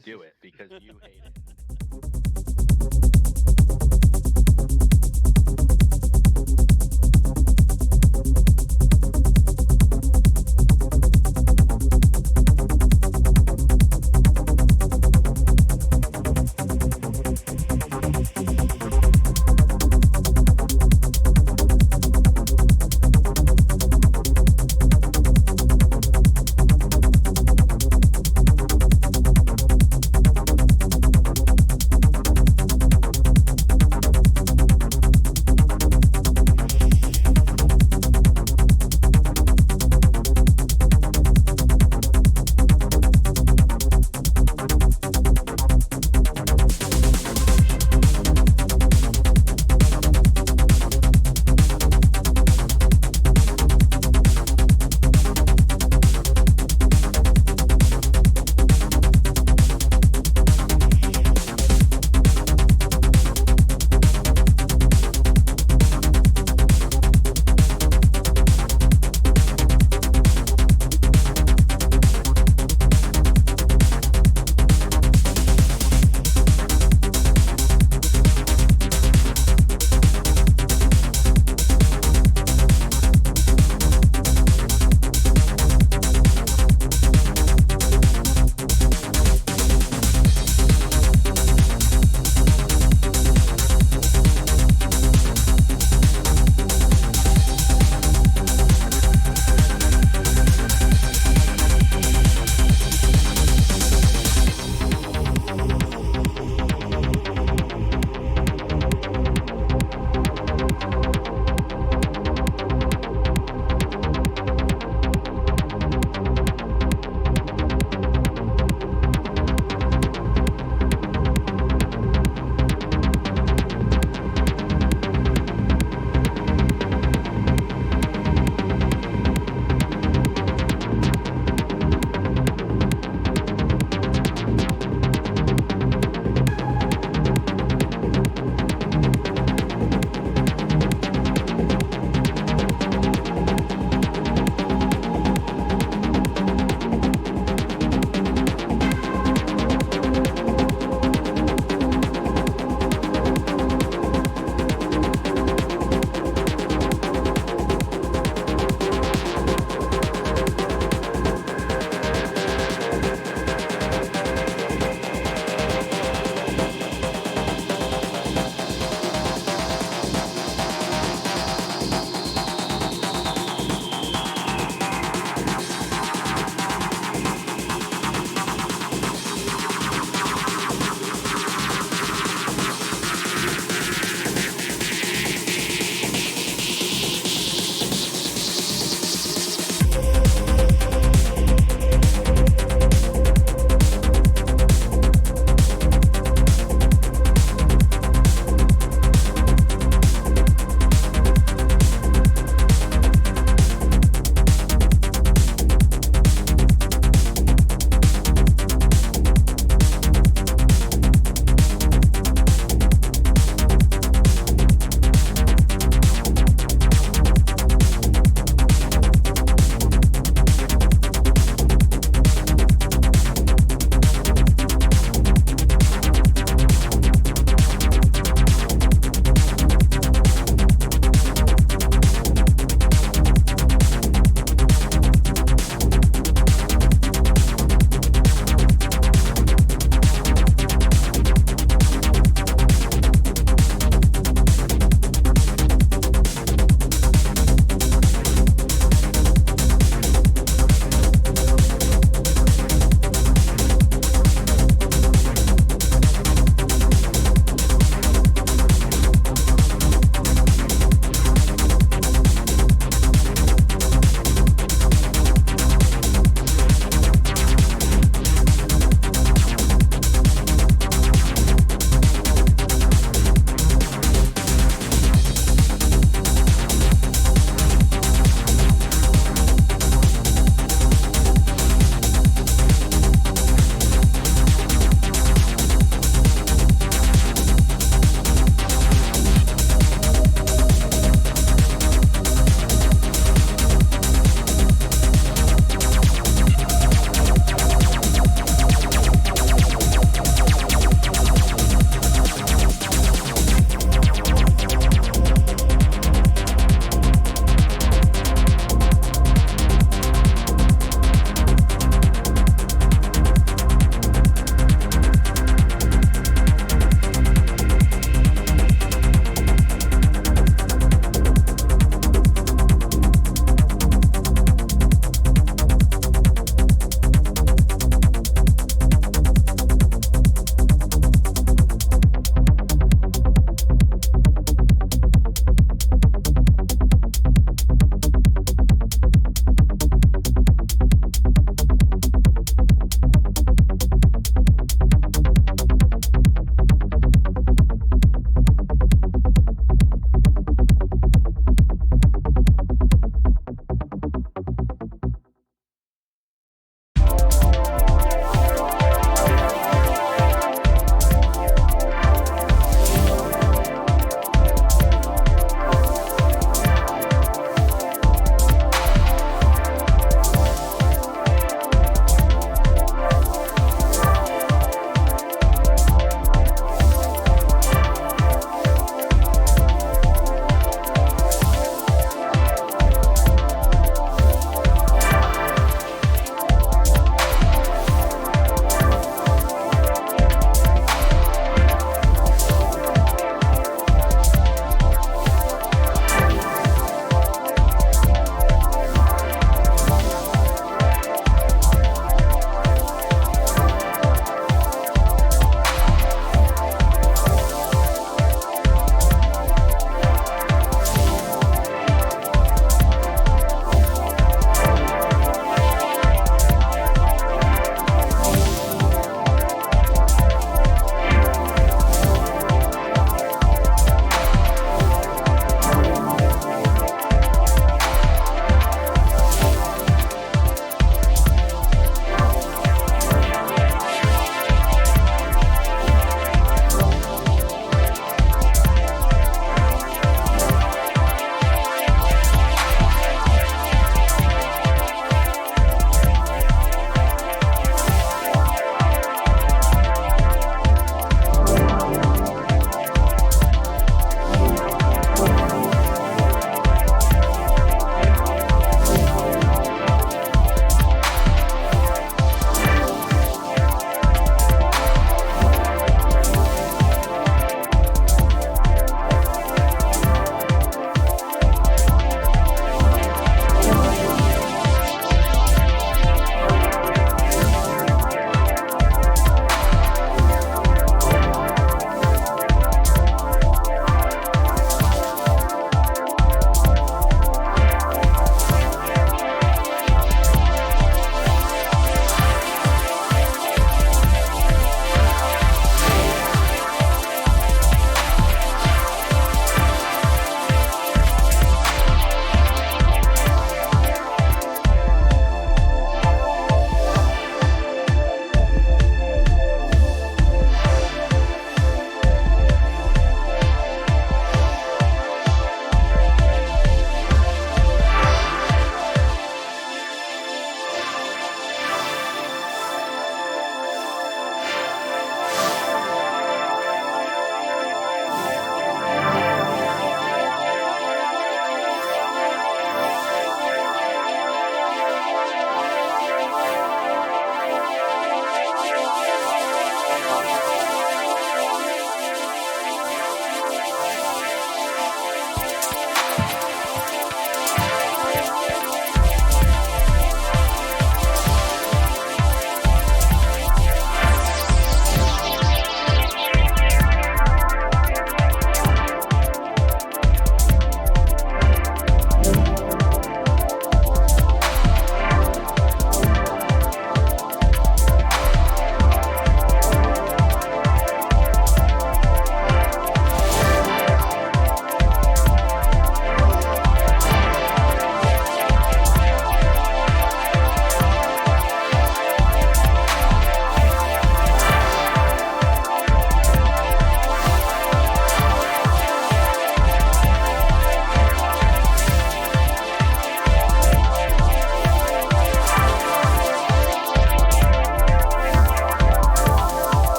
do it because you hate it.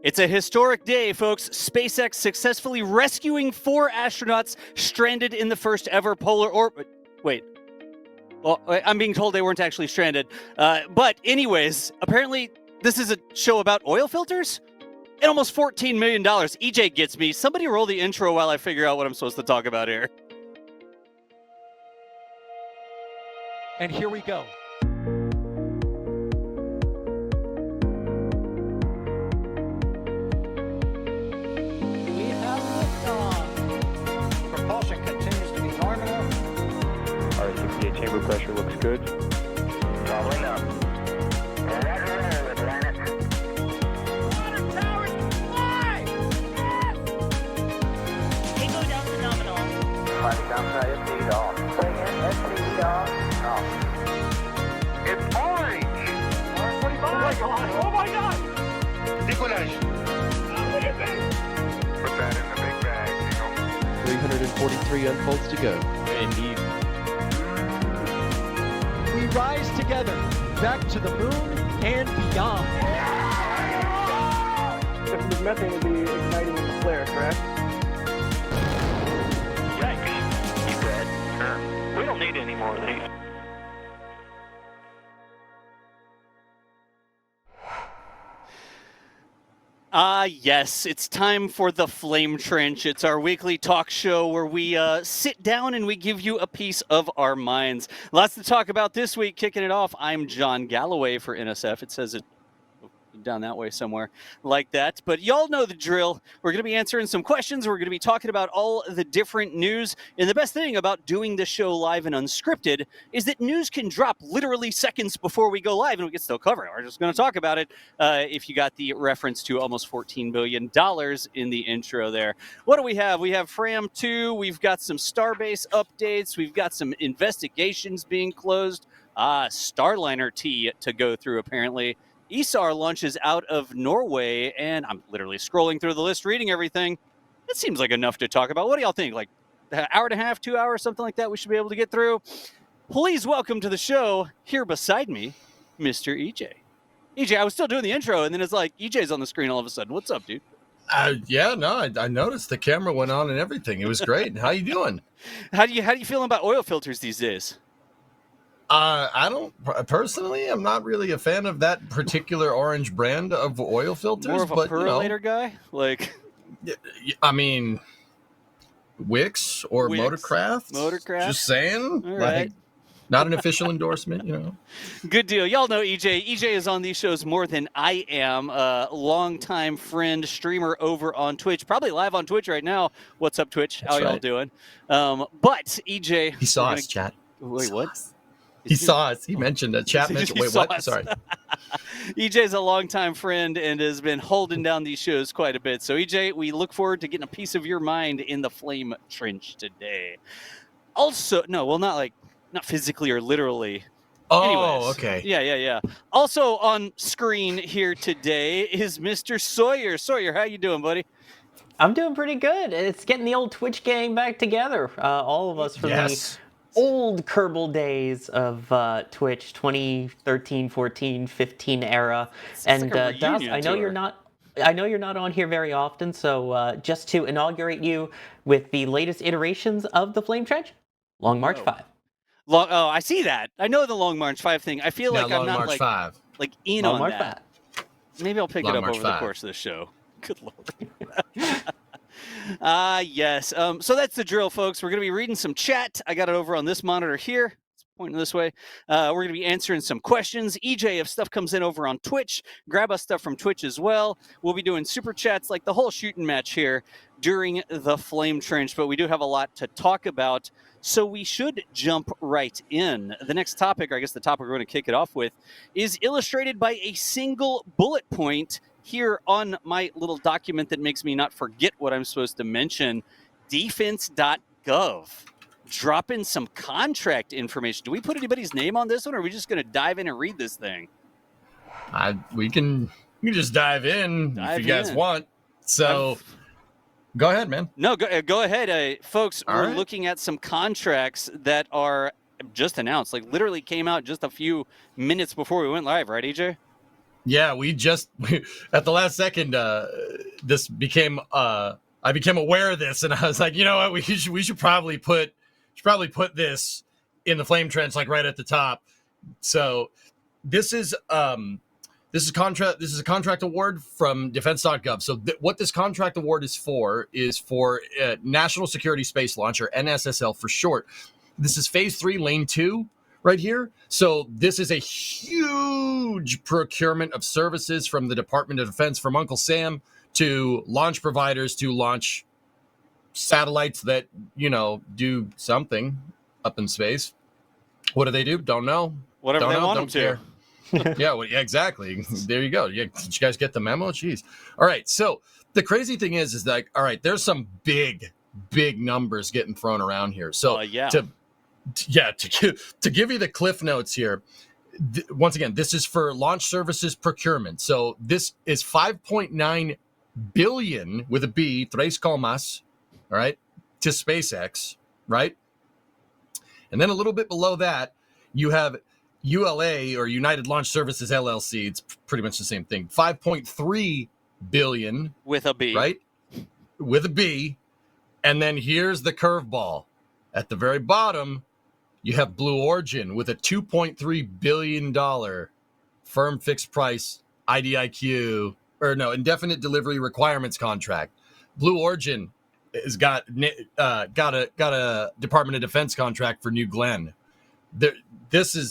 It's a historic day, folks. SpaceX successfully rescuing 4 astronauts stranded in the first ever polar orbit. Wait. Well, I'm being told they weren't actually stranded. But anyways, apparently this is a show about oil filters and almost $14 million. EJ gets me. Somebody roll the intro while I figure out what I'm supposed to talk about here. And here we go. We have liftoff. Propulsion continues to be nominal. R68 chamber pressure looks good. Following up. Water towers fly! Yes! Tango down to nominal. Fighting downside FD off. Bring in FD off. Off. It's orange! 125! Oh my god! Decollage. What do you think? Put that in the big bag, 343 unfolds to go. Indeed. We rise together back to the moon and beyond. The methane would be igniting the flare, correct? Yikes. You read? Sure. We don't need any more of these. Yes, it's time for the Flame Trench. It's our weekly talk show where we sit down and we give you a piece of our minds. Lots to talk about this week. Kicking it off, I'm John Galloway for NSF. It says it down that way somewhere like that. But y'all know the drill. We're going to be answering some questions. We're going to be talking about all the different news. And the best thing about doing this show live and unscripted is that news can drop literally seconds before we go live and we can still cover it. We're just going to talk about it if you got the reference to almost $14 billion in the intro there. What do we have? We have Fram 2. We've got some Starbase updates. We've got some investigations being closed. Starliner T to go through apparently. ESAR launches out of Norway, and I'm literally scrolling through the list, reading everything. It seems like enough to talk about. What do y'all think? Like an hour and a half, 2 hours, something like that we should be able to get through? Please welcome to the show, here beside me, Mr. EJ. EJ, I was still doing the intro, and then it's like, EJ's on the screen all of a sudden. What's up, dude? I noticed the camera went on and everything. It was great. How you doing? How do you feeling about oil filters these days? I don't personally. I'm not really a fan of that particular orange brand of oil filters. More of a but, percolator guy? Like, I mean, Wix or Wix, Motorcraft. Motorcraft. Just saying. All Like, right. not an official endorsement, Good deal. Y'all know EJ. EJ is on these shows more than I am. A longtime friend, streamer over on Twitch. Probably live on Twitch right now. What's up, Twitch? How y'all doing? But EJ... He saw us, chat. Wait, what? He saw us. He mentioned that. Chat mentioned. Wait, what? Sorry. EJ's a longtime friend and has been holding down these shows quite a bit. So, EJ, we look forward to getting a piece of your mind in the Flame Trench today. Also, no, well, not physically or literally. Oh, Anyways, okay. Yeah. Also on screen here today is Mr. Sawyer. Sawyer, how you doing, buddy? I'm doing pretty good. It's getting the old Twitch gang back together. All of us from the old Kerbal days of Twitch, 2013, 14, 15 era. And like a Das, reunion I know you're not on here very often, so just to inaugurate you with the latest iterations of the Flame Trench, Long March 5. I see that. I know the Long March 5 thing. I feel like I'm not March 5. like in Long on March that. 5. Maybe I'll pick Long it up March over the 5. course of the show. Good lord. Yes. So that's the drill, folks. We're going to be reading some chat. I got it over on this monitor here. It's pointing this way. We're going to be answering some questions. EJ, if stuff comes in over on Twitch, grab us stuff from Twitch as well. We'll be doing super chats like the whole shooting match here during the Flame Trench, but we do have a lot to talk about, so we should jump right in. The next topic, or I guess the topic we're going to kick it off with, is illustrated by a single bullet point here on my little document that makes me not forget what I'm supposed to mention. Defense.gov. Drop in some contract information. Do we put anybody's name on this one, or are we just going to dive in and read this thing? We can just dive in if you guys want. So go ahead, man. No, go ahead. Folks, All we're right. looking at some contracts that are just announced, like literally came out just a few minutes before we went live, right, EJ? Yeah, at the last second, this became. I became aware of this, and I was like, you know what, we should probably put this in the flame trench, like right at the top. So this is a contract award from defense.gov. So what this contract award is for National Security Space Launch, or NSSL for short. This is phase 3, lane 2 right here. So this is a huge procurement of services from the Department of Defense, from Uncle Sam to launch providers to launch satellites that, do something up in space. What do they do? Don't know. Whatever they want them to. Yeah, well, yeah, exactly. There you go. Yeah, did you guys get the memo? Jeez. All right. So the crazy thing is that, all right, there's some big numbers getting thrown around here. So to give you the cliff notes here, once again, this is for launch services procurement. So this is 5.9 billion with a B, tres comas, all right, to SpaceX, right? And then a little bit below that, you have ULA, or United Launch Services LLC. It's pretty much the same thing. 5.3 billion with a B, right? With a B. And then here's the curveball. At the very bottom, you have Blue Origin with a $2.3 billion firm fixed price IDIQ, indefinite delivery requirements contract. Blue Origin has got a Department of Defense contract for New Glenn. There's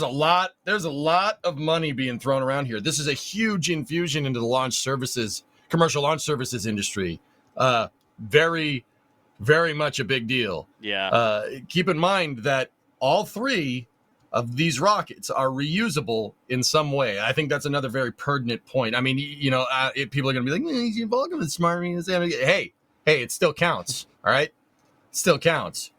a lot of money being thrown around here. This is a huge infusion into the commercial launch services industry. Very, very much a big deal. Yeah. Keep in mind that all 3 of these rockets are reusable in some way. I think that's another very pertinent point. I mean, people are going to be like, Vulcan is smart. Hey, it still counts. All right? It still counts.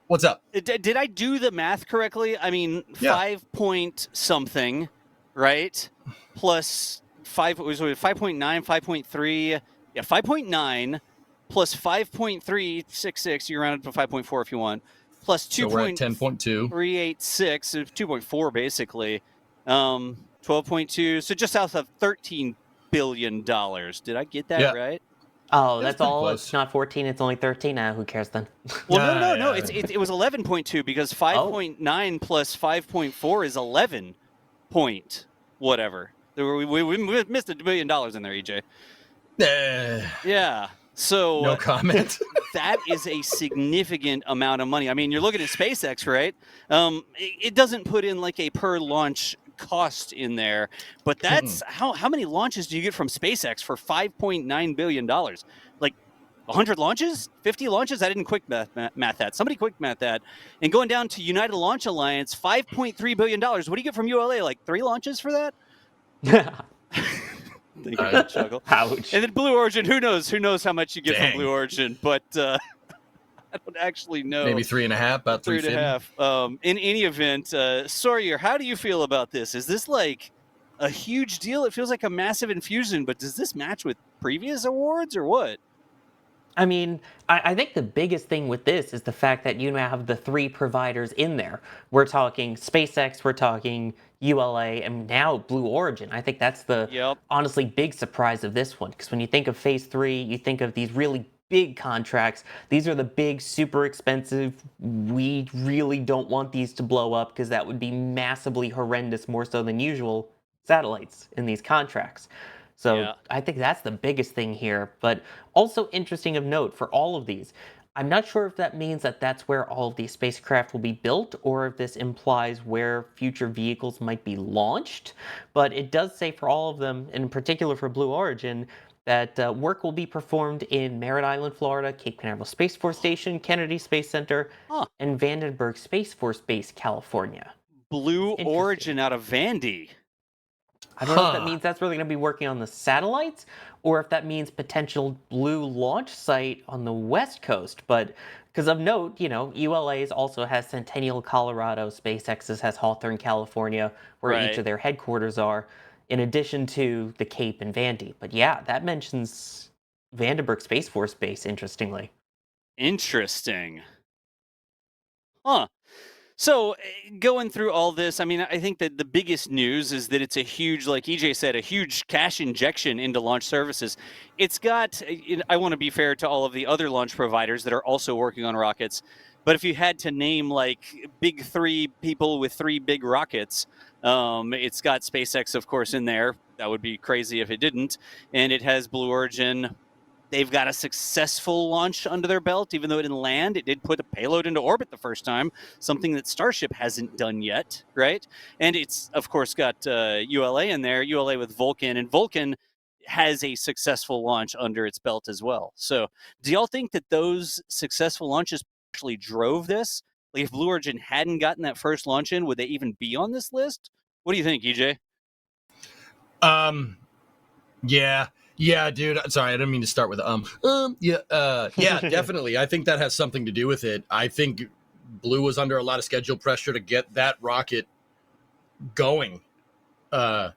What's up? Did I do the math correctly? I mean, 5 point something, right? Plus 5.9, 5.3. Yeah, 5.9 plus 5.366. You round it to 5.4 if you want. Plus 2. So we're at 10.2. 386, 2.4 basically. 12.2. So just south of $13 billion. Did I get that right? Oh, that's all. Close. It's not 14. It's only 13. Who cares then? Well, no. It was 11.2 because 5.9 plus 5.4 is 11 point whatever. We missed $1 billion in there, EJ. Yeah. So no comment. That is a significant amount of money. I mean, you're looking at SpaceX, right? It doesn't put in like a per launch cost in there, but that's how many launches do you get from SpaceX for $5.9 billion? Like 100 launches, 50 launches? I didn't quick math that. Somebody quick math that. And going down to United Launch Alliance, $5.3 billion. What do you get from ULA? Like 3 launches for that? Thank you for that chuckle. Ouch. And then Blue Origin, who knows how much you get from Blue Origin, but I don't actually know. Maybe 3.5, about 3.5. In any event, Sawyer, how do you feel about this? Is this like a huge deal? It feels like a massive infusion, but does this match with previous awards or what? I mean, I think the biggest thing with this is the fact that you now have the 3 providers in there. We're talking SpaceX, we're talking ULA, and now Blue Origin. I think that's the honestly big surprise of this one. Because when you think of Phase 3, you think of these really big contracts. These are the big, super expensive, we really don't want these to blow up because that would be massively horrendous, more so than usual, satellites in these contracts. So I think that's the biggest thing here. But also interesting of note for all of these, I'm not sure if that means that that's where all of these spacecraft will be built or if this implies where future vehicles might be launched. But it does say for all of them, and in particular for Blue Origin, that work will be performed in Merritt Island, Florida, Cape Canaveral Space Force Station, Kennedy Space Center, and Vandenberg Space Force Base, California. Blue Origin out of Vandy. I don't know if that means that's where they're going to be working on the satellites, or if that means potential Blue launch site on the West Coast. But because of note, ULA's also has Centennial, Colorado. SpaceX's has Hawthorne, California, where each of their headquarters are, in addition to the Cape and Vandy. But yeah, that mentions Vandenberg Space Force Base, interestingly. Interesting. Huh. So, going through all this, I mean, I think that the biggest news is that it's a huge, like EJ said, a huge cash injection into launch services. It's got, I want to be fair to all of the other launch providers that are also working on rockets, but if you had to name like big three people with three big rockets, it's got SpaceX, of course, in there. That would be crazy if it didn't. And it has Blue Origin. They've got a successful launch under their belt, even though it didn't land. It did put a payload into orbit the first time, something that Starship hasn't done yet, right? And it's, of course, got ULA in there, ULA with Vulcan, and Vulcan has a successful launch under its belt as well. So do y'all think that those successful launches actually drove this? Like if Blue Origin hadn't gotten that first launch in, would they even be on this list? What do you think, EJ? Yeah, dude. Sorry, I didn't mean to start with yeah, definitely. I think that has something to do with it. I think Blue was under a lot of schedule pressure to get that rocket going. And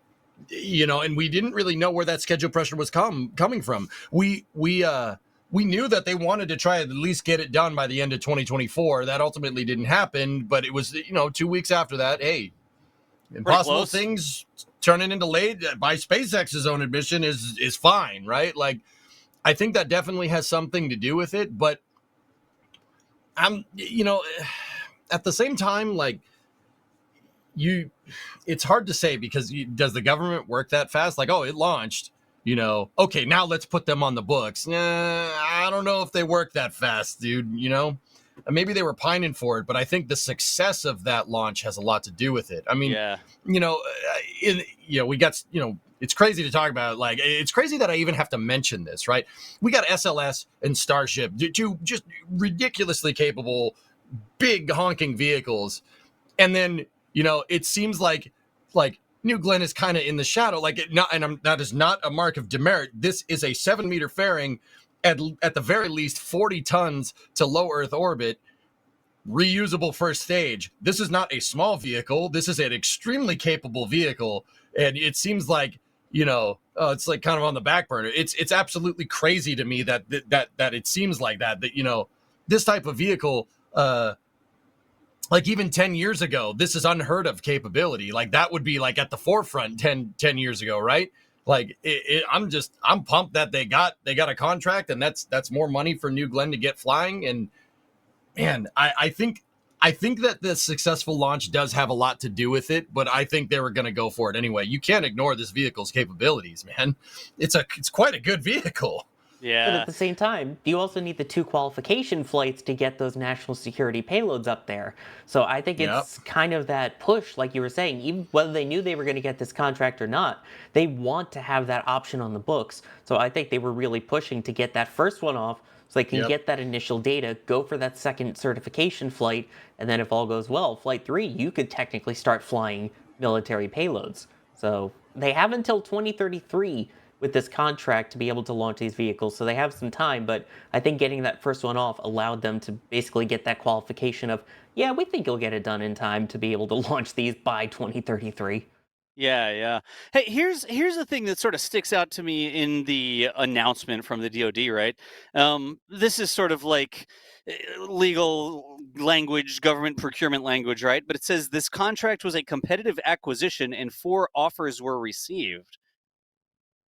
we didn't really know where that schedule pressure was coming from. We knew that they wanted to try at least get it done by the end of 2024. That ultimately didn't happen, but it was 2 weeks after that. Hey, impossible things turning into late by SpaceX's own admission is fine, right? Like, I think that definitely has something to do with it, but at the same time, like it's hard to say because does the government work that fast? Like, oh, it launched, okay, now let's put them on the books. I don't know if they work that fast, dude, Maybe they were pining for it, but I think the success of that launch has a lot to do with it. I mean, we got, it's crazy to talk about. Like, it's crazy that I even have to mention this, right? We got SLS and Starship, two just ridiculously capable, big honking vehicles. And then, it seems like New Glenn is kind of in the shadow. Like, that is not a mark of demerit. This is a 7-meter fairing. At the very least 40 tons to low Earth orbit, reusable first stage. This is not a small vehicle. This is an extremely capable vehicle. And it seems like, it's like kind of on the back burner. It's absolutely crazy to me that it seems like that this type of vehicle, like even 10 years ago, this is unheard of capability. Like that would be like at the forefront 10 years ago, right? Like I'm pumped that they got a contract, and that's more money for New Glenn to get flying. And man, I think that the successful launch does have a lot to do with it, but I think they were going to go for it anyway. You can't ignore this vehicle's capabilities, man. It's quite a good vehicle. Yeah. But at the same time, you also need the 2 qualification flights to get those national security payloads up there. So I think it's kind of that push, like you were saying, even whether they knew they were going to get this contract or not, they want to have that option on the books. So I think they were really pushing to get that first one off so they can get that initial data, go for that second certification flight, and then if all goes well, flight 3, you could technically start flying military payloads. So they have until 2033 with this contract to be able to launch these vehicles, so they have some time, but I think getting that first one off allowed them to basically get that qualification of, yeah, we think you'll get it done in time to be able to launch these by 2033. Yeah. Hey, here's the thing that sort of sticks out to me in the announcement from the DoD, right? This is sort of like legal language, government procurement language, right? But it says this contract was a competitive acquisition and 4 offers were received.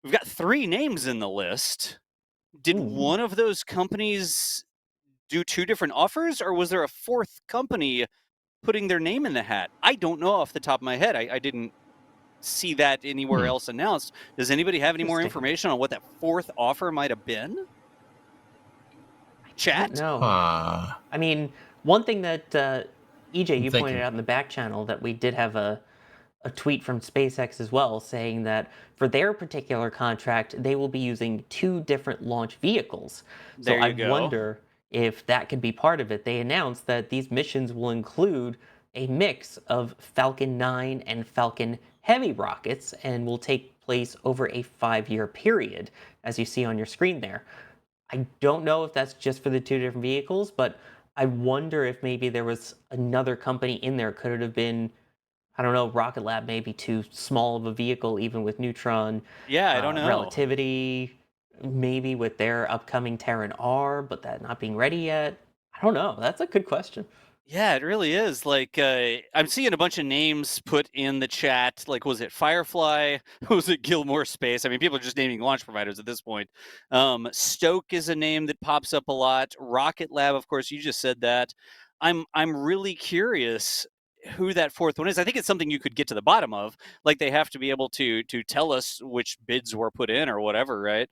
We've got 3 names in the list. Did one of those companies do 2 different offers, or was there a 4th company putting their name in the hat? I don't know off the top of my head. I didn't see that anywhere else announced. Does anybody have any more information on what that 4th offer might have been? Chat? No. I mean, one thing that EJ, you pointed out in the back channel that we did have a tweet from SpaceX as well saying that for their particular contract, they will be using 2 different launch vehicles. So I wonder if that could be part of it. They announced that these missions will include a mix of Falcon 9 and Falcon Heavy rockets and will take place over a 5-year period, as you see on your screen there. I don't know if that's just for the 2 different vehicles, but I wonder if maybe there was another company in there. Could it have been, I don't know, Rocket Lab may be too small of a vehicle, even with Neutron. Yeah, I don't know. Relativity, maybe with their upcoming Terran R, but that not being ready yet. I don't know. That's a good question. Yeah, it really is. Like, I'm seeing a bunch of names put in the chat. Like, was it Firefly? Was it Gilmore Space? I mean, people are just naming launch providers at this point. Stoke is a name that pops up a lot. Rocket Lab, of course, you just said that. I'm really curious who that fourth one is. I think it's something you could get to the bottom of. Like, they have to be able to tell us which bids were put in or whatever, right?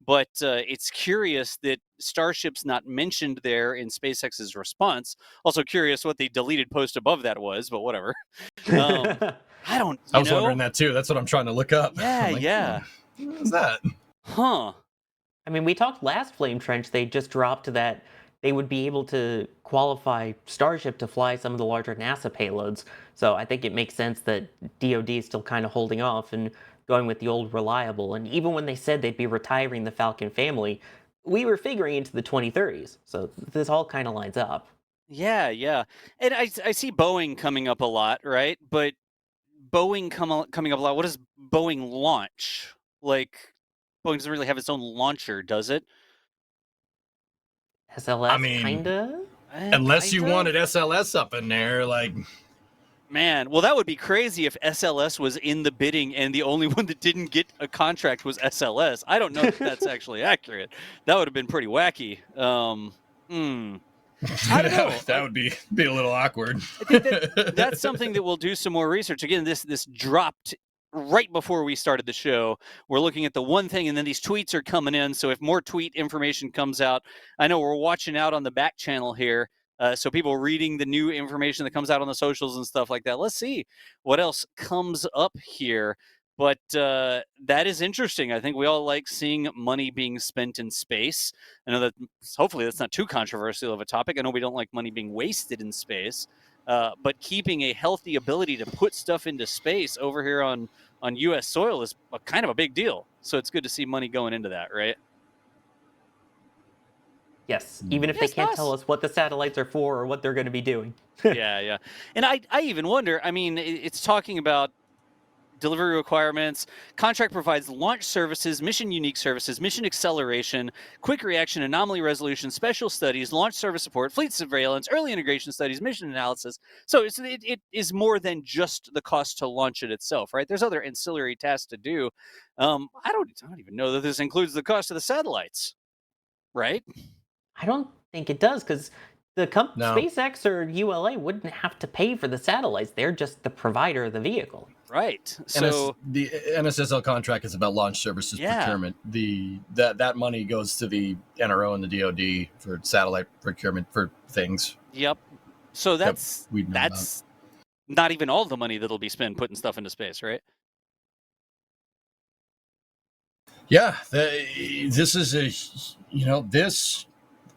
But it's curious that Starship's not mentioned there in SpaceX's response. Also curious what the deleted post above that was, but whatever. I don't. I was wondering that too. That's what I'm trying to look up. Yeah, Like, yeah. What was that? Huh. I mean, we talked last Flame Trench, they just dropped that they would be able to qualify Starship to fly some of the larger NASA payloads. So I think it makes sense that DoD is still kind of holding off and going with the old reliable. And even when they said they'd be retiring the Falcon family, we were figuring into the 2030s. So this all kind of lines up. Yeah, yeah. And I see Boeing coming up a lot, right? But Boeing coming up a lot. What does Boeing launch? Like, Boeing doesn't really have its own launcher, does it? SLS, I mean, kinda? Unless you Kinda? wanted SLS up in there, like, Man, well, that would be crazy if SLS was in the bidding and the only one that didn't get a contract was SLS. I don't know if that's actually accurate. That would have been pretty wacky. I don't know. that would be a little awkward. I think that's something that we'll do some more research. Again, this dropped right before we started the show. We're looking at the one thing, and then these tweets are coming in. So if more tweet information comes out, I know we're watching out on the back channel here. So people reading the new information that comes out on the socials and stuff like that. Let's see what else comes up here. But that is interesting. I think we all like seeing money being spent in space. I know that hopefully that's not too controversial of a topic. I know we don't like money being wasted in space. But keeping a healthy ability to put stuff into space over here on U.S. soil is kind of a big deal. So it's good to see money going into that, right? Yes, even if they can't tell us what the satellites are for or what they're going to be doing. Yeah, yeah. And I even wonder, I mean, it's talking about delivery requirements. Contract provides launch services, mission unique services, mission acceleration, quick reaction, anomaly resolution, special studies, launch service support, fleet surveillance, early integration studies, mission analysis. So it is more than just the cost to launch it itself, right? There's other ancillary tasks to do. I don't even know that this includes the cost of the satellites, right? I don't think it does because No. SpaceX or ULA wouldn't have to pay for the satellites. They're just the provider of the vehicle. Right. So the NSSL contract is about launch services procurement. That money goes to the NRO and the DoD for satellite procurement for things. Yep. So that's about. not even all the money that'll be spent putting stuff into space, right? Yeah, this is this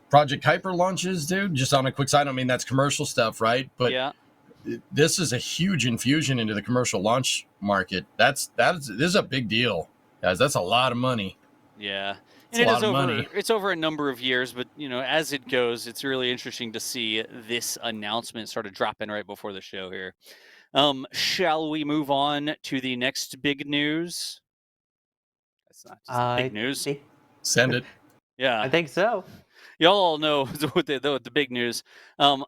Project Kuiper launches, dude. Just on a quick side, I mean that's commercial stuff, right? But yeah. This is a huge infusion into the commercial launch market. This is a big deal, guys. That's a lot of money. Yeah, and it's over a number of years, but as it goes, it's really interesting to see this announcement sort of drop in right before the show here. Shall we move on to the next big news? That's not just big news. Send it. Yeah, I think so. Y'all all know the big news.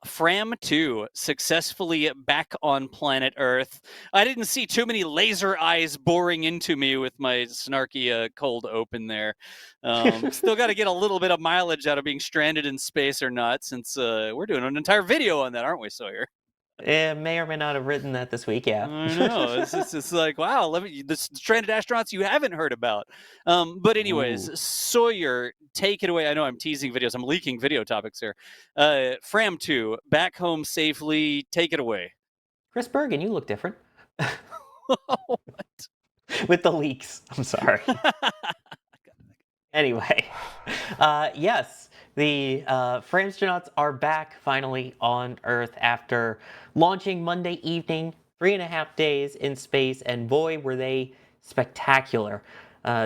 Fram 2 successfully back on planet Earth. I didn't see too many laser eyes boring into me with my snarky cold open there. Still got to get a little bit of mileage out of being stranded in space or not, since we're doing an entire video on that, aren't we, Sawyer? It may or may not have written that this week, yeah. I know. It's like, wow, the stranded astronauts you haven't heard about. But anyways, Ooh. Sawyer, take it away. I know I'm teasing videos. I'm leaking video topics here. Fram 2, back home safely. Take it away. Chris Bergen, you look different. What? With the leaks. I'm sorry. Anyway, yes. The Framstronauts are back finally on Earth after launching Monday evening, 3.5 days in space, and boy, were they spectacular.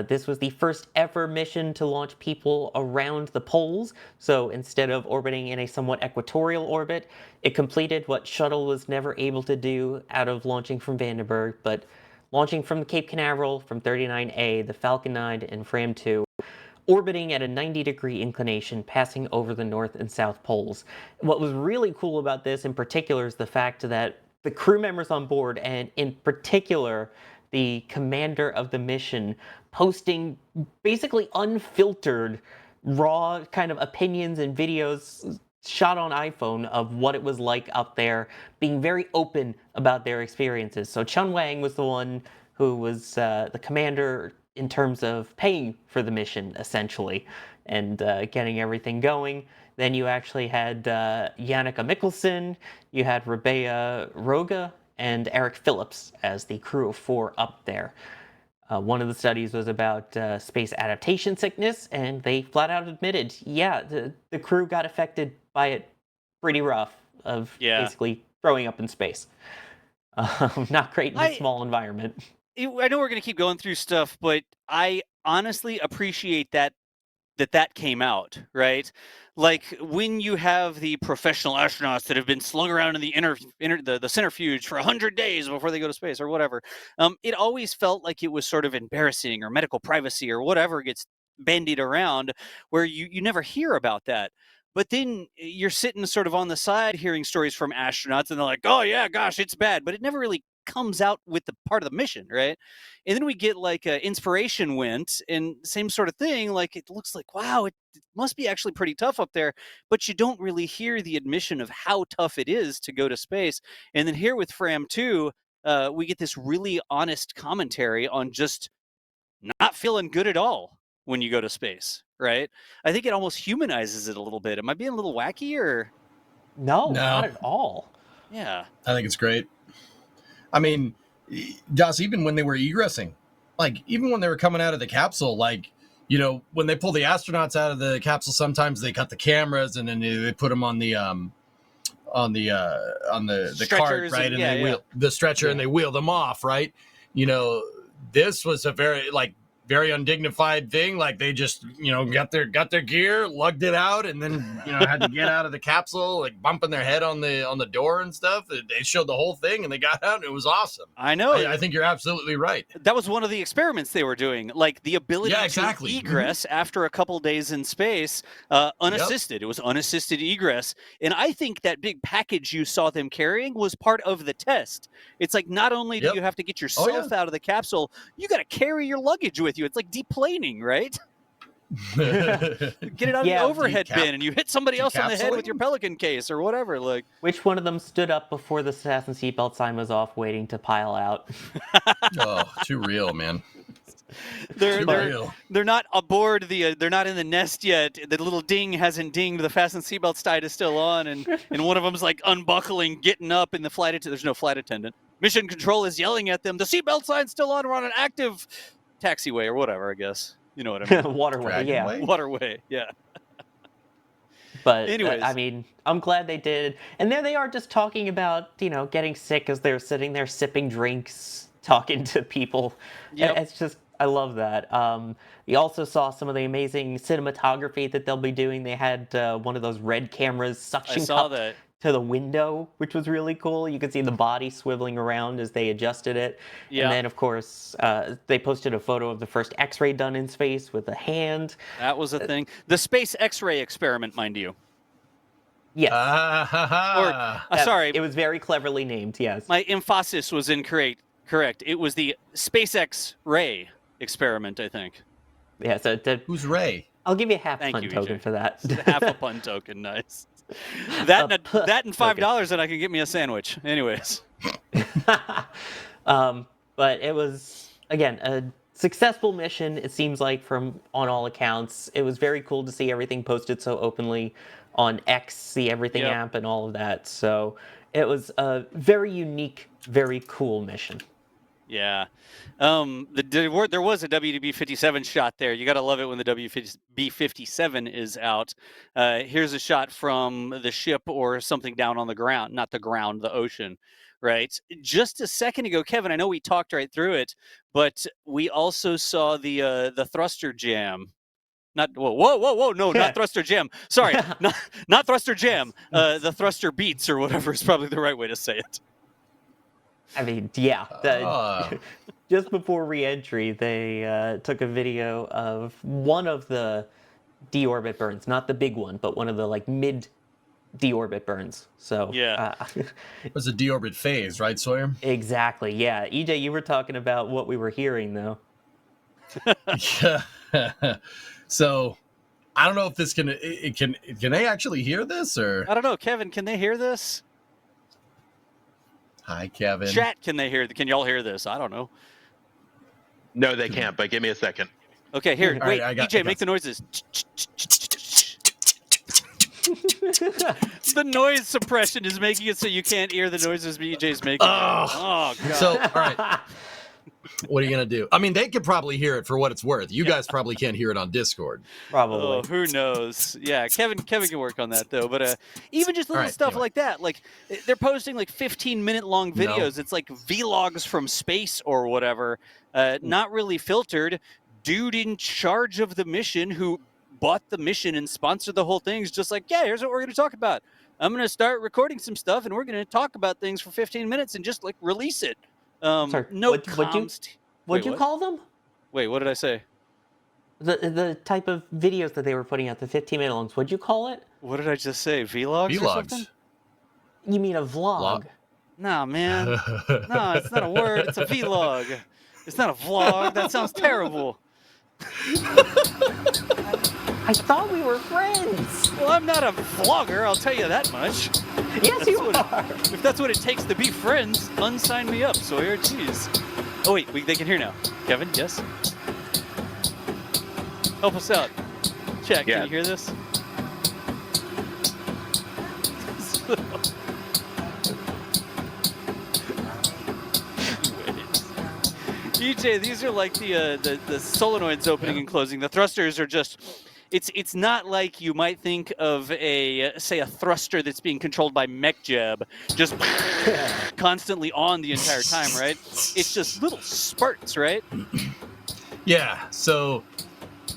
This was the first ever mission to launch people around the poles, so instead of orbiting in a somewhat equatorial orbit, it completed what Shuttle was never able to do out of launching from Vandenberg, but launching from Cape Canaveral from 39A, the Falcon 9 and Fram 2 orbiting at a 90-degree inclination, passing over the North and South poles. What was really cool about this in particular is the fact that the crew members on board, and in particular the commander of the mission, posting basically unfiltered, raw kind of opinions and videos shot on iPhone of what it was like up there, being very open about their experiences. So Chun Wang was the one who was the commander in terms of paying for the mission, essentially, and getting everything going. Then you actually had Yannicka Mikkelsen, you had Rebea Roga, and Eric Phillips as the crew of 4 up there. One of the studies was about space adaptation sickness, and they flat out admitted, yeah, the crew got affected by it pretty rough, of basically throwing up in space. Not great in a small environment. I know we're going to keep going through stuff, but I honestly appreciate that came out, right? Like when you have the professional astronauts that have been slung around in the centrifuge for 100 days before they go to space or whatever, it always felt like it was sort of embarrassing, or medical privacy or whatever gets bandied around, where you never hear about that. But then you're sitting sort of on the side hearing stories from astronauts, and they're like, oh yeah, gosh, it's bad. But it never really comes out with the part of the mission, right? And then we get like Inspiration went, and same sort of thing. Like it looks like, wow, it must be actually pretty tough up there, but you don't really hear the admission of how tough it is to go to space. And then here with Fram 2, we get this really honest commentary on just not feeling good at all when you go to space, right? I think it almost humanizes it a little bit. Am I being a little wacky, or? No, not at all. Yeah. I think it's great. I mean, Joss, even when they were egressing, like even when they were coming out of the capsule, like, you know, when they pull the astronauts out of the capsule, sometimes they cut the cameras and then they put them on the cart, right? And they wheel the stretcher and they wheel them off, right? You know, this was a very undignified thing. Like they just, you know, got their gear, lugged it out, and then, you know, had to get out of the capsule, like bumping their head on the door and stuff. They showed the whole thing, and they got out, and it was awesome. I know. I think you're absolutely right. That was one of the experiments they were doing, like the ability to egress after a couple days in space, unassisted. It was unassisted egress, and I think that big package you saw them carrying was part of the test. It's like not only do you have to get yourself out of the capsule, you got to carry your luggage with you. It's like deplaning, right? Get it out of the overhead bin, and you hit somebody else on the head with your Pelican case or whatever. Like, which one of them stood up before the fasten seatbelt sign was off, waiting to pile out? Oh, too real, man. They're not aboard they're not in the nest yet. The little ding hasn't dinged. The fasten seatbelt sign is still on, and one of them's like unbuckling, getting up, and there's no flight attendant. Mission control is yelling at them. The seatbelt sign's still on. We're on an active taxiway or whatever, I guess. You know what I mean? Waterway, yeah. But anyways, I mean, I'm glad they did. And there they are, just talking about, you know, getting sick as they're sitting there sipping drinks, talking to people. Yep. It's just, I love that. We also saw some of the amazing cinematography that they'll be doing. They had one of those red cameras suction cupped to the window, which was really cool. You could see the body swiveling around as they adjusted it. Yeah. And then, of course, they posted a photo of the first X-ray done in space with a hand. That was a thing. The space X-ray experiment, mind you. Yes. Sorry. It was very cleverly named, yes. My emphasis was incorrect. Correct. It was the SpaceX Ray experiment, I think. Yeah, so who's Ray? I'll give you a half pun token for that. Half a pun token, nice. That and $5, and I can get me a sandwich. Anyways. But it was, again, a successful mission, it seems like, on all accounts. It was very cool to see everything posted so openly on X, the Everything app, and all of that. So it was a very unique, very cool mission. Yeah. There was a WB-57 shot there. You got to love it when the WB-57 is out. Here's a shot from the ship or something down on the ground, not the ground, the ocean, right? Just a second ago, Kevin, I know we talked right through it, but we also saw the thruster jam. Not not thruster jam. Sorry, not thruster jam. The thruster beats or whatever is probably the right way to say it. I mean, yeah. Just before re-entry, they took a video of one of the deorbit burns, not the big one, but one of the like mid deorbit burns. So Yeah. It was a deorbit phase, right, Sawyer? Exactly. Yeah. EJ, you were talking about what we were hearing, though. Yeah. So I don't know if this can they actually hear this or I don't know, Kevin. Can they hear this? Hi, Kevin. Chat, can they hear? Can y'all hear this? I don't know. No, they can't. But give me a second. Okay, here. All Wait, right, EJ, make the noises. The noise suppression is making it so you can't hear the noises EJ's making. Oh God. So, all right. What are you going to do? I mean, they could probably hear it for what it's worth. You guys probably can't hear it on Discord. Probably. Oh, who knows? Yeah, Kevin can work on that though. But even just little stuff like that, like they're posting like 15-minute long videos. No. It's like vlogs from space or whatever, not really filtered. Dude in charge of the mission who bought the mission and sponsored the whole thing is just like, yeah, here's what we're going to talk about. I'm going to start recording some stuff and we're going to talk about things for 15 minutes and just like release it. Sorry, No what'd you what? call them? Wait, what did I say? The type of videos that they were putting out, the 15-minute longs. What'd you call it? What did I just say? Vlogs or something? You mean a vlog? Nah, man. No, it's not a word. It's a vlog. It's not a vlog. That sounds terrible. I thought we were friends. Well, I'm not a vlogger, I'll tell you that much. Yes, you are. If that's what it takes to be friends, unsign me up, Sawyer. Jeez. Oh, wait, they can hear now. Kevin, yes? Help us out. Chat, can you hear this? EJ, these are like the solenoids opening and closing. The thrusters are just... It's not like you might think of a thruster that's being controlled by MechJeb, just constantly on the entire time, right? It's just little spurts, right? Yeah. So,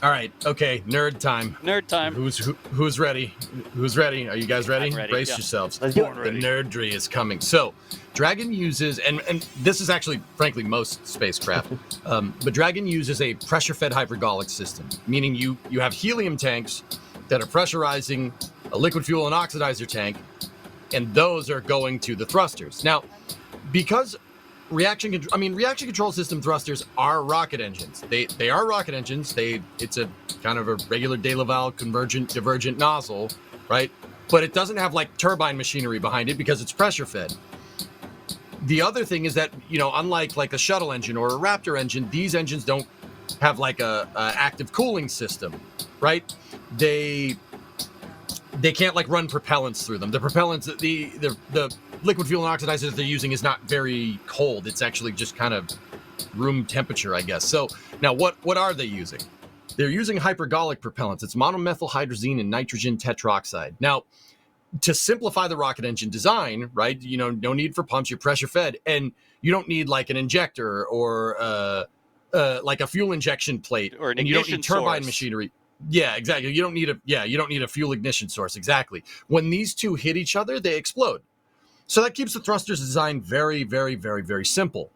all right, okay, nerd time. Nerd time. Who's ready? Who's ready? Are you guys ready? I'm ready, Brace yeah. yourselves. Let's do it. The nerdry is coming. So, Dragon uses, and this is actually, frankly, most spacecraft, but Dragon uses a pressure-fed hypergolic system, meaning you have helium tanks that are pressurizing a liquid fuel and oxidizer tank, and those are going to the thrusters. Now, because reaction control system thrusters are rocket engines. They are rocket engines. It's a kind of a regular de Laval convergent divergent nozzle, right? But it doesn't have like turbine machinery behind it because it's pressure-fed. The other thing is that, unlike like a shuttle engine or a Raptor engine, these engines don't have like a active cooling system, right? They can't like run propellants through them. The propellants, the liquid fuel and oxidizers they're using is not very cold. It's actually just kind of room temperature, I guess. So now what are they using? They're using hypergolic propellants. It's monomethylhydrazine and nitrogen tetroxide. Now, to simplify the rocket engine design, right? No need for pumps. You're pressure fed, and you don't need like an injector or like a fuel injection plate, or an and you don't need turbine source. Machinery. Yeah, exactly. You don't need a fuel ignition source. Exactly. When these two hit each other, they explode. So that keeps the thrusters design very, very, very, very simple.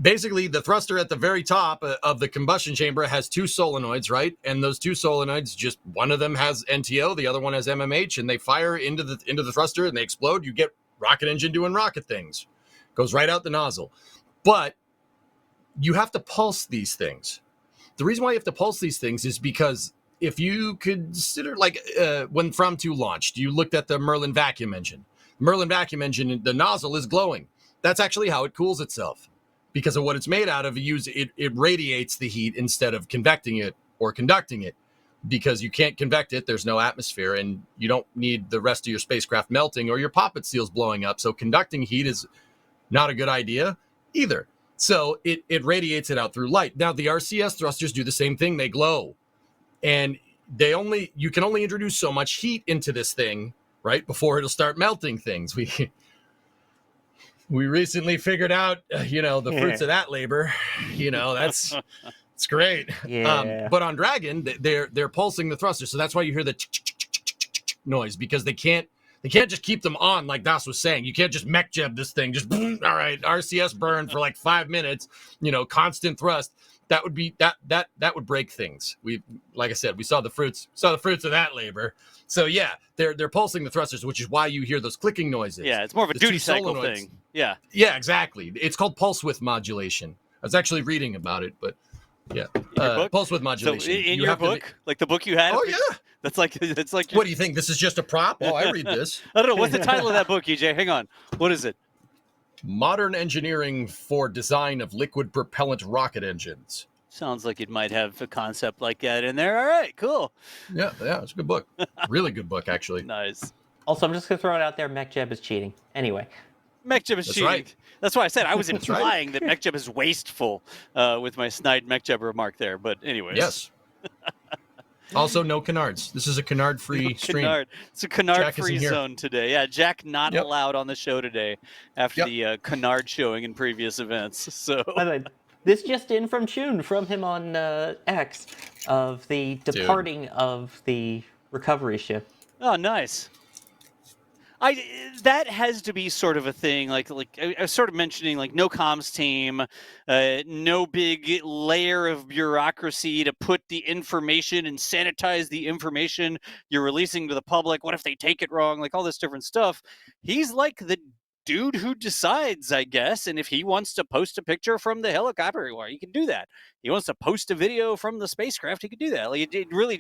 Basically, the thruster at the very top of the combustion chamber has two solenoids, right? And those two solenoids, just one of them has NTO, the other one has MMH, and they fire into the thruster and they explode. You get rocket engine doing rocket things. Goes right out the nozzle. But you have to pulse these things. The reason why you have to pulse these things is because if you consider, like when From 2 launched, you looked at the Merlin vacuum engine. Merlin vacuum engine, the nozzle is glowing. That's actually how it cools itself. Because of what it's made out of, it radiates the heat instead of convecting it or conducting it. Because you can't convect it, there's no atmosphere, and you don't need the rest of your spacecraft melting or your poppet seals blowing up. So conducting heat is not a good idea either. So it radiates it out through light. Now, the RCS thrusters do the same thing. They glow. And you can only introduce so much heat into this thing, right, before it'll start melting things. We recently figured out, the fruits of that labor. It's great. Yeah. But on Dragon, they're pulsing the thruster, so that's why you hear the noise, because they can't They can't just keep them on like Das was saying. You can't just mech jeb this thing. Just all right, RCS burn for like 5 minutes. Constant thrust. That would be that would break things. Like I said, we saw the fruits of that labor. So yeah, they're pulsing the thrusters, which is why you hear those clicking noises. Yeah, it's more of a The duty two cycle solenoids. thing. Yeah. Yeah, exactly. It's called pulse width modulation. I was actually reading about it, but yeah, Your book? pulse width So modulation. in You your have to book, like the book you had. Oh yeah. That's like your, What do you think? This is just a prop? Oh, I read this. I don't know. What's the title of that book, EJ? Hang on. What is it? Modern Engineering for Design of Liquid Propellant Rocket Engines. Sounds like it might have a concept like that in there. All right, cool. Yeah, it's a good book. Really good book, actually. Nice. Also, I'm just going to throw it out there. MechJeb is cheating. Anyway. MechJeb is That's cheating. right. That's why I said I was right. implying that MechJeb is wasteful with my snide MechJeb remark there. But anyways. Yes. Also, no canards. This is a canard-free stream. Canard. It's a canard-free isn't here. zone today. Yeah, Jack not Yep. allowed on the show today after Yep. the canard showing in previous events. So By the way, this just in from Chun, from him on X, of the departing of the recovery ship. Oh, nice. That has to be sort of a thing. Like I was sort of mentioning, like no comms team, no big layer of bureaucracy to put the information and sanitize the information you're releasing to the public. What if they take it wrong? Like all this different stuff. He's like the dude who decides, I guess. And if he wants to post a picture from the helicopter, well, he can do that. He wants to post a video from the spacecraft, he could do that. Like it really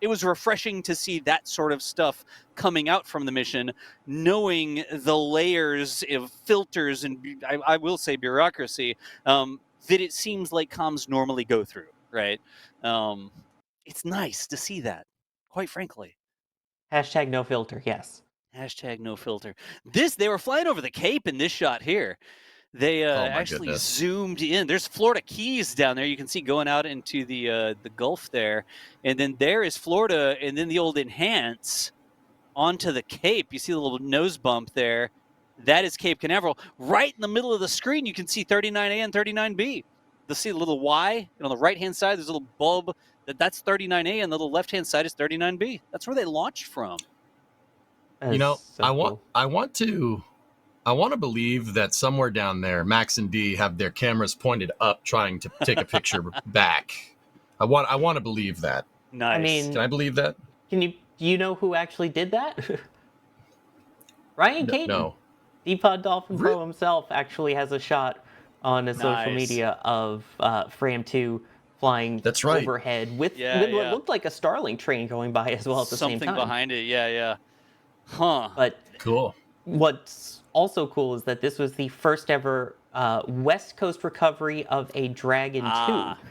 it was refreshing to see that sort of stuff coming out from the mission, knowing the layers of filters and I will say bureaucracy that it seems like comms normally go through, right? It's nice to see that, quite frankly. Hashtag no filter, yes. Hashtag no filter. They were flying over the Cape in this shot here. They actually goodness. zoomed in. There's Florida Keys down there. You can see going out into the Gulf there. And then there is Florida, and then the old Enhance onto the Cape. You see the little nose bump there. That is Cape Canaveral. Right in the middle of the screen, you can see 39A and 39B. You'll see a little Y. And on the right-hand side, there's a little bulb. That's 39A, and the little left-hand side is 39B. That's where they launched from. That's so cool. I want to believe that somewhere down there, Max and D have their cameras pointed up, trying to take a picture back. I want to believe that. Nice. I mean, Can I believe that? do you know who actually did that? Ryan Caton. No. Depod Dolphin Pro himself actually has a shot on his social Nice. media of Fram 2 flying That's right. overhead with Yeah, what yeah. looked like a Starlink train going by as well at the same Something time. behind it. Yeah. Huh. But Cool. what's also cool is that this was the first ever West Coast recovery of a Dragon 2.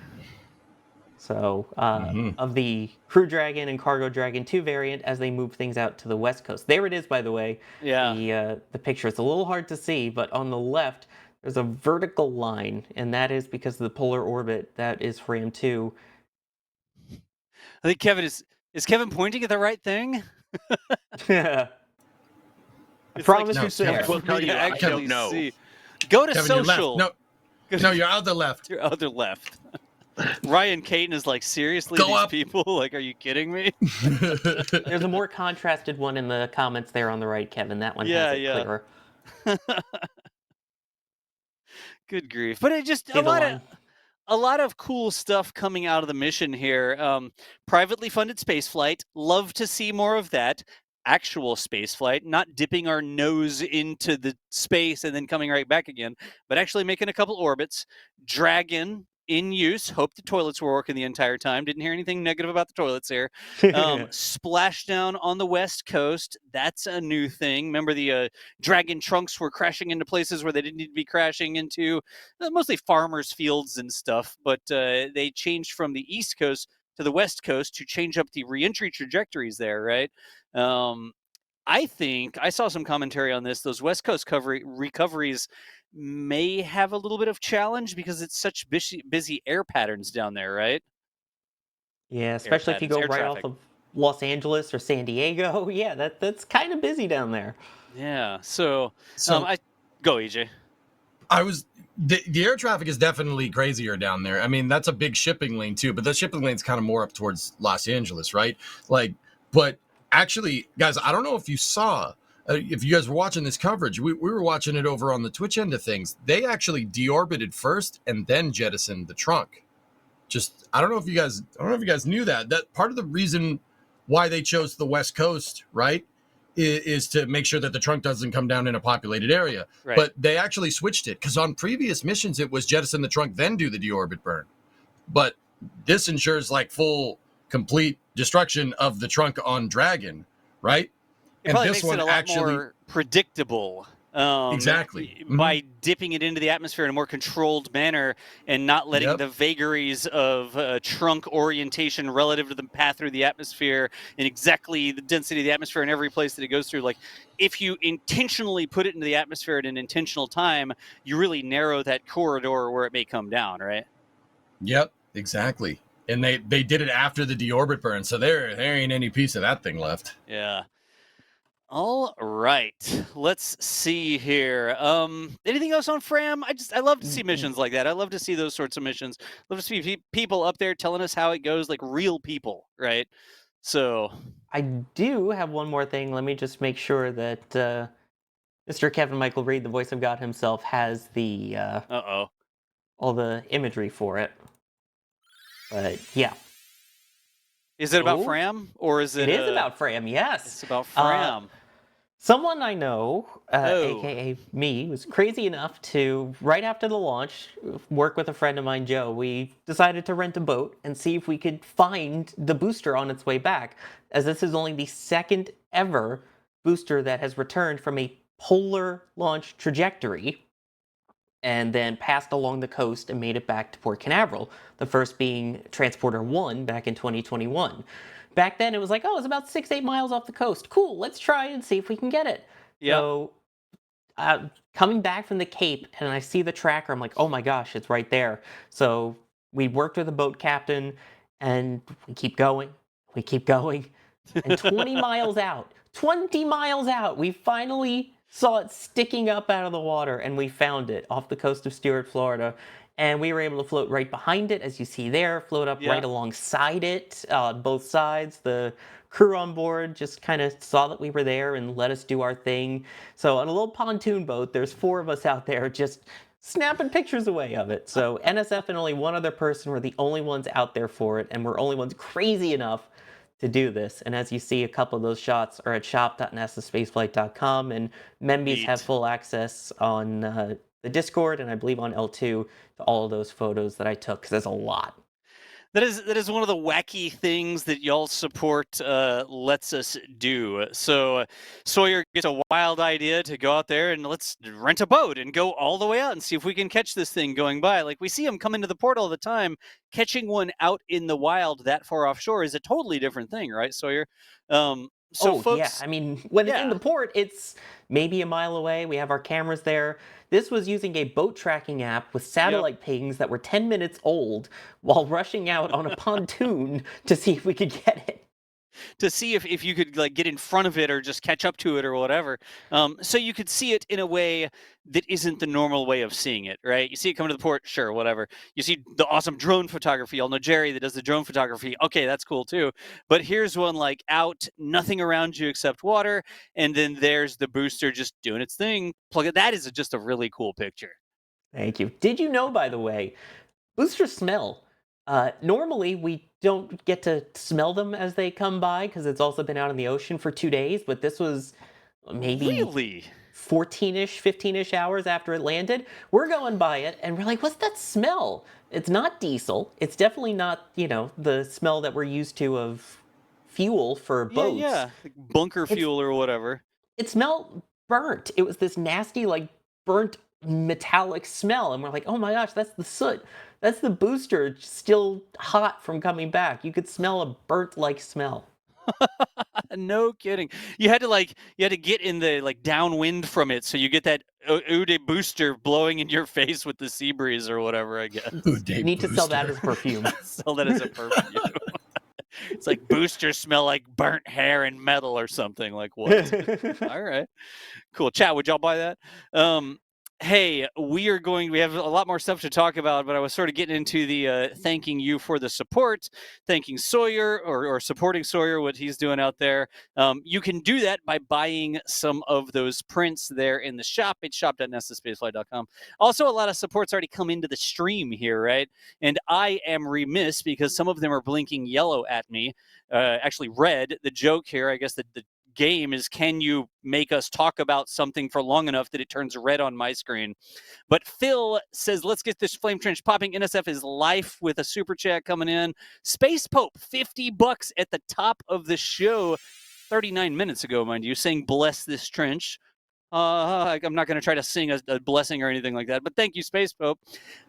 So, of the Crew Dragon and Cargo Dragon 2 variant as they move things out to the West Coast. There it is, by the way. Yeah. The picture. It's a little hard to see, but on the left, there's a vertical line, and that is because of the polar orbit. That is Fram 2. I think Kevin is Kevin pointing at the right thing? I It's promise no, you, sir. Kevin, We'll tell you, I don't know. Go to Kevin, you're social. left. No, you're out the left. Your other left. Ryan Caton is like, seriously, Go these up. people? Like, are you kidding me? There's a more contrasted one in the comments there on the right, Kevin. That one Yeah, has it yeah. clearer. Good grief. But it just See the line? a lot of cool stuff coming out of the mission here. Privately funded spaceflight. Love to see more of that. Actual spaceflight, not dipping our nose into the space and then coming right back again, but actually making a couple orbits. Dragon in use. Hope the toilets were working the entire time. Didn't hear anything negative about the toilets here. Splashdown on the West Coast. That's a new thing. Remember the Dragon trunks were crashing into places where they didn't need to be crashing into, mostly farmers' fields and stuff, but they changed from the East Coast to the West Coast to change up the reentry trajectories there, right? I think I saw some commentary on this. Those West Coast recoveries may have a little bit of challenge because it's such busy air patterns down there, right? Yeah, especially if you go patterns, air right traffic. off of Los Angeles or San Diego. Yeah, that's kind of busy down there. Yeah. So, So- I go, EJ. The air traffic is definitely crazier down there. I mean, that's a big shipping lane too, but the shipping lane's kind of more up towards Los Angeles, right? Like, but actually, guys, I don't know if you saw, if you guys were watching this coverage, we were watching it over on the Twitch end of things. They actually deorbited first and then jettisoned the trunk. Just, I don't know if you guys knew that. That part of the reason why they chose the West Coast, right, is to make sure that the trunk doesn't come down in a populated area. Right. But they actually switched it because on previous missions it was jettison the trunk, then do the deorbit burn. But this ensures like full, complete destruction of the trunk on Dragon, right? It probably makes it a lot more predictable. Exactly. By dipping it into the atmosphere in a more controlled manner and not letting the vagaries of trunk orientation relative to the path through the atmosphere and exactly the density of the atmosphere in every place that it goes through. Like, if you intentionally put it into the atmosphere at an intentional time, you really narrow that corridor where it may come down, right? Yep, exactly. And they did it after the deorbit burn, so there ain't any piece of that thing left. Yeah. All right, let's see here. Anything else on Fram? I love to see missions like that. I love to see those sorts of missions. Love to see people up there telling us how it goes, like real people, right? So I do have one more thing. Let me just make sure that Mr. Kevin Michael Reed, the voice of God himself, has the all the imagery for it. But yeah. Is it about Fram, or is it? It is about Fram. Yes, it's about Fram. Someone I know, aka me, was crazy enough to, right after the launch, work with a friend of mine, Joe. We decided to rent a boat and see if we could find the booster on its way back, as this is only the second ever booster that has returned from a polar launch trajectory and then passed along the coast and made it back to Port Canaveral, the first being Transporter 1 back in 2021. Back then, it was like, oh, it's about 6-8 miles off the coast. Cool, let's try and see if we can get it. Yep. So, coming back from the Cape, and I see the tracker, I'm like, oh my gosh, it's right there. So, we worked with the boat captain, and we keep going, and 20 miles out, we finally saw it sticking up out of the water, and we found it off the coast of Stuart, Florida. And we were able to float right behind it, as you see there, float up right alongside it, both sides. The crew on board just kind of saw that we were there and let us do our thing. So on a little pontoon boat, there's 4 of us out there just snapping pictures away of it. So NSF and only one other person were the only ones out there for it, and we're only ones crazy enough to do this. And as you see, a couple of those shots are at shop.nasaspaceflight.com, and Membies have full access on the Discord, and I believe on L2, to all of those photos that I took, because there's a lot. That is one of the wacky things that y'all support lets us do. So Sawyer gets a wild idea to go out there and let's rent a boat and go all the way out and see if we can catch this thing going by. Like, we see them come into the port all the time. Catching one out in the wild that far offshore is a totally different thing, right, Sawyer? Folks, yeah. I mean, when it's in the port, it's maybe a mile away. We have our cameras there. This was using a boat tracking app with satellite pings that were 10 minutes old while rushing out on a pontoon to see if we could get it. To see if you could like get in front of it or just catch up to it or whatever. So you could see it in a way that isn't the normal way of seeing it, right? You see it coming to the port, sure, whatever. You see the awesome drone photography. Y'all know Jerry that does the drone photography. Okay, that's cool too. But here's one like out, nothing around you except water, and then there's the booster just doing its thing. Plug it. That is just a really cool picture. Thank you. Did you know, by the way, boosters smell? Normally, we don't get to smell them as they come by because it's also been out in the ocean for 2 days, but this was maybe 14-ish, 15-ish hours after it landed. We're going by it, and we're like, what's that smell? It's not diesel. It's definitely not, the smell that we're used to of fuel for boats. Yeah, like bunker fuel or whatever. It smelled burnt. It was this nasty, like, burnt metallic smell, and we're like, oh my gosh, that's the soot. That's the booster still hot from coming back. You could smell a burnt-like smell. No kidding. You had to get in the downwind from it, so you get that Ude booster blowing in your face with the sea breeze or whatever, I guess. You need to sell that as perfume. Sell that as a perfume. It's like boosters smell like burnt hair and metal or something. Like what? All right. Cool. Chat, would y'all buy that? hey, we have a lot more stuff to talk about, but I was sort of getting into the thanking you for the support, thanking Sawyer or supporting Sawyer, what he's doing out there. You can do that by buying some of those prints there in the shop. It's shop.nsaspaceflight.com. Also, a lot of support's already come into the stream here, right? And I am remiss because some of them are blinking yellow at me, actually red. The joke here, I guess the game is, can you make us talk about something for long enough that it turns red on my screen? But Phil says, let's get this flame trench popping. NSF is life with a super chat coming in. Space Pope, $50 at the top of the show 39 minutes ago, mind you, saying bless this trench. I'm not going to try to sing a blessing or anything like that, but thank you, Space Pope.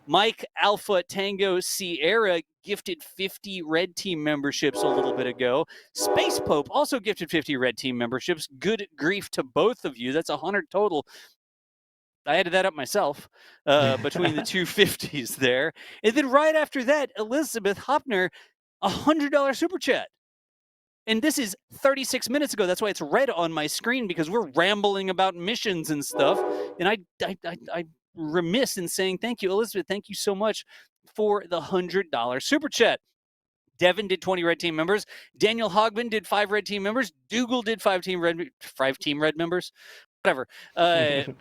Mike Alpha Tango Sierra gifted 50 Red Team memberships a little bit ago. Space Pope also gifted 50 Red Team memberships. Good grief to both of you. That's 100 total. I added that up myself between the two 50s there. And then right after that, Elizabeth Hopner, $100 super chat. And this is 36 minutes ago. That's why it's red on my screen, because we're rambling about missions and stuff. And I remiss in saying thank you, Elizabeth. Thank you so much for the $100 super chat. Devin did 20 Red Team members. Daniel Hogman did 5 Red Team members. Dougal did 5 Team Red members. Whatever.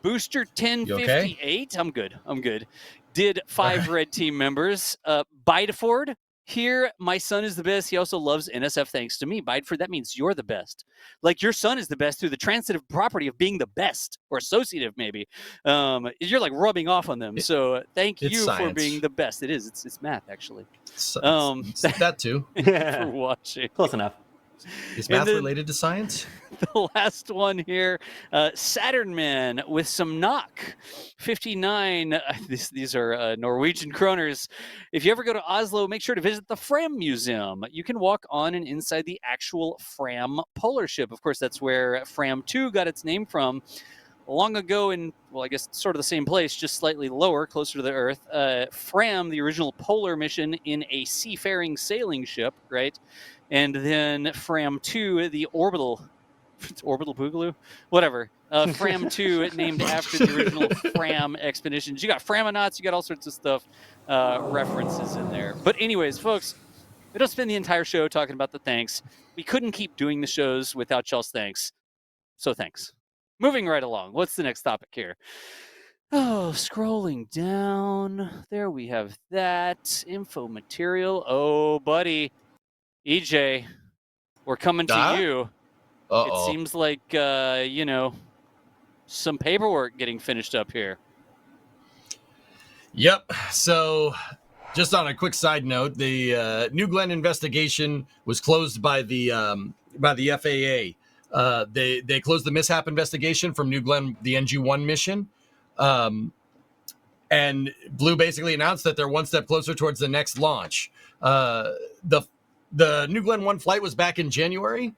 Booster 1058. Okay? I'm good. Did 5 Red Team members. Bideford. Here, my son is the best. He also loves NSF thanks to me. Bideford, that means you're the best. Like, your son is the best through the transitive property of being the best, or associative maybe. You're like rubbing off on them. So thank you for being the best. It is. It's math, actually. It's that too. For watching. Close enough. Is math related to science? The last one here, Saturn Man with some knock, 59. These are Norwegian kroners. If you ever go to Oslo, make sure to visit the Fram Museum. You can walk on and inside the actual Fram polar ship. Of course, that's where Fram 2 got its name from. Long ago in, well, I guess sort of the same place, just slightly lower, closer to the Earth. Fram, the original polar mission in a seafaring sailing ship, right? And then Fram 2, the orbital boogaloo? Whatever. Fram 2, named after the original Fram expeditions. You got Framonauts, you got all sorts of stuff, references in there. But anyways, folks, we don't spend the entire show talking about the thanks. We couldn't keep doing the shows without y'all's thanks. So thanks. Moving right along. What's the next topic here? Oh, scrolling down. There we have that. Info material. Oh, buddy. EJ, we're coming to you. Uh-oh. It seems like, some paperwork getting finished up here. Yep. So, just on a quick side note, the New Glenn investigation was closed by the FAA. They closed the mishap investigation from New Glenn, the NG-1 mission. And Blue basically announced that they're one step closer towards the next launch. The New Glenn 1 flight was back in January,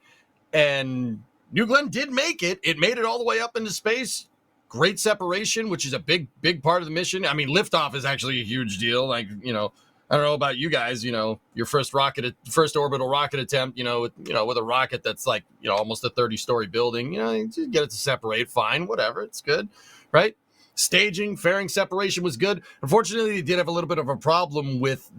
and New Glenn did make it. It made it all the way up into space. Great separation, which is a big part of the mission. I mean, liftoff is actually a huge deal. Like, I don't know about you guys, your first orbital rocket attempt, with a rocket that's like, almost a 30-story building, you get it to separate, fine, whatever, it's good, right? Staging, fairing separation was good. Unfortunately, they did have a little bit of a problem with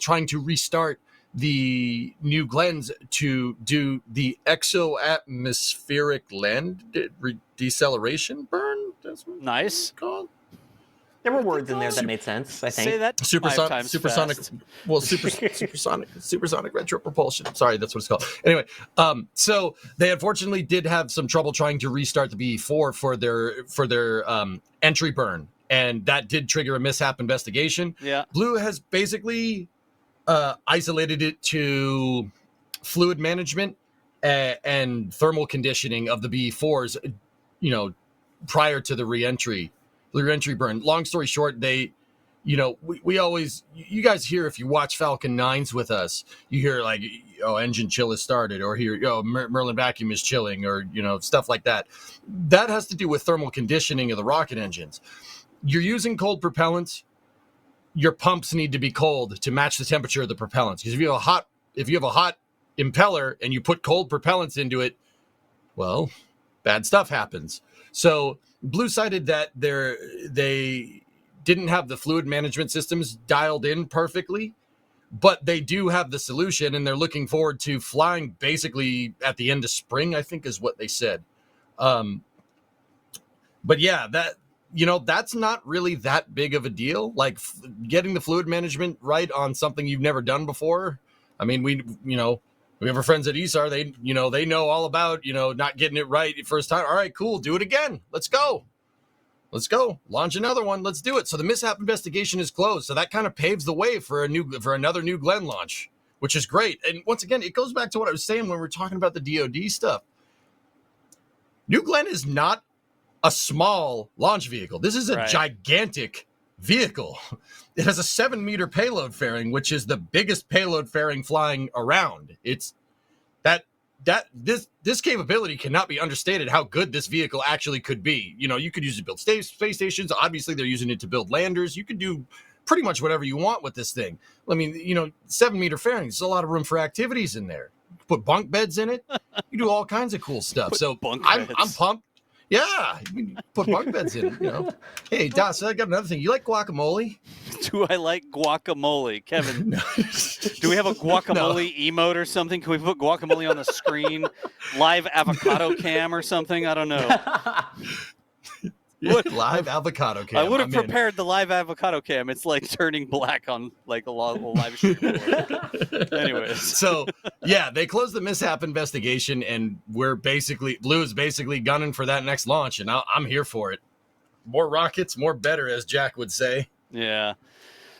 trying to restart the New Glens to do the exoatmospheric land deceleration burn. That's what nice. It's called. There were words in there that made sense, I think. Say that supersonic, supersonic retro propulsion. Sorry, that's what it's called. Anyway, so they unfortunately did have some trouble trying to restart the BE-4 for their entry burn, and that did trigger a mishap investigation. Yeah. Blue has basically isolated it to fluid management and thermal conditioning of the BE-4s, prior to the reentry burn. Long story short, we always, you guys hear, if you watch Falcon 9s with us, you hear like, engine chill has started, or hear, Merlin vacuum is chilling, or, stuff like that. That has to do with thermal conditioning of the rocket engines. You're using cold propellants. Your pumps need to be cold to match the temperature of the propellants. Because if you have a hot impeller and you put cold propellants into it, well, bad stuff happens. So Blue cited that they didn't have the fluid management systems dialed in perfectly, but they do have the solution, and they're looking forward to flying basically at the end of spring, I think is what they said. But yeah, that's not really that big of a deal. Like getting the fluid management right on something you've never done before. I mean, we have our friends at ESAR. They know all about, not getting it right the first time. All right, cool. Do it again. Let's go. Launch another one. Let's do it. So the mishap investigation is closed. So that kind of paves the way for another New Glenn launch, which is great. And once again, it goes back to what I was saying when we were talking about the DoD stuff. New Glenn is not a small launch vehicle. This is a gigantic vehicle. It has a 7-meter payload fairing, which is the biggest payload fairing flying around. It's this capability cannot be understated how good this vehicle actually could be. You could use it to build space stations. Obviously, they're using it to build landers. You could do pretty much whatever you want with this thing. I mean, 7-meter fairing, there's a lot of room for activities in there. Put bunk beds in it. You do all kinds of cool stuff. I'm pumped. Yeah, you can put bunk beds in it, Hey, Das, I got another thing. You like guacamole? Do I like guacamole? Kevin, do we have a guacamole emote or something? Can we put guacamole on the screen? Live avocado cam or something? I don't know. Live avocado cam. I would have prepared the live avocado cam. It's like turning black on like a live stream. Anyways. So, yeah, they closed the mishap investigation, and Blue is basically gunning for that next launch, and I'm here for it. More rockets, more better, as Jack would say. Yeah.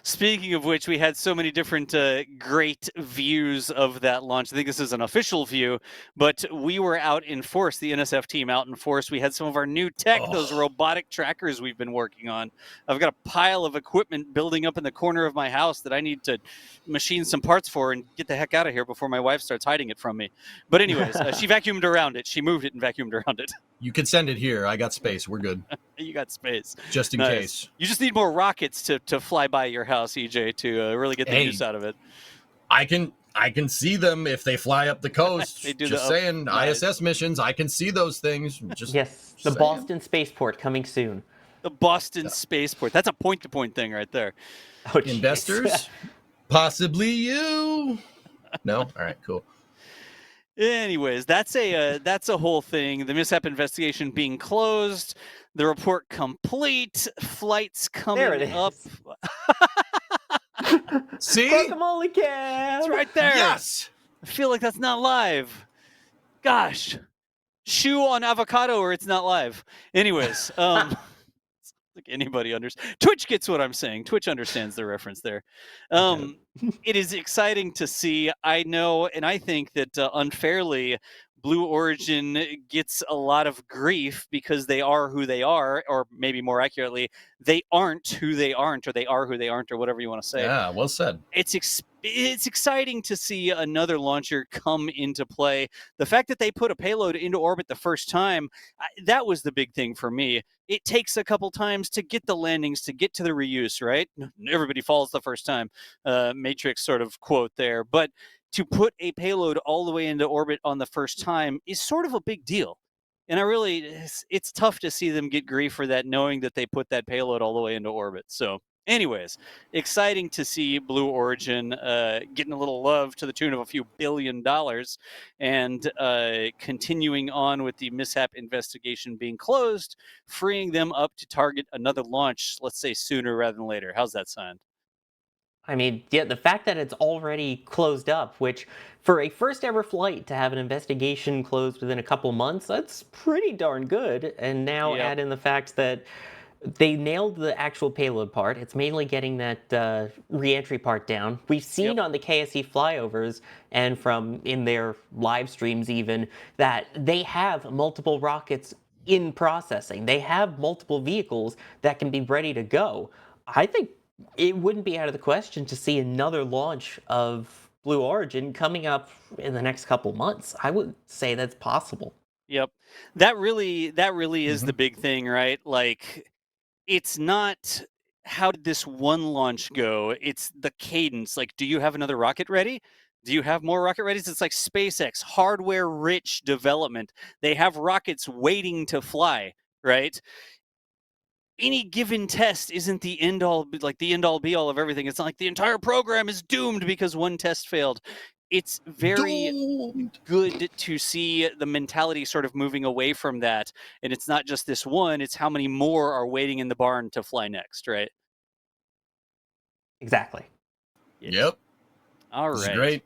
Speaking of which, we had so many different great views of that launch. I think this is an official view, but we were out in force, the NSF team out in force. We had some of our new tech, those robotic trackers we've been working on. I've got a pile of equipment building up in the corner of my house that I need to machine some parts for and get the heck out of here before my wife starts hiding it from me. But anyways, she vacuumed around it. She moved it and vacuumed around it. You can send it here. I got space. We're good. You got space. Just in case. You just need more rockets to fly by your house, EJ, to really get the use out of it. I can see them if they fly up the coast. They do ISS missions. I can see those things. The Boston Spaceport coming soon. The Boston Spaceport. That's a point-to-point thing right there. Oh, investors? Possibly you. No? All right, cool. Anyways, that's a whole thing. The mishap investigation being closed, the report complete, flights coming up. See? Guacamole cam! It's right there. Yes! I feel like that's not live. Gosh. Shoe on avocado or it's not live. Anyways, like anybody understands. Twitch gets what I'm saying. Twitch understands the reference there. It is exciting to see. I know, and I think that unfairly, Blue Origin gets a lot of grief because they are who they are, or maybe more accurately, they aren't who they aren't, or they are who they aren't, or whatever you want to say. Yeah, well said. It's exciting to see another launcher come into play. The fact that they put a payload into orbit the first time, that was the big thing for me. It takes a couple times to get the landings, to get to the reuse, right? Everybody falls the first time. Matrix sort of quote there. But to put a payload all the way into orbit on the first time is sort of a big deal. And it's tough to see them get grief for that, knowing that they put that payload all the way into orbit. So anyways, exciting to see Blue Origin getting a little love to the tune of a few $1 billion and continuing on with the mishap investigation being closed, freeing them up to target another launch, let's say sooner rather than later. How's that sound? I mean, yeah, the fact that it's already closed up, which for a first ever flight to have an investigation closed within a couple months, that's pretty darn good. And now add in the fact that they nailed the actual payload part. It's mainly getting that re-entry part down. We've seen on the KSE flyovers and from in their live streams even that they have multiple rockets in processing. They have multiple vehicles that can be ready to go. I think it wouldn't be out of the question to see another launch of Blue Origin coming up in the next couple months. I would say that's possible. Yep. That really is the big thing, right? Like, it's not how did this one launch go? It's the cadence. Like, do you have another rocket ready? Do you have more rocket readies? It's like SpaceX, hardware-rich development. They have rockets waiting to fly. right? Any given test isn't the end all be all of everything. It's not like the entire program is doomed because one test failed. It's very good to see the mentality sort of moving away from that. And it's not just this one, it's how many more are waiting in the barn to fly next, right? Exactly. Yes. Yep. All This is right. great.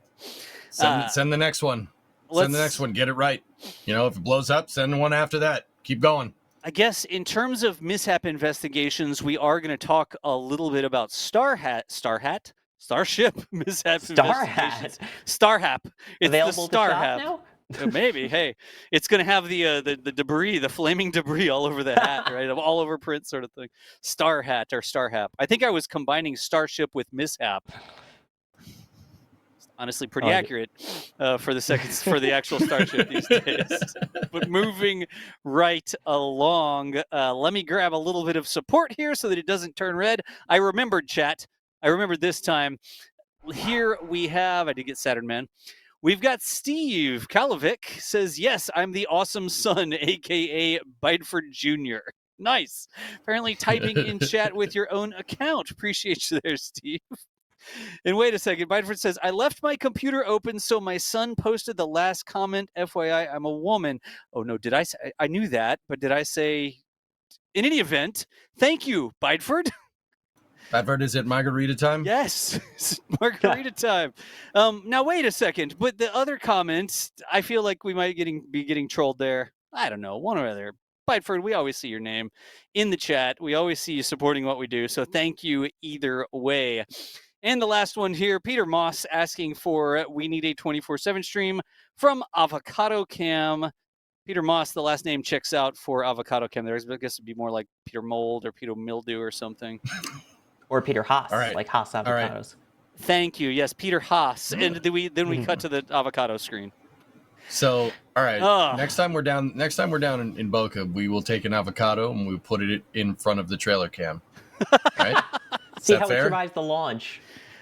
Send the next one. Send the next one. Get it right. You know, if it blows up, send one after that. Keep going. I guess in terms of mishap investigations, we are going to talk a little bit about Starship mishap investigations. Starhap. It's available the to shop now? Maybe. Hey, it's going to have the debris, the flaming debris all over the hat, right? All over print sort of thing. Star Hat or Starhap. I think I was combining Starship with mishap. Honestly, pretty accurate for the actual Starship these days. But moving right along, let me grab a little bit of support here so that it doesn't turn red. I remembered, chat. I remembered this time. Here we have, I did get Saturn Man. We've got Steve Kalovic says, yes, I'm the awesome son, a.k.a. Bideford Jr. Nice. Apparently typing in chat with your own account. Appreciate you there, Steve. And wait a second, Bideford says, I left my computer open so my son posted the last comment. FYI, I'm a woman. Oh, no, did I say? I knew that, but did I say, in any event, thank you, Bideford. Bideford, is it margarita time? Yes, it's margarita time. Now, wait a second, but the other comments, I feel like we might be getting trolled there. I don't know, one or other. Bideford, we always see your name in the chat. We always see you supporting what we do, so thank you either way. And the last one here, Peter Moss asking for we need a 24/7 stream from Avocado Cam. Peter Moss, the last name checks out for Avocado Cam. There, I guess it'd be more like Peter Mold or Peter Mildew or something. Or Peter Haas, right. like Haas avocados. Right. Thank you. Yes, Peter Haas. And then we cut to the avocado screen. So, all right. Next time we're down in Boca, we will take an avocado and we'll put it in front of the trailer cam. Right? See how it survives the launch.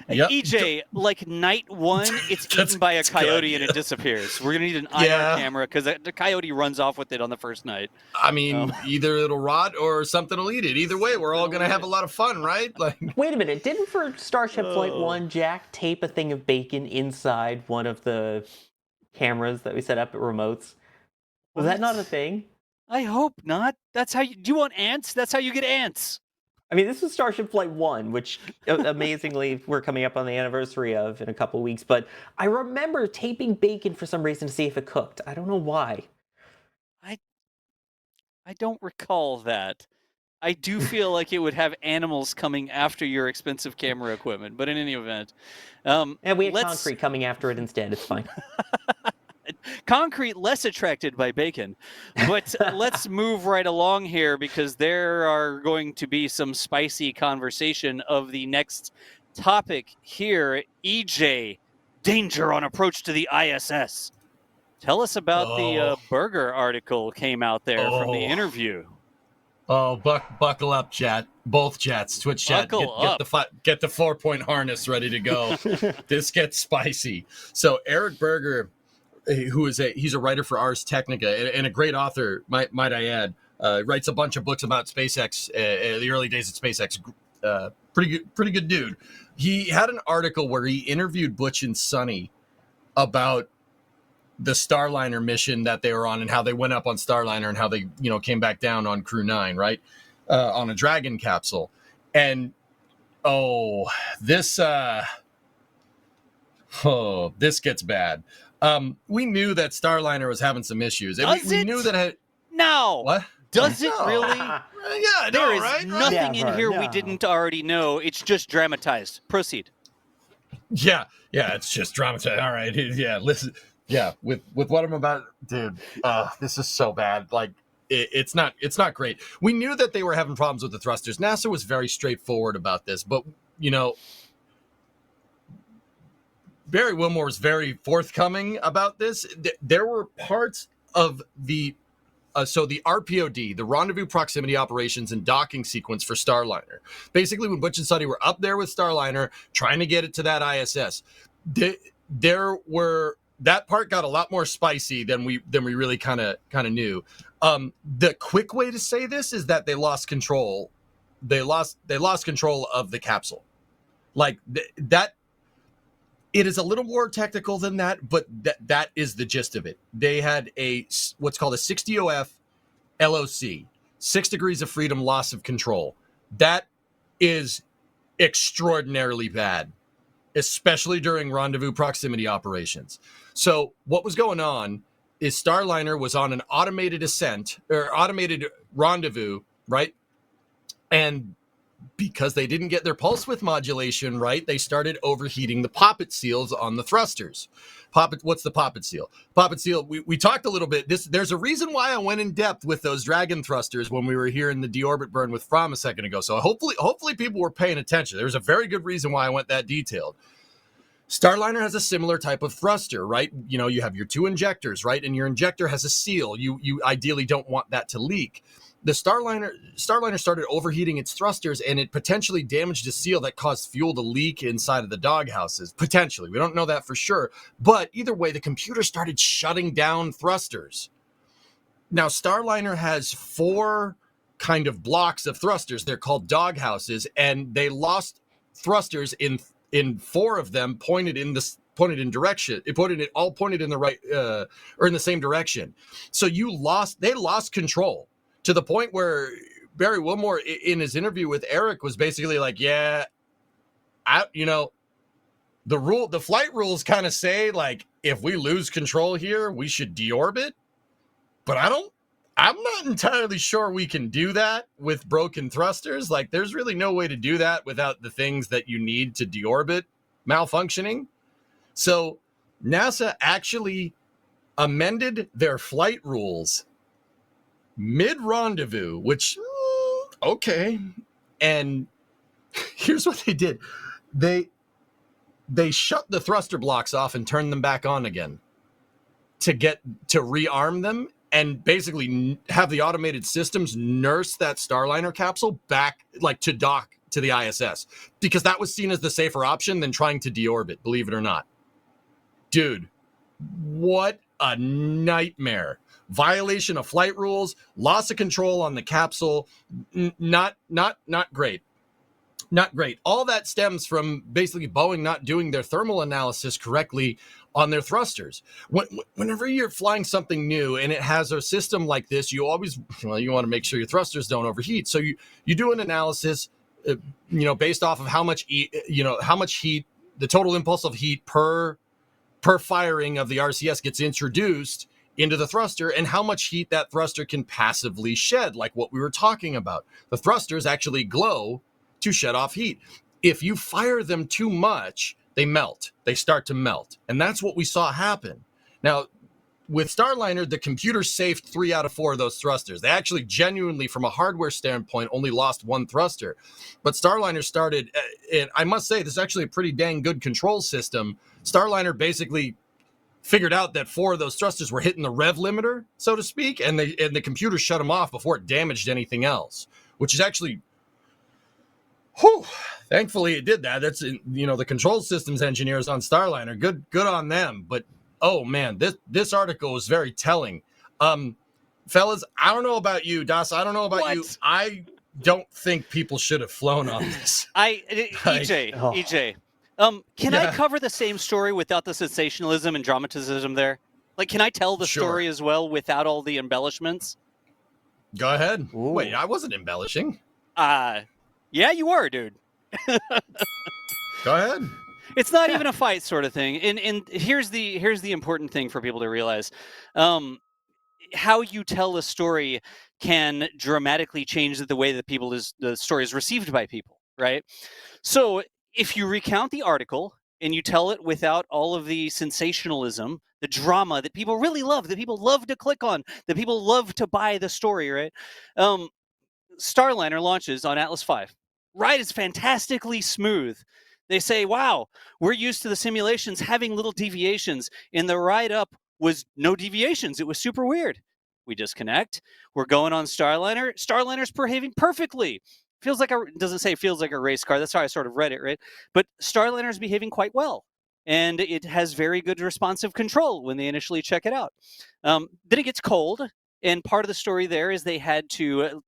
Yep. EJ, like night one, it's eaten by a coyote and it disappears. We're going to need an IR camera because the coyote runs off with it on the first night. I mean, either it'll rot or something will eat it. Either way, we're all going to have a lot of fun, right? Like, wait a minute. Didn't for Starship Flight 1, Jack tape a thing of bacon inside one of the cameras that we set up at remotes? Was that not a thing? I hope not. That's how you... Do you want ants? That's how you get ants. I mean, this was Starship Flight 1, which amazingly we're coming up on the anniversary of in a couple of weeks. But I remember taping bacon for some reason to see if it cooked. I don't know why. I don't recall that. I do feel like it would have animals coming after your expensive camera equipment. But in any event. And we had concrete coming after it instead. It's fine. Concrete less attracted by bacon. But let's move right along here because there are going to be some spicy conversation of the next topic here. EJ, danger on approach to the ISS. Tell us about the Burger article came out there from the interview. Oh, buckle up, chat. Both chats, Twitch chat. Get the 4-point harness ready to go. This gets spicy. So Eric Berger, he's a writer for Ars Technica and a great author, might I add. Writes a bunch of books about SpaceX, the early days of SpaceX. Pretty good dude. He had an article where he interviewed Butch and Sonny about the Starliner mission that they were on and how they went up on Starliner and how they came back down on Crew 9, right, on a Dragon capsule. And this gets bad. We knew that Starliner was having some issues. We knew that. No. What? Does it really? Yeah, there is right? nothing in here we didn't already know. It's just dramatized. Proceed. Yeah, it's just dramatized. All right, yeah. Listen, yeah. With what I'm about, dude. This is so bad. Like, it's not great. We knew that they were having problems with the thrusters. NASA was very straightforward about this, but Barry Wilmore was very forthcoming about this. There were parts of the the RPOD, the Rendezvous Proximity Operations and Docking Sequence for Starliner. Basically, when Butch and Sonny were up there with Starliner, trying to get it to that ISS, that part got a lot more spicy than we really kind of knew. The quick way to say this is that they lost control. They lost control of the capsule. Like that. It is a little more technical than that, but that is the gist of it. They had what's called a 60OF LOC, 6 degrees of freedom, loss of control. That is extraordinarily bad, especially during rendezvous proximity operations. So what was going on is Starliner was on an automated ascent or automated rendezvous, right? And because they didn't get their pulse width modulation right, they started overheating the poppet seals on the thrusters. What's the poppet seal? Poppet seal, we talked a little bit. There's a reason why I went in depth with those Dragon thrusters when we were here in the deorbit burn with Fromm a second ago. So hopefully people were paying attention. There's a very good reason why I went that detailed. Starliner has a similar type of thruster, right? You know, you have your 2 injectors, right? And your injector has a seal. You ideally don't want that to leak. The Starliner started overheating its thrusters, and it potentially damaged a seal that caused fuel to leak inside of the doghouses. Potentially. We don't know that for sure. But either way, the computer started shutting down thrusters. Now, Starliner has 4 kind of blocks of thrusters. They're called doghouses, and they lost thrusters in 4 of them pointed in direction. It all pointed in the right or in the same direction. So they lost control. To the point where Barry Wilmore, in his interview with Eric, was basically like, "Yeah, the flight rules kind of say like if we lose control here, we should deorbit, but I'm not entirely sure we can do that with broken thrusters. Like, there's really no way to do that without the things that you need to deorbit malfunctioning." So NASA actually amended their flight rules mid-rendezvous, which, okay. And here's what they did. They shut the thruster blocks off and turned them back on again to rearm them and basically have the automated systems nurse that Starliner capsule back, like, to dock to the ISS, because that was seen as the safer option than trying to deorbit, believe it or not. Dude, what a nightmare. Violation of flight rules, loss of control on the capsule. Not great. Not great. All that stems from basically Boeing not doing their thermal analysis correctly on their thrusters. Whenever you're flying something new and it has a system like this, you always, you want to make sure your thrusters don't overheat. So you do an analysis, based off of how much heat, the total impulsive heat per firing of the RCS gets introduced into the thruster, and how much heat that thruster can passively shed, like what we were talking about. The thrusters actually glow to shed off heat. If you fire them too much, they melt. They start to melt. And that's what we saw happen. Now, with Starliner, the computer saved 3 out of 4 of those thrusters. They actually genuinely, from a hardware standpoint, only lost 1 thruster. But Starliner started, and I must say, this is actually a pretty dang good control system. Starliner basically figured out that 4 of those thrusters were hitting the rev limiter, so to speak, and the computer shut them off before it damaged anything else, which is actually, thankfully it did that. That's, the control systems engineers on Starliner, good on them. But oh man, this article was very telling. Fellas, I don't know about you, Das. I don't know about you. I don't think people should have flown on this. EJ. Can I cover the same story without the sensationalism and dramaticism there? Like, can I tell the story as well without all the embellishments? Go ahead. Ooh. Wait, I wasn't embellishing. Yeah, you were, dude. Go ahead. It's not even a fight sort of thing. And here's the important thing for people to realize. How you tell a story can dramatically change the way that the story is received by people, right? So if you recount the article and you tell it without all of the sensationalism, the drama that people really love, that people love to click on, that people love to buy the story, right? Starliner launches on Atlas V. Ride is fantastically smooth. They say, wow, we're used to the simulations having little deviations. In the ride up was no deviations. It was super weird. We disconnect. We're going on Starliner. Starliner's behaving perfectly. Doesn't say feels like a race car. That's how I sort of read it, right? But Starliner is behaving quite well. And it has very good responsive control when they initially check it out. Then it gets cold. And part of the story there is they had to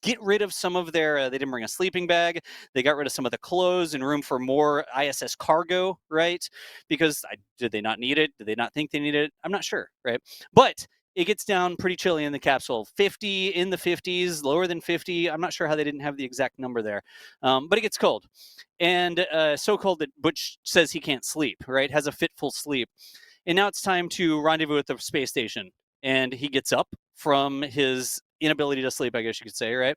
get rid of some of their, they didn't bring a sleeping bag. They got rid of some of the clothes and room for more ISS cargo, right? Because did they not need it? Did they not think they needed it? I'm not sure, right? But it gets down pretty chilly in the capsule. 50 in the 50s, lower than 50. I'm not sure how they didn't have the exact number there. But it gets cold. And so cold that Butch says he can't sleep, right? Has a fitful sleep. And now it's time to rendezvous at the space station. And he gets up from his inability to sleep, I guess you could say, right?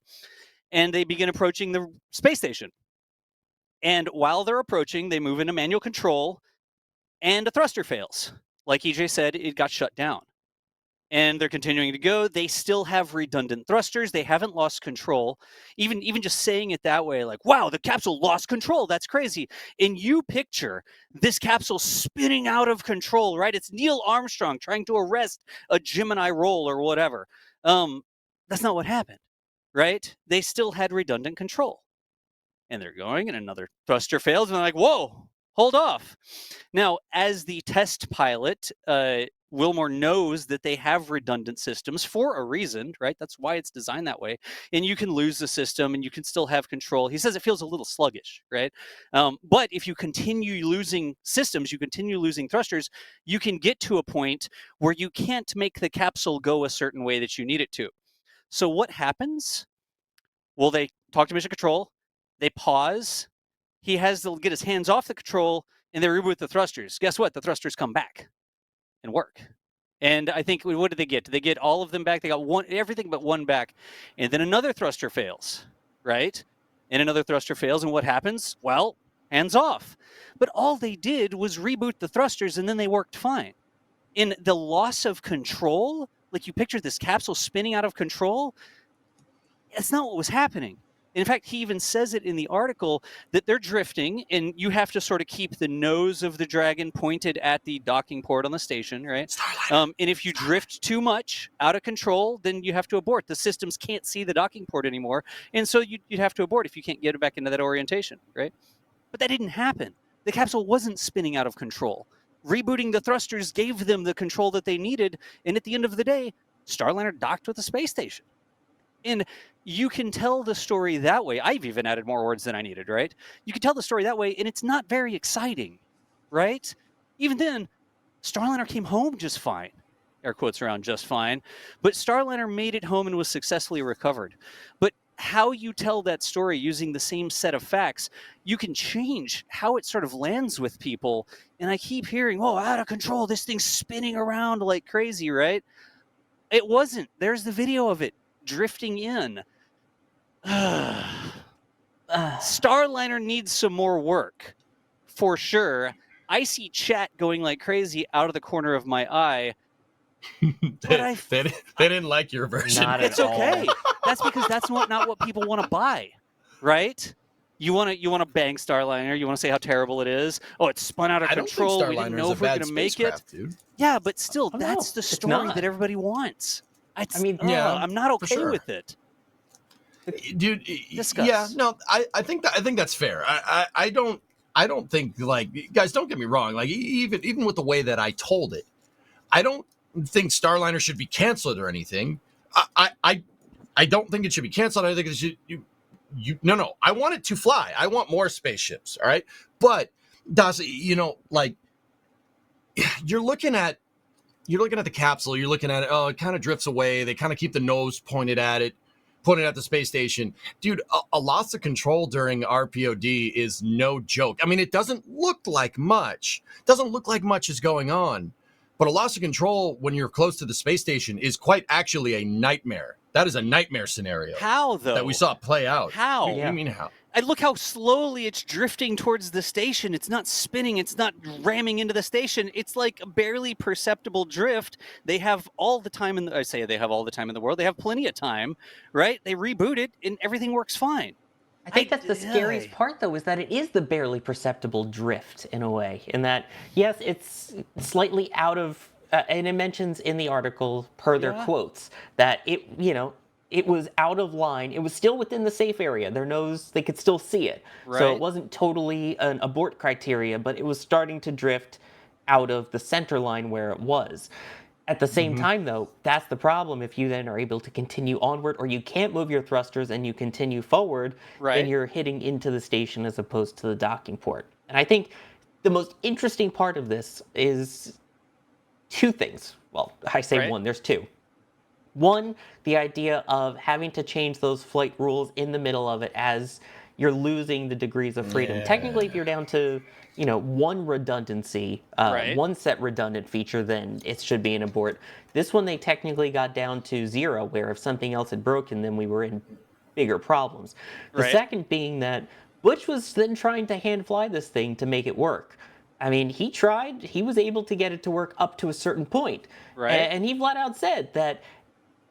And they begin approaching the space station. And while they're approaching, they move into manual control, and a thruster fails. Like EJ said, it got shut down. And they're continuing to go. They still have redundant thrusters. They haven't lost control. Even just saying it that way, like, wow, the capsule lost control. That's crazy. And you picture this capsule spinning out of control, right? It's Neil Armstrong trying to arrest a Gemini roll or whatever. That's not what happened, right? They still had redundant control. And they're going, and another thruster fails, and they're like, whoa, hold off. Now, as the test pilot, Wilmore knows that they have redundant systems for a reason, right? That's why it's designed that way. And you can lose the system and you can still have control. He says it feels a little sluggish, right? But if you continue losing systems, you continue losing thrusters, you can get to a point where you can't make the capsule go a certain way that you need it to. So what happens? Well, they talk to Mission Control. They pause. He has to get his hands off the control, and they reboot the thrusters. Guess what? The thrusters come back and work. And I think, what did they get? Did they get all of them back? They got everything but one back. And then another thruster fails, right? And another thruster fails, and what happens? Well, hands off. But all they did was reboot the thrusters, and then they worked fine. In the loss of control, like you picture this capsule spinning out of control, that's not what was happening. In fact, he even says it in the article that they're drifting, and you have to sort of keep the nose of the Dragon pointed at the docking port on the station, right? And if you drift too much out of control, then you have to abort. The systems can't see the docking port anymore, and so you'd have to abort if you can't get it back into that orientation, right? But that didn't happen. The capsule wasn't spinning out of control. Rebooting the thrusters gave them the control that they needed, and at the end of the day, Starliner docked with the space station. And you can tell the story that way. I've even added more words than I needed, right? You can tell the story that way, and it's not very exciting, right? Even then, Starliner came home just fine. Air quotes around just fine. But Starliner made it home and was successfully recovered. But how you tell that story using the same set of facts, you can change how it sort of lands with people. And I keep hearing, oh, out of control, this thing's spinning around like crazy, right? It wasn't. There's the video of it drifting in. Starliner needs some more work, for sure. I see chat going like crazy out of the corner of my eye. They didn't like your version. Not at It's okay. That's because that's not what people want to buy, right? You want to bang Starliner. You want to say how terrible it is. Oh, it's spun out of control. We didn't know if we were going to make it. Dude. Yeah, but still, Oh, that's no, the story not. that everybody wants. I mean, yeah, I'm not okay sure. with it. Dude, Discuss. yeah, no, I think that's fair. I don't think, like, guys, don't get me wrong. Like, even with the way that I told it, I don't think Starliner should be canceled or anything. I don't think it should be canceled. I think it should. No. I want it to fly. I want more spaceships. All right, but Das, like, you're looking at the capsule. You're looking at it. Oh, it kind of drifts away. They kind of keep the nose pointed at it. Putting it at the space station. Dude, a loss of control during RPOD is no joke. I mean, it doesn't look like much. Doesn't look like much is going on. But a loss of control when you're close to the space station is quite actually a nightmare. That is a nightmare scenario. How, though? That we saw play out. How? What do you mean how? And look how slowly it's drifting towards the station. It's not spinning. It's not ramming into the station. It's like a barely perceptible drift. They have all the time I say they have all the time in the world. They have plenty of time, right? They reboot it and everything works fine. I think that's the scariest part, though, is that it is the barely perceptible drift in a way. In that, yes, it's slightly out of, and it mentions in the article, per their quotes, that it was out of line. It was still within the safe area. Their nose, they could still see it. Right. So it wasn't totally an abort criteria, but it was starting to drift out of the center line where it was. At the same time, though, that's the problem. If you then are able to continue onward, or you can't move your thrusters and you continue forward, then you're hitting into the station as opposed to the docking port. And I think the most interesting part of this is two things. Well, I say one, there's two. One, the idea of having to change those flight rules in the middle of it as you're losing the degrees of freedom. Technically, if you're down to, one redundancy, one set redundant feature, then it should be an abort. This one, they technically got down to 0, where if something else had broken, then we were in bigger problems. The second being that Butch was then trying to hand fly this thing to make it work. I mean, he tried. He was able to get it to work up to a certain point. And he flat out said that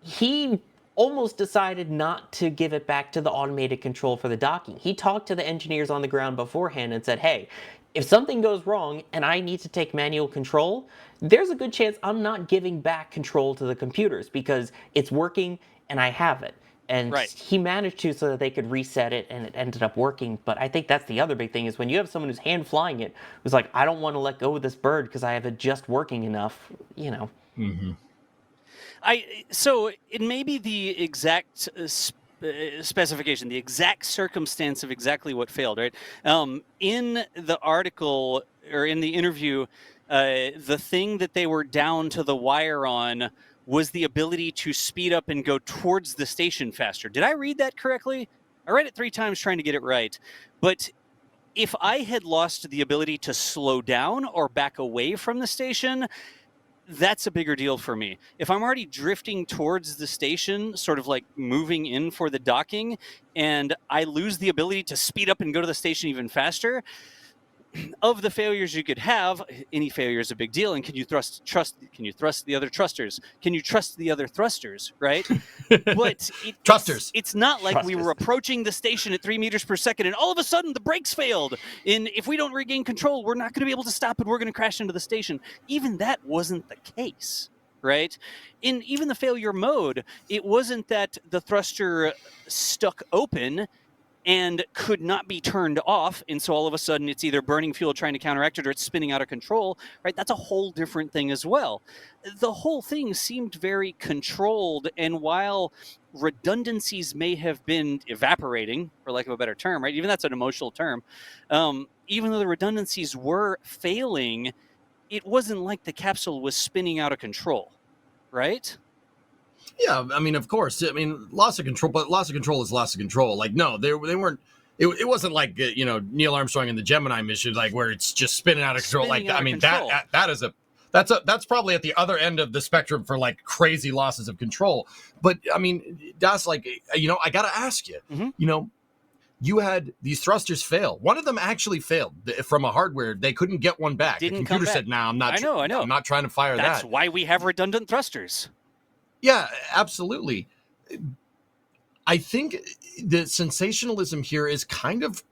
he almost decided not to give it back to the automated control for the docking. He talked to the engineers on the ground beforehand and said, hey, if something goes wrong and I need to take manual control, there's a good chance I'm not giving back control to the computers because it's working and I have it. And he managed to so that they could reset it, and it ended up working. But I think that's the other big thing is when you have someone who's hand flying it, who's like, I don't want to let go of this bird because I have it just working enough, So it may be the exact specification, the exact circumstance of exactly what failed, right? In the article or in the interview, the thing that they were down to the wire on was the ability to speed up and go towards the station faster. Did I read that correctly? I read it 3 times trying to get it right. But if I had lost the ability to slow down or back away from the station, that's a bigger deal for me. If I'm already drifting towards the station, sort of like moving in for the docking, and I lose the ability to speed up and go to the station even faster, of the failures you could have, any failure is a big deal. And can you trust the other thrusters? Can you trust the other thrusters, right? But it's not like we were approaching the station at 3 meters per second and all of a sudden the brakes failed. And if we don't regain control, we're not going to be able to stop and we're going to crash into the station. Even that wasn't the case, right? In even the failure mode, it wasn't that the thruster stuck open and could not be turned off, and so all of a sudden it's either burning fuel trying to counteract it or it's spinning out of control, right? That's a whole different thing as well. The whole thing seemed very controlled, and while redundancies may have been evaporating, for lack of a better term, right? Even that's an emotional term. Even though the redundancies were failing, it wasn't like the capsule was spinning out of control, right? Yeah, I mean, of course. I mean, loss of control, but loss of control is loss of control. Like, no, they weren't. It wasn't like Neil Armstrong and the Gemini mission, like where it's just spinning out of control. That's probably at the other end of the spectrum for like crazy losses of control. But I mean, that's like I gotta ask you. You had these thrusters fail. One of them actually failed from a hardware. They couldn't get one back. The computer said, "No, I'm not. I know. I'm not trying to fire that." That's why we have redundant thrusters. Yeah, absolutely. I think the sensationalism here is kind of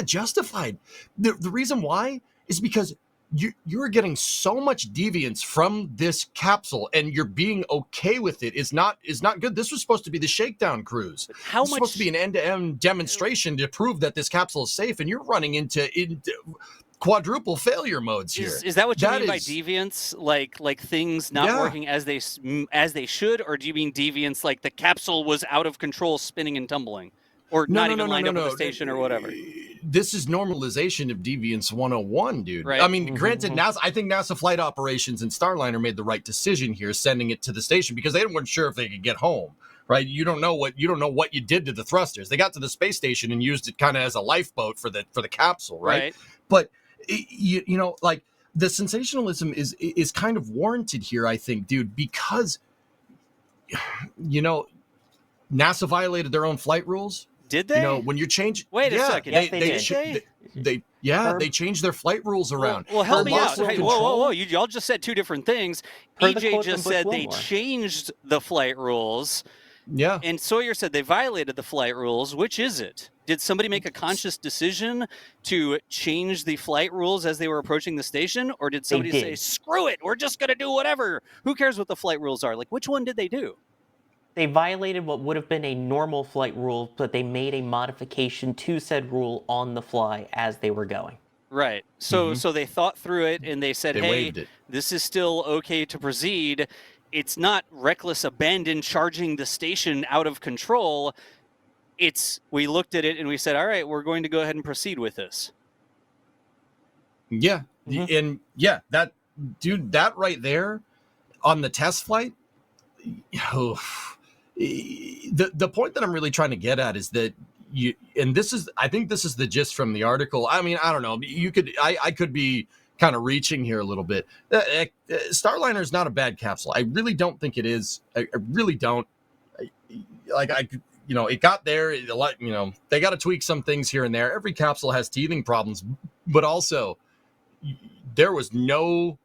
justified. The reason why is because you're getting so much deviance from this capsule, and you're being okay with it is not good. This was supposed to be the shakedown cruise. It's supposed to be an end-to-end demonstration to prove that this capsule is safe, and you're running into quadruple failure modes here. Is that what you mean by deviance? Like things not working as they should, or do you mean deviance like the capsule was out of control, spinning and tumbling, or not even lined up with the station or whatever? This is normalization of deviance 101, dude. Right. I mean, granted, I think NASA Flight Operations and Starliner made the right decision here, sending it to the station because they weren't sure if they could get home. Right, you don't know what you did to the thrusters. They got to the space station and used it kind of as a lifeboat for the capsule, right? But like the sensationalism is kind of warranted here, I think, dude, because NASA violated their own flight rules. Did they? When you're changing. Wait a second. They changed their flight rules around. Well, help me out. Hey, whoa! Y'all just said two different things. EJ just said they changed the flight rules. Yeah. And Sawyer said they violated the flight rules. Which is it? Did somebody make a conscious decision to change the flight rules as they were approaching the station? Or did somebody say, screw it, we're just going to do whatever? Who cares what the flight rules are? Like, which one did they do? They violated what would have been a normal flight rule, but they made a modification to said rule on the fly as they were going. Right. So they thought through it and they said, hey, this is still okay to proceed. it's not reckless abandon charging the station out of control. It's, we looked at it and we said, all right, we're going to go ahead and proceed with this. Yeah. And yeah, that dude, that right there on the test flight, the point that I'm really trying to get at is that I think this is the gist from the article. I mean, I don't know. I could be kind of reaching here a little bit. Starliner is not a bad capsule. I really don't think it is. I really don't. It got there. They got to tweak some things here and there. Every capsule has teething problems, but also there was no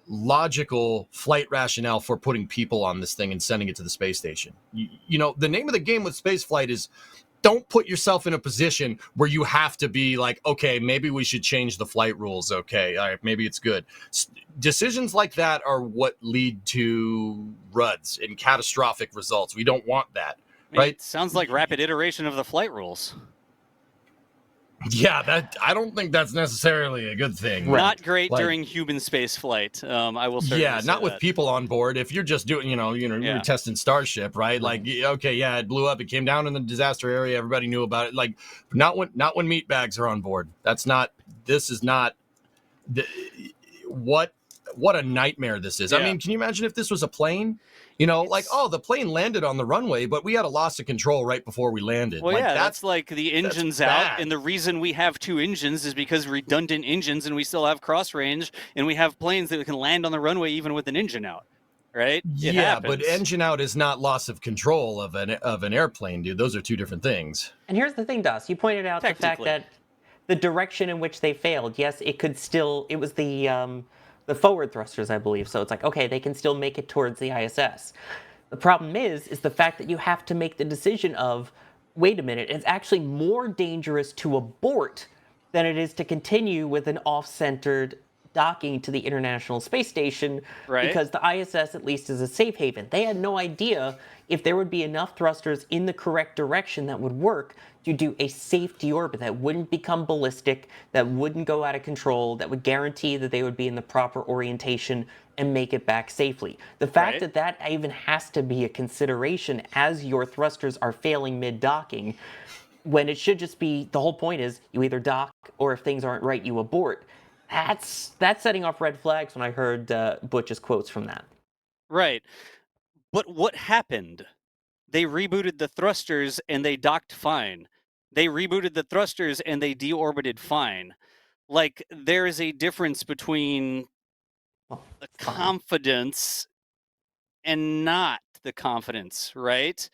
logical flight rationale for putting people on this thing and sending it to the space station. The name of the game with space flight is don't put yourself in a position where you have to be like, okay, maybe we should change the flight rules. Okay, all right, maybe it's good. Decisions like that are what lead to RUDs and catastrophic results. We don't want that, right? It sounds like rapid iteration of the flight rules. Yeah, I don't think that's necessarily a good thing. Not great during human space flight. I will certainly say not with that. people on board. If you're just doing, you're testing Starship, right? Like, okay, yeah, it blew up. It came down in the disaster area. Everybody knew about it. Like, not when meat bags are on board. This is not. What a nightmare this is. Yeah. I mean, can you imagine if this was a plane? The plane landed on the runway, but we had a loss of control right before we landed. Well, that's like the engine's out, bad. and the reason we have two engines is because redundant engines, and we still have cross range, and we have planes that can land on the runway even with an engine out, right? It happens. But engine out is not loss of control of an airplane, dude. Those are two different things. And here's the thing, Das. You pointed out the fact that the direction in which they failed, yes, it was the forward thrusters, I believe. So it's like, okay, they can still make it towards the ISS. The problem is the fact that you have to make the decision of, wait a minute, it's actually more dangerous to abort than it is to continue with an off-centered docking to the International Space Station, because the ISS at least is a safe haven. They had no idea if there would be enough thrusters in the correct direction that would work to do a safe deorbit that wouldn't become ballistic, that wouldn't go out of control, that would guarantee that they would be in the proper orientation and make it back safely. The fact that even has to be a consideration as your thrusters are failing mid-docking, when it should just be, the whole point is you either dock or if things aren't right, you abort. That's setting off red flags when I heard Butch's quotes from that. Right. But what happened? They rebooted the thrusters and they docked fine. They rebooted the thrusters and they deorbited fine. Like, there is a difference between the confidence and not the confidence, right?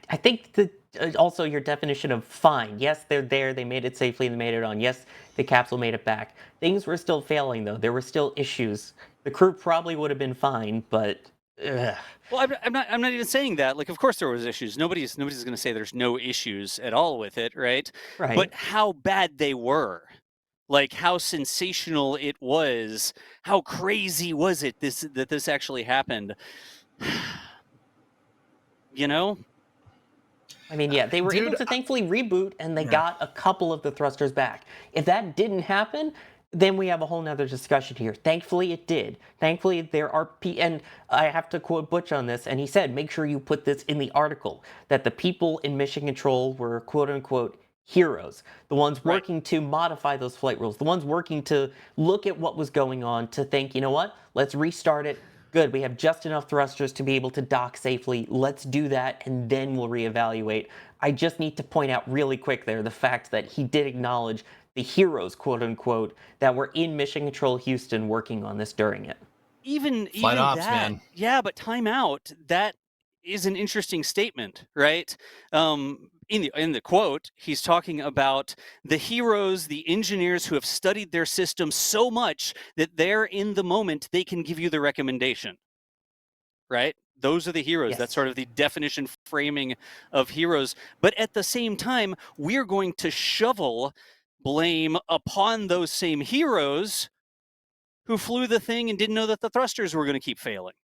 I think that also your definition of fine. Yes, they're there. They made it safely. They made it on. Yes, the capsule made it back. Things were still failing, though. There were still issues. The crew probably would have been fine, but. Ugh. Well, I'm not even saying that. Like, of course there was issues. Nobody's going to say there's no issues at all with it, right? Right. But how bad they were, like how sensational it was, how crazy was it that this actually happened? I mean, yeah, they were able to thankfully reboot, and they got a couple of the thrusters back. If that didn't happen, then we have a whole nother discussion here. Thankfully, it did. Thankfully, there are and I have to quote Butch on this, and he said, make sure you put this in the article, that the people in mission control were quote-unquote heroes, the ones working to modify those flight rules, the ones working to look at what was going on, to think, you know what, let's restart it. Good, we have just enough thrusters to be able to dock safely. Let's do that, and then we'll reevaluate. I just need to point out really quick there the fact that he did acknowledge the heroes, quote unquote, that were in Mission Control Houston working on this during it. Even ops, that, man. Yeah, but time out. That is an interesting statement, right? In the quote, he's talking about the heroes, the engineers who have studied their system so much that they're in the moment, they can give you the recommendation, right? Those are the heroes. Yes. That's sort of the definition framing of heroes. But at the same time, we're going to shovel blame upon those same heroes who flew the thing and didn't know that the thrusters were going to keep failing,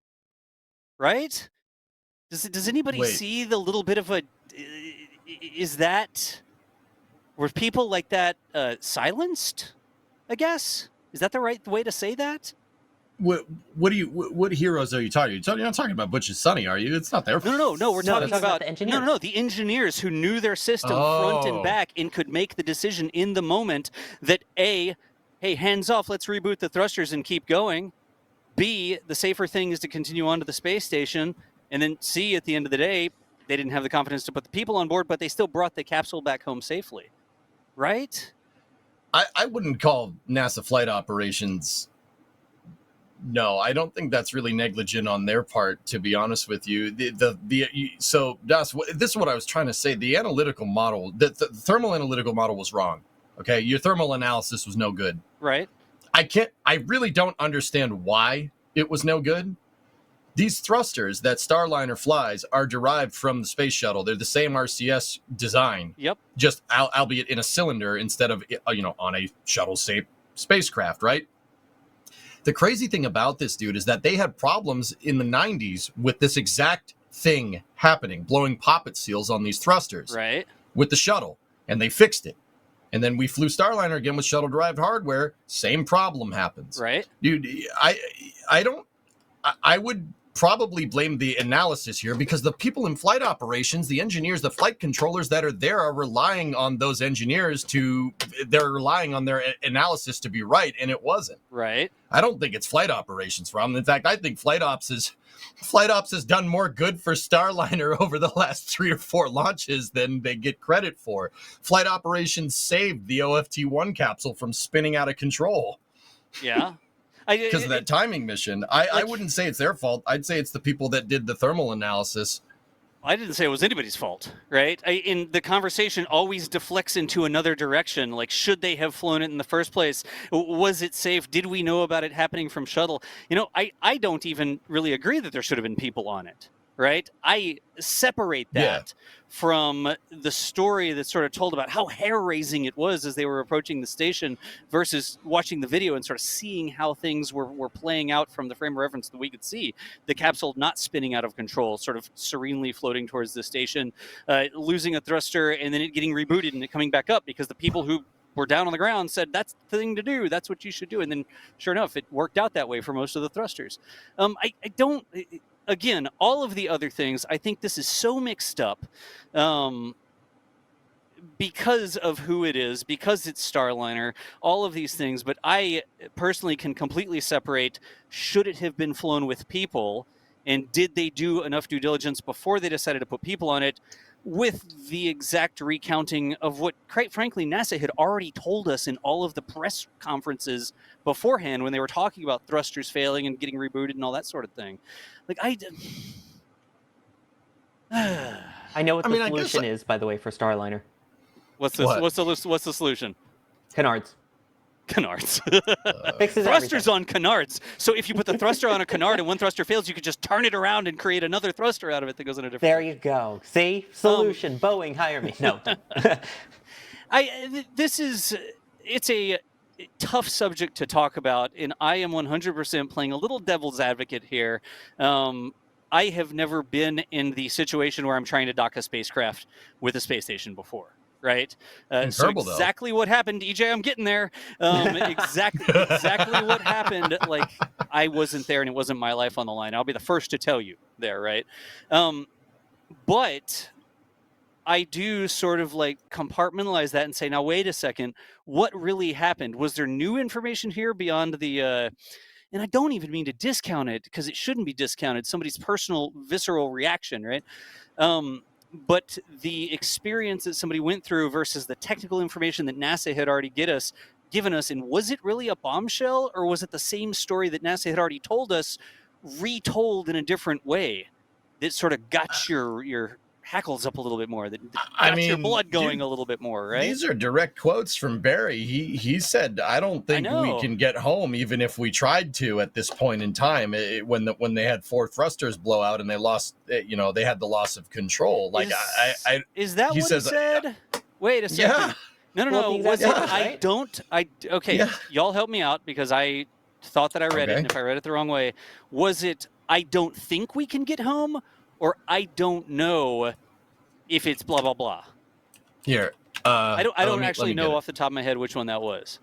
right? Does anybody see the little bit of a... Were people like that silenced, I guess? Is that the right way to say that? What heroes are you talking? You're not talking about Butch and Sonny, are you? It's not their fault. No. We're talking about the engineers. No. The engineers who knew their system front and Oh. back and could make the decision in the moment that A, hey, hands off, let's reboot the thrusters and keep going. B, the safer thing is to continue on to the space station. And then C, at the end of the day, they didn't have the confidence to put the people on board, but they still brought the capsule back home safely. Right? I wouldn't call NASA flight operations. No, I don't think that's really negligent on their part, to be honest with you. So Das, this is what I was trying to say. The analytical model, the thermal analytical model was wrong. Okay, your thermal analysis was no good. Right. I really don't understand why it was no good. These thrusters that Starliner flies are derived from the space shuttle. They're the same RCS design. Yep. Just albeit in a cylinder instead of on a shuttle-shaped spacecraft, right? The crazy thing about this, dude, is that they had problems in the 90s with this exact thing happening, blowing poppet seals on these thrusters Right. with the shuttle, and they fixed it. And then we flew Starliner again with shuttle-derived hardware. Same problem happens. Right. Dude, I would probably blame the analysis here because the people in flight operations, the engineers, the flight controllers that are there are relying on those engineers they're relying on their analysis to be right, and it wasn't. Right. I don't think it's flight operations problem. In fact, I think flight ops has done more good for Starliner over the last 3 or 4 launches than they get credit for. Flight operations saved the OFT-1 capsule from spinning out of control. Yeah. Because of that timing mission. I wouldn't say it's their fault. I'd say it's the people that did the thermal analysis. I didn't say it was anybody's fault, right? In the conversation always deflects into another direction. Like, should they have flown it in the first place? Was it safe? Did we know about it happening from shuttle? I don't even really agree that there should have been people on it, right? I separate that from the story that's sort of told about how hair-raising it was as they were approaching the station versus watching the video and sort of seeing how things were playing out from the frame of reference that we could see. The capsule not spinning out of control, sort of serenely floating towards the station, losing a thruster, and then it getting rebooted and it coming back up because the people who were down on the ground said, that's the thing to do. That's what you should do. And then sure enough, it worked out that way for most of the thrusters. Again, all of the other things, I think this is so mixed up because of who it is, because it's Starliner, all of these things. But I personally can completely separate, should it have been flown with people, and did they do enough due diligence before they decided to put people on it, with the exact recounting of what, quite frankly, NASA had already told us in all of the press conferences beforehand when they were talking about thrusters failing and getting rebooted and all that sort of thing. Like, I know what the solution is, by the way, for Starliner. What's the solution? Canards. Fixes Thrusters everything. on canards. So if you put the thruster on a canard and one thruster fails, you could just turn it around and create another thruster out of it that goes in a different There you go. See? Solution. Boeing, hire me. No. It's a tough subject to talk about, and I am 100% playing a little devil's advocate here. I have never been in the situation where I'm trying to dock a spacecraft with a space station before. Right. So exactly what happened, EJ, I'm getting there. Exactly what happened. Like, I wasn't there and it wasn't my life on the line. I'll be the first to tell you there. Right. But I do sort of like compartmentalize that and say, now, wait a second, what really happened? Was there new information here beyond the, and I don't even mean to discount it because it shouldn't be discounted, somebody's personal visceral reaction. Right. But the experience that somebody went through versus the technical information that NASA had already given us, and was it really a bombshell, or was it the same story that NASA had already told us, retold in a different way, that sort of got your hackles up a little bit more, that got your blood going a little bit more, right? These are direct quotes from Barry. He said, I don't think we can get home even if we tried to at this point in time, when they had 4 thrusters blow out and they lost, they had the loss of control. Like, is that what he said? Wait a second. Yeah. No. Was it? Okay. Y'all help me out because I thought that I read it, and if I read it the wrong way, was it, I don't think we can get home, or I don't know if it's blah, blah, blah? Here. I don't actually know off the top of my head which one that was.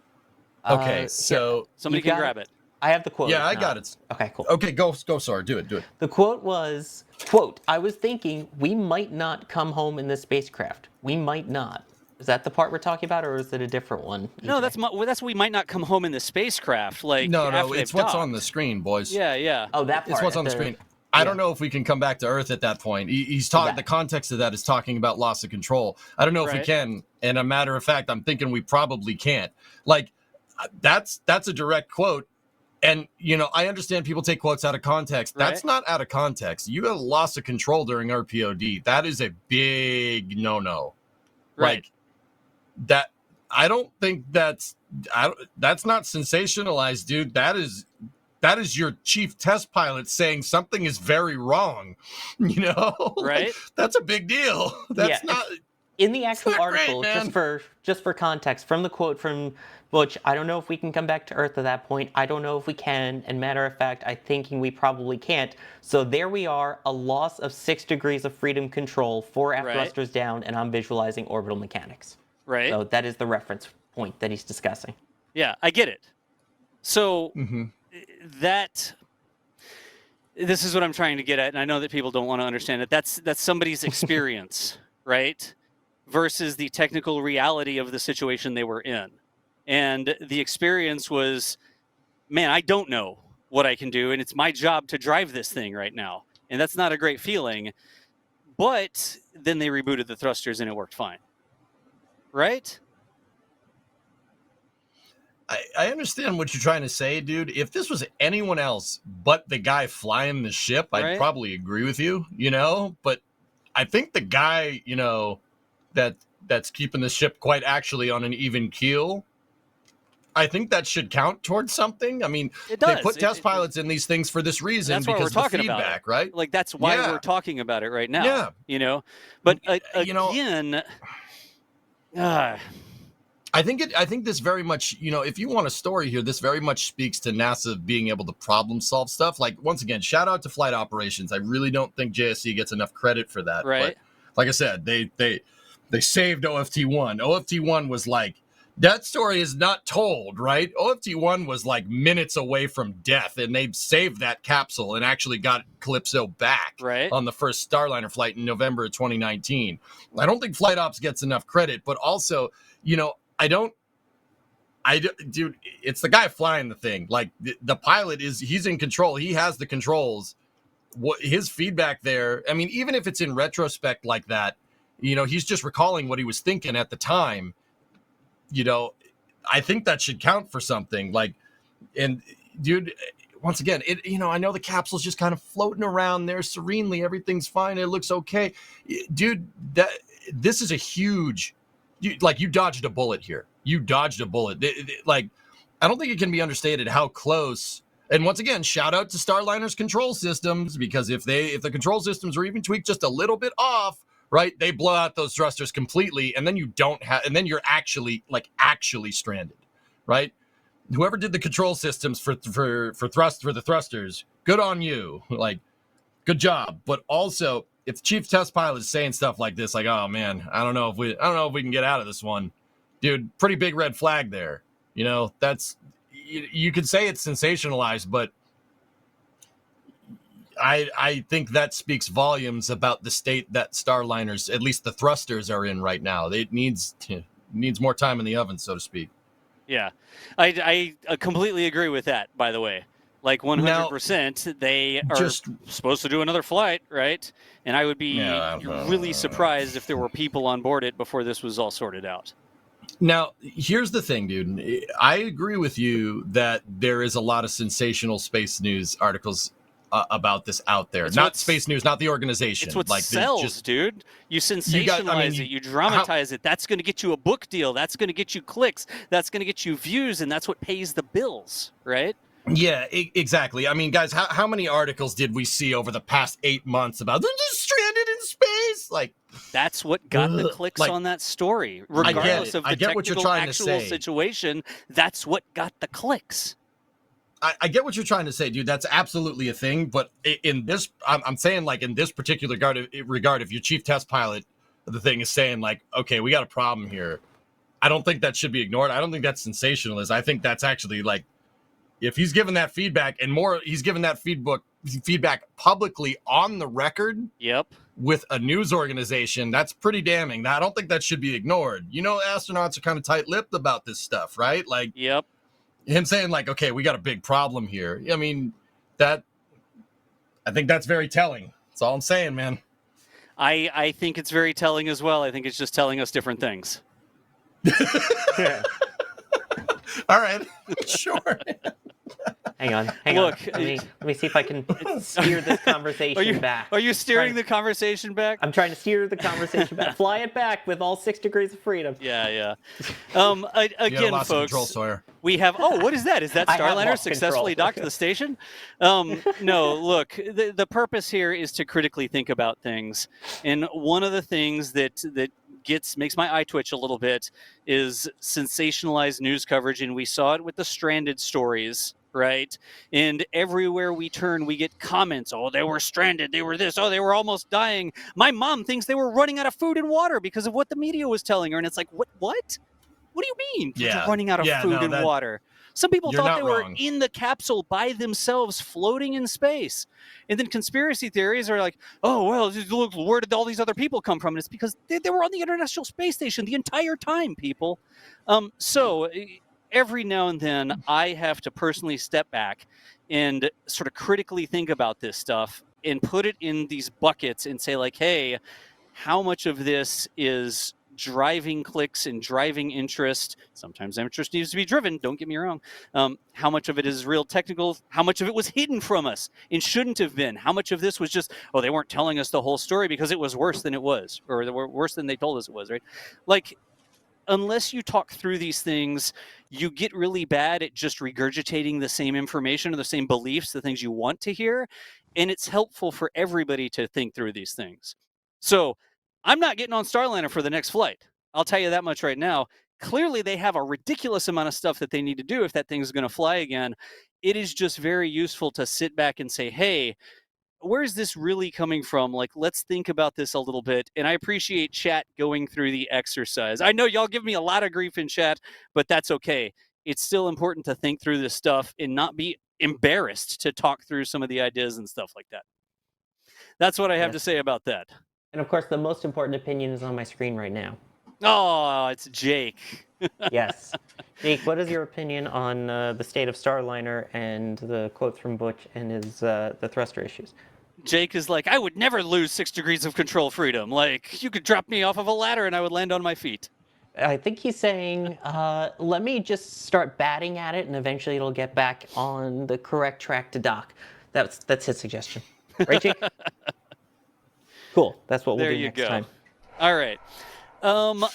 Okay, so somebody can grab it. I have the quote. Yeah, if I not. got it. Okay, cool. Okay, go, Sora. Do it. The quote was, quote, I was thinking we might not come home in this spacecraft. We might not. Is that the part we're talking about, or is it a different one? No, EJ? that's we might not come home in the spacecraft. Like No, after it's they've what's on docked. the screen, boys. Yeah. Oh, that part. It's what's on the screen. I don't know if we can come back to Earth at that point. He's talking. Okay. The context of that is talking about loss of control. I don't know if we Right. can. And a matter of fact, I'm thinking we probably can't. Like, that's a direct quote. And I understand people take quotes out of context. That's not out of context. You got a loss of control during RPOD. That is a big no-no. Right. Like that. I don't think that's not sensationalized, dude. That is your chief test pilot saying something is very wrong. Right. That's a big deal. That's not in the actual not great, article. man. just for context, from the quote from Butch, I don't know if we can come back to Earth at that point. I don't know if we can. And matter of fact, I'm thinking we probably can't. So there we are, a loss of 6 degrees of freedom control, 4 aft Right. thrusters down, and I'm visualizing orbital mechanics. Right. So that is the reference point that he's discussing. Yeah, I get it. So that this is what I'm trying to get at, and I know that people don't want to understand it. That's somebody's experience, right? Versus the technical reality of the situation they were in. And the experience was, man, I don't know what I can do, and it's my job to drive this thing right now. And that's not a great feeling. But then they rebooted the thrusters and it worked fine. Right? I understand what you're trying to say, dude. If this was anyone else but the guy flying the ship, I'd Right. probably agree with you, But I think the guy, that's keeping the ship quite actually on an even keel, I think that should count towards something. I mean, It they does. put test pilots in these things for this reason That's why because we're of the talking about feedback, it. right? Like that's why Yeah. we're talking about it right now. Yeah. But You again, I think this very much, if you want a story here, this very much speaks to NASA being able to problem solve stuff. Like, once again, shout out to flight operations. I really don't think JSC gets enough credit for that. Right. But like I said, they saved OFT1. OFT1 was like, that story is not told, right? OFT1 was like minutes away from death, and they saved that capsule and actually got Calypso back Right. on the first Starliner flight in November of 2019. I don't think Flight Ops gets enough credit, but also, dude, it's the guy flying the thing. Like, the pilot he's in control. He has the controls. What his feedback there, I mean, even if it's in retrospect like that, he's just recalling what he was thinking at the time. I think that should count for something. Like, and dude, once again, I know the capsule's just kind of floating around there serenely. Everything's fine. It looks okay. Dude, this is a huge, you dodged a bullet here. You dodged a bullet. Like, I don't think it can be understated how close. And once again, shout out to Starliner's control systems, because if the control systems are even tweaked just a little bit off, right, they blow out those thrusters completely, and then and then you're actually stranded, right? Whoever did the control systems for the thrusters, good on you. Like, good job. But also, if the chief test pilot is saying stuff like this, like, oh man, I don't know if we can get out of this one, dude, pretty big red flag there. That's, you could say it's sensationalized, but I think that speaks volumes about the state that Starliners, at least the thrusters, are in right now. It needs more time in the oven, so to speak. Yeah, I completely agree with that. By the way, like 100%, they are just supposed to do another flight, right? And I would be really surprised if there were people on board it before this was all sorted out. Now, here's the thing, dude. I agree with you that there is a lot of sensational space news articles about this out there. Not space news, not the organization. It's what sells, dude. You sensationalize it, you dramatize it. That's going to get you a book deal. That's going to get you clicks. That's going to get you views, and that's what pays the bills, right? Yeah, exactly. I mean, guys, how many articles did we see over the past 8 months about they're just stranded in space? Like, that's what got the clicks on that story. Regardless of the technical actual situation, that's what got the clicks. I get what you're trying to say, dude. That's absolutely a thing. But in this, I'm saying, like, in this particular regard, if your chief test pilot of the thing is saying, like, okay, we got a problem here, I don't think that should be ignored. I don't think that's sensationalist. I think that's actually, like, if he's given that feedback and more, he's given that feedback publicly on the record. Yep. With a news organization, that's pretty damning. I don't think that should be ignored. You know, astronauts are kind of tight-lipped about this stuff, right? Like, yep. Him saying like, okay, we got a big problem here. I mean, I think that's very telling. That's all I'm saying, man. I think it's very telling as well. I think it's just telling us different things. Yeah. All right. Sure. Hang on. Look, Let me see if I can steer this conversation back. Are you steering the conversation back? I'm trying to steer the conversation back. Fly it back with all 6 degrees of freedom. Yeah. Again, folks, control, Sawyer. we have. Oh, what is that? Is that Starliner successfully docked to the station? No. Look, the purpose here is to critically think about things, and one of the things that makes my eye twitch a little bit is sensationalized news coverage, and we saw it with the stranded stories. Right. And everywhere we turn, we get comments. Oh, they were stranded. They were this. Oh, they were almost dying. My mom thinks they were running out of food and water because of what the media was telling her. And it's like, what? What do you mean? Yeah. You're running out of food and water. Some people thought they were in the capsule by themselves floating in space. And then conspiracy theories are like, oh, well, look, where did all these other people come from? And it's because they were on the International Space Station the entire time, people. So every now and then, I have to personally step back and sort of critically think about this stuff and put it in these buckets and say, like, hey, how much of this is driving clicks and driving interest? Sometimes interest needs to be driven, don't get me wrong. How much of it is real technical? How much of it was hidden from us and shouldn't have been? How much of this was just, oh, they weren't telling us the whole story because it was worse than it was, or they were worse than they told us it was, right? Like, unless you talk through these things, you get really bad at just regurgitating the same information or the same beliefs, the things you want to hear. And it's helpful for everybody to think through these things. So I'm not getting on Starliner for the next flight. I'll tell you that much right now. Clearly, they have a ridiculous amount of stuff that they need to do if that thing's going to fly again. It is just very useful to sit back and say, hey, where's this really coming from? Like, let's think about this a little bit. And I appreciate chat going through the exercise. I know y'all give me a lot of grief in chat, but that's okay. It's still important to think through this stuff and not be embarrassed to talk through some of the ideas and stuff like that. That's what I have to say about that. And of course, the most important opinion is on my screen right now. Oh, it's Jake. Yes. Jake, what is your opinion on the state of Starliner and the quotes from Butch and his the thruster issues? Jake is like, I would never lose 6 degrees of control freedom. Like, you could drop me off of a ladder and I would land on my feet. I think he's saying, let me just start batting at it and eventually it'll get back on the correct track to dock. That's his suggestion. Right, Jake? Cool. That's what we'll do next time. All right.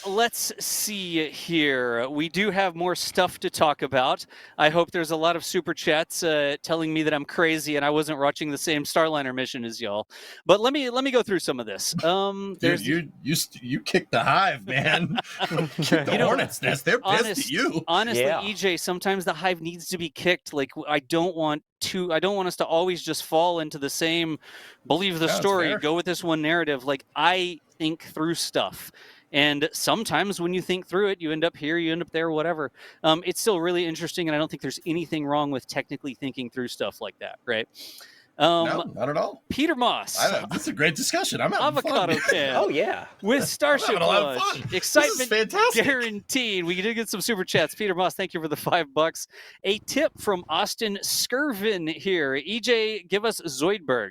Let's see here. We do have more stuff to talk about. I hope there's a lot of super chats telling me that I'm crazy and I wasn't watching the same Starliner mission as y'all. But let me go through some of this. Dude, you kicked the hive, man. Kick the hornet's nest. They're pissed at you. Honestly, yeah. EJ, sometimes the hive needs to be kicked. Like, I don't want us to always just fall into the same believe the story, go with this one narrative. Like, I think through stuff. And sometimes when you think through it, you end up here, you end up there, whatever. It's still really interesting, and I don't think there's anything wrong with technically thinking through stuff like that, right? No, not at all. Peter Moss. This is a great discussion. I'm having Avocado fun. Can. Oh, yeah. With Starship Launch. Excitement fantastic. Guaranteed. We did get some super chats. Peter Moss, thank you for the $5. A tip from Austin Skirvin here. EJ, give us Zoidberg,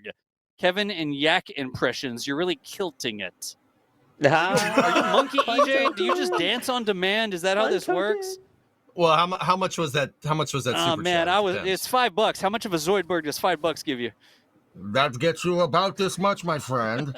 Kevin, and Yak impressions. You're really kilting it. Are you monkey, EJ? Do you just dance on demand? Is that how this works? Well, how much was that? How much was that? Oh man, it's $5. How much of a Zoidberg does $5 give you? That gets you about this much, my friend.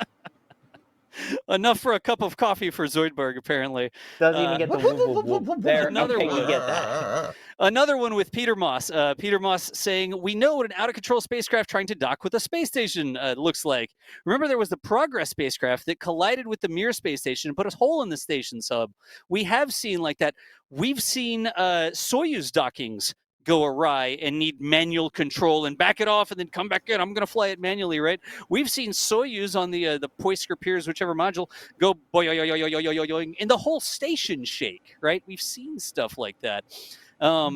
Enough for a cup of coffee for Zoidberg, apparently. Doesn't even get the whoop. There, another one. You get that. Another one with Peter Moss. Peter Moss saying, we know what an out-of-control spacecraft trying to dock with a space station looks like. Remember, there was the Progress spacecraft that collided with the Mir space station and put a hole in the station sub. We have seen like that. We've seen Soyuz dockings go awry and need manual control and back it off and then come back in. I'm going to fly it manually, right? We've seen Soyuz on the Poisker Piers, whichever module, go boing, and the whole station shake, right? We've seen stuff like that.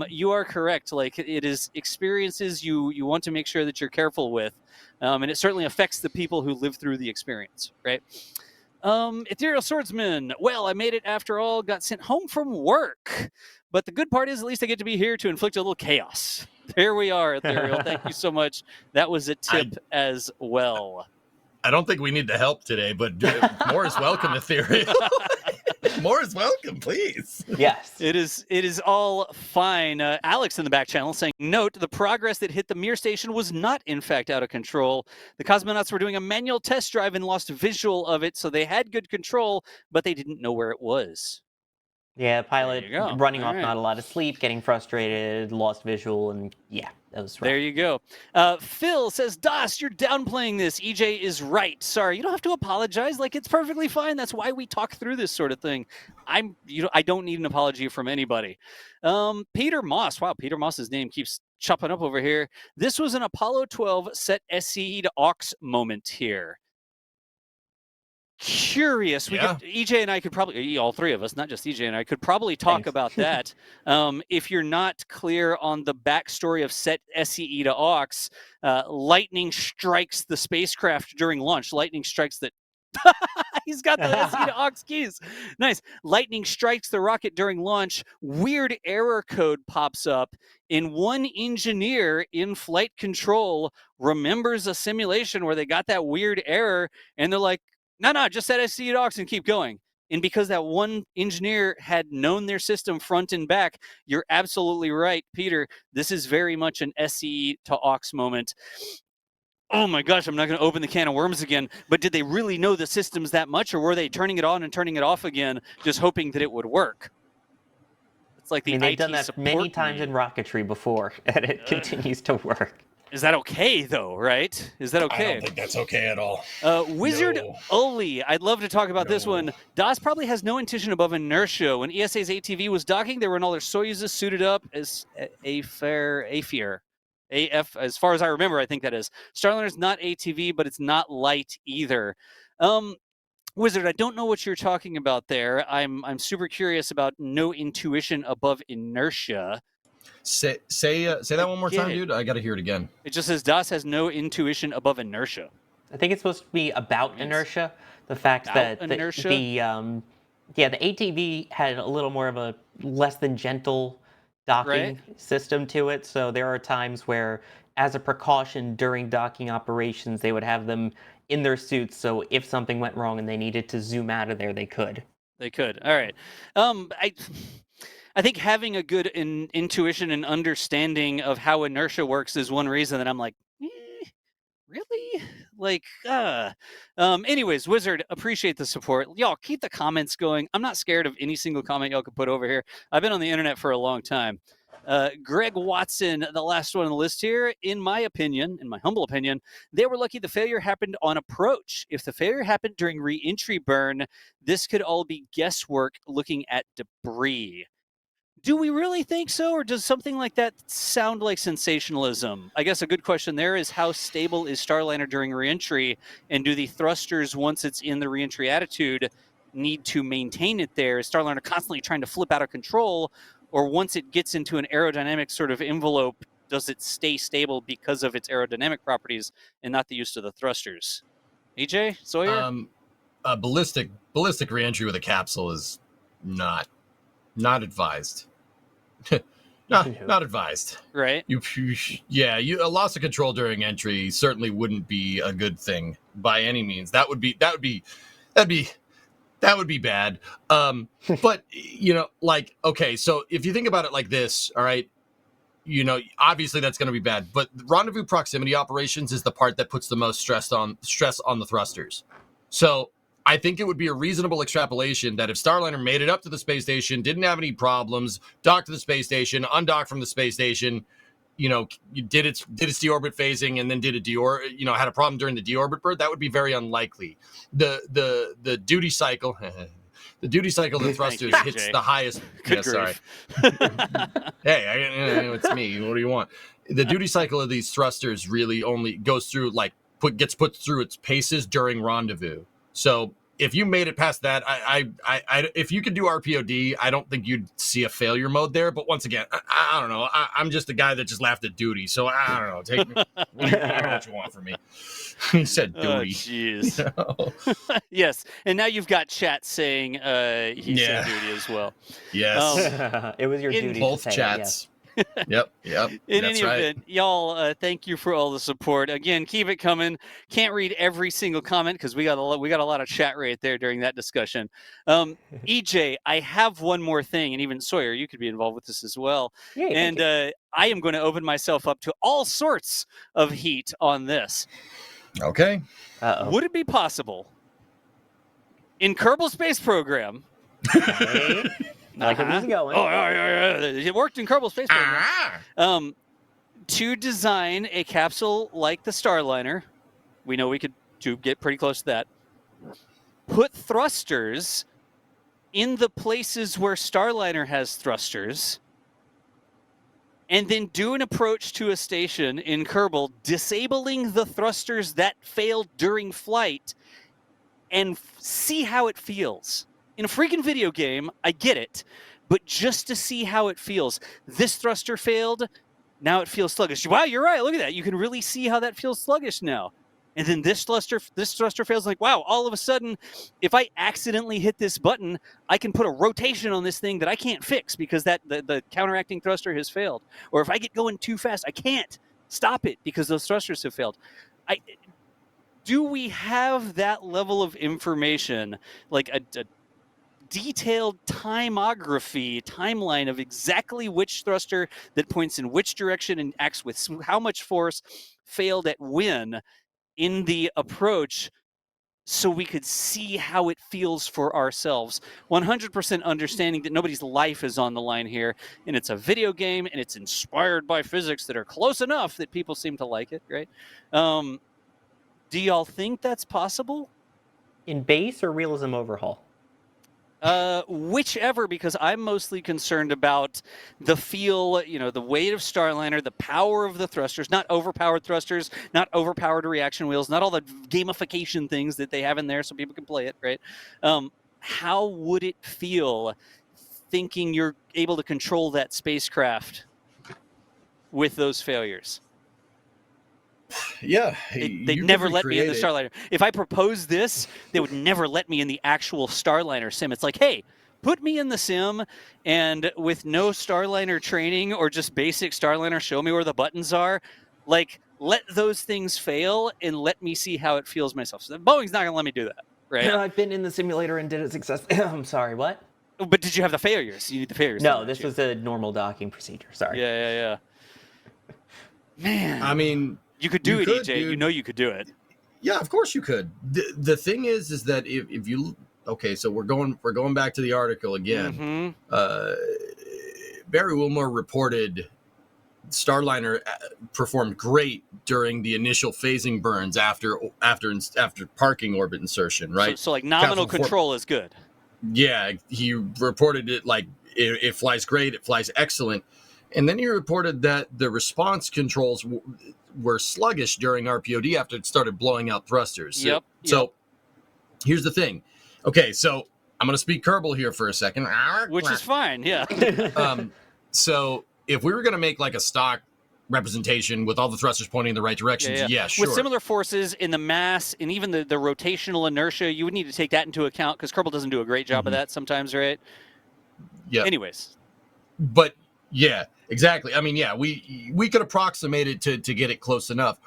You are correct. Like, it is experiences you want to make sure that you're careful with, and it certainly affects the people who live through the experience, right? Ethereal Swordsman. Well, I made it after all, got sent home from work. But the good part is at least I get to be here to inflict a little chaos. There we are, Ethereal. Thank you so much. That was a tip as well. I don't think we need the help today, but more is welcome, Ethereal. More is welcome, please. Yes. It is all fine. Alex in the back channel saying, note, the progress that hit the Mir station was not, in fact, out of control. The cosmonauts were doing a manual test drive and lost visual of it, so they had good control, but they didn't know where it was. Yeah, pilot There you go. running All off right. not a lot of sleep, getting frustrated, lost visual, and yeah, that was rough. There you go. Phil says, Das, you're downplaying this. EJ is right. Sorry, you don't have to apologize. Like, it's perfectly fine. That's why we talk through this sort of thing. I don't need an apology from anybody. Peter Moss. Wow, Peter Moss's name keeps chopping up over here. This was an Apollo 12 set SCE to aux moment here. Curious. EJ and I could probably, all three of us, not just EJ and I, could probably talk about that. If you're not clear on the backstory of set SCE to aux, lightning strikes the spacecraft during launch. Lightning strikes the he's got the SCE to aux keys. Nice. Lightning strikes the rocket during launch. Weird error code pops up, and one engineer in flight control remembers a simulation where they got that weird error, and they're like, no, just set SCE to aux and keep going. And because that one engineer had known their system front and back, you're absolutely right, Peter. This is very much an SCE to aux moment. Oh my gosh, I'm not going to open the can of worms again. But did they really know the systems that much, or were they turning it on and turning it off again, just hoping that it would work? It's like they've done that many times in rocketry before, and it continues to work. Is that okay, though, right? Is that okay? I don't think that's okay at all. Wizard Uli, I'd love to talk about this one. Das probably has no intuition above inertia. When ESA's ATV was docking, they were in all their Soyuzes suited up as AFIR. AF, as far as I remember, I think that is. Starliner's not ATV, but it's not light either. Wizard, I don't know what you're talking about there. I'm super curious about no intuition above inertia. Say that one more time, dude. I got to hear it again. It just says Das has no intuition above inertia. I think it's supposed to be about inertia. The fact that the ATV had a little more of a less than gentle docking system to it. So there are times where, as a precaution during docking operations, they would have them in their suits. So if something went wrong and they needed to zoom out of there, they could. They could. All right. I think having a good intuition and understanding of how inertia works is one reason that I'm like, really? Like, anyways, Wizard, appreciate the support. Y'all, keep the comments going. I'm not scared of any single comment y'all can put over here. I've been on the internet for a long time. Greg Watson, the last one on the list here, in my humble opinion, they were lucky the failure happened on approach. If the failure happened during re-entry burn, this could all be guesswork looking at debris. Do we really think so, or does something like that sound like sensationalism? I guess a good question there is, how stable is Starliner during reentry, and do the thrusters, once it's in the reentry attitude, need to maintain it there? Is Starliner constantly trying to flip out of control, or once it gets into an aerodynamic sort of envelope, does it stay stable because of its aerodynamic properties and not the use of the thrusters? EJ, Sawyer? Ballistic reentry with a capsule is not advised. Not advised. Right. A loss of control during entry certainly wouldn't be a good thing by any means. That would be bad. But okay, so if you think about it like this, all right, obviously that's going to be bad. But rendezvous proximity operations is the part that puts the most stress on the thrusters. So I think it would be a reasonable extrapolation that if Starliner made it up to the space station, didn't have any problems, docked to the space station, undocked from the space station, did its deorbit phasing, and then did had a problem during the deorbit burn, that would be very unlikely. The duty cycle, the duty cycle of the Thank you, thrusters hits Jay. the highest. Good Yeah, sorry. grief. Hey, it's me. What do you want? The duty cycle of these thrusters really only goes through gets put through its paces during rendezvous. So if you made it past that, if you could do RPOD, I don't think you'd see a failure mode there. But once again, I don't know. I'm just a guy that just laughed at duty, so I don't know. Take me, what you want from me. He said Oh, duty. jeez. You know? Yes, and now you've got chat saying he Yeah. said duty as well. Yes. It was your In duty Both to say chats. Yep. In That's any right. event, y'all, thank you for all the support. Again, keep it coming. Can't read every single comment because we got a lot of chat right there during that discussion. EJ, I have one more thing, and even Sawyer, you could be involved with this as well. Yay, And I am going to open myself up to all sorts of heat on this. Okay. Uh-oh. Would it be possible in Kerbal Space Program? Hey, I like where this is going. Oh, yeah. It worked in Kerbal Space Program. Ah. To design a capsule like the Starliner, we know we could get pretty close to that. Put thrusters in the places where Starliner has thrusters, and then do an approach to a station in Kerbal, disabling the thrusters that failed during flight, and see how it feels. In a freaking video game, I get it, but just to see how it feels. This thruster failed, now it feels sluggish. Wow, you're right, look at that. You can really see how that feels sluggish now. And then this thruster fails, like, wow, all of a sudden, if I accidentally hit this button, I can put a rotation on this thing that I can't fix because the counteracting thruster has failed. Or if I get going too fast, I can't stop it because those thrusters have failed. Do we have that level of information, like a detailed timeline of exactly which thruster that points in which direction and acts with how much force failed at when in the approach, so we could see how it feels for ourselves? 100% understanding that nobody's life is on the line here, and it's a video game, and it's inspired by physics that are close enough that people seem to like it, right? Do y'all think that's possible? In base or realism overhaul? Whichever, because I'm mostly concerned about the feel, the weight of Starliner, the power of the thrusters, not overpowered thrusters, not overpowered reaction wheels, not all the gamification things that they have in there so people can play it, right? How would it feel thinking you're able to control that spacecraft with those failures? Yeah. They'd never let me in the Starliner. If I proposed this, they would never let me in the actual Starliner sim. It's like, hey, put me in the sim, and with no Starliner training or just basic Starliner, show me where the buttons are. Like, let those things fail and let me see how it feels myself. So Boeing's not going to let me do that, right? I've been in the simulator and did it successfully. I'm sorry, what? But did you have the failures? You need the failures. No, this was a normal docking procedure. Sorry. Yeah. Man. I mean, you could do it, EJ. dude. You know you could do it. Yeah, of course you could. The thing is that if you so we're going back to the article again. Barry Wilmore reported Starliner performed great during the initial phasing burns after parking orbit insertion, right? So like nominal control is good. Yeah, he reported it like it flies great, it flies excellent. And then he reported that the response controls were sluggish during RPOD after it started blowing out thrusters. Yep. So here's the thing. Okay, so I'm going to speak Kerbal here for a second. Which is fine, yeah. So if we were going to make like a stock representation with all the thrusters pointing in the right directions, yeah, sure. With similar forces in the mass and even the rotational inertia, you would need to take that into account because Kerbal doesn't do a great job of that sometimes, right? Yeah. Anyways. But yeah, exactly. I mean, yeah, we could approximate it to get it close enough.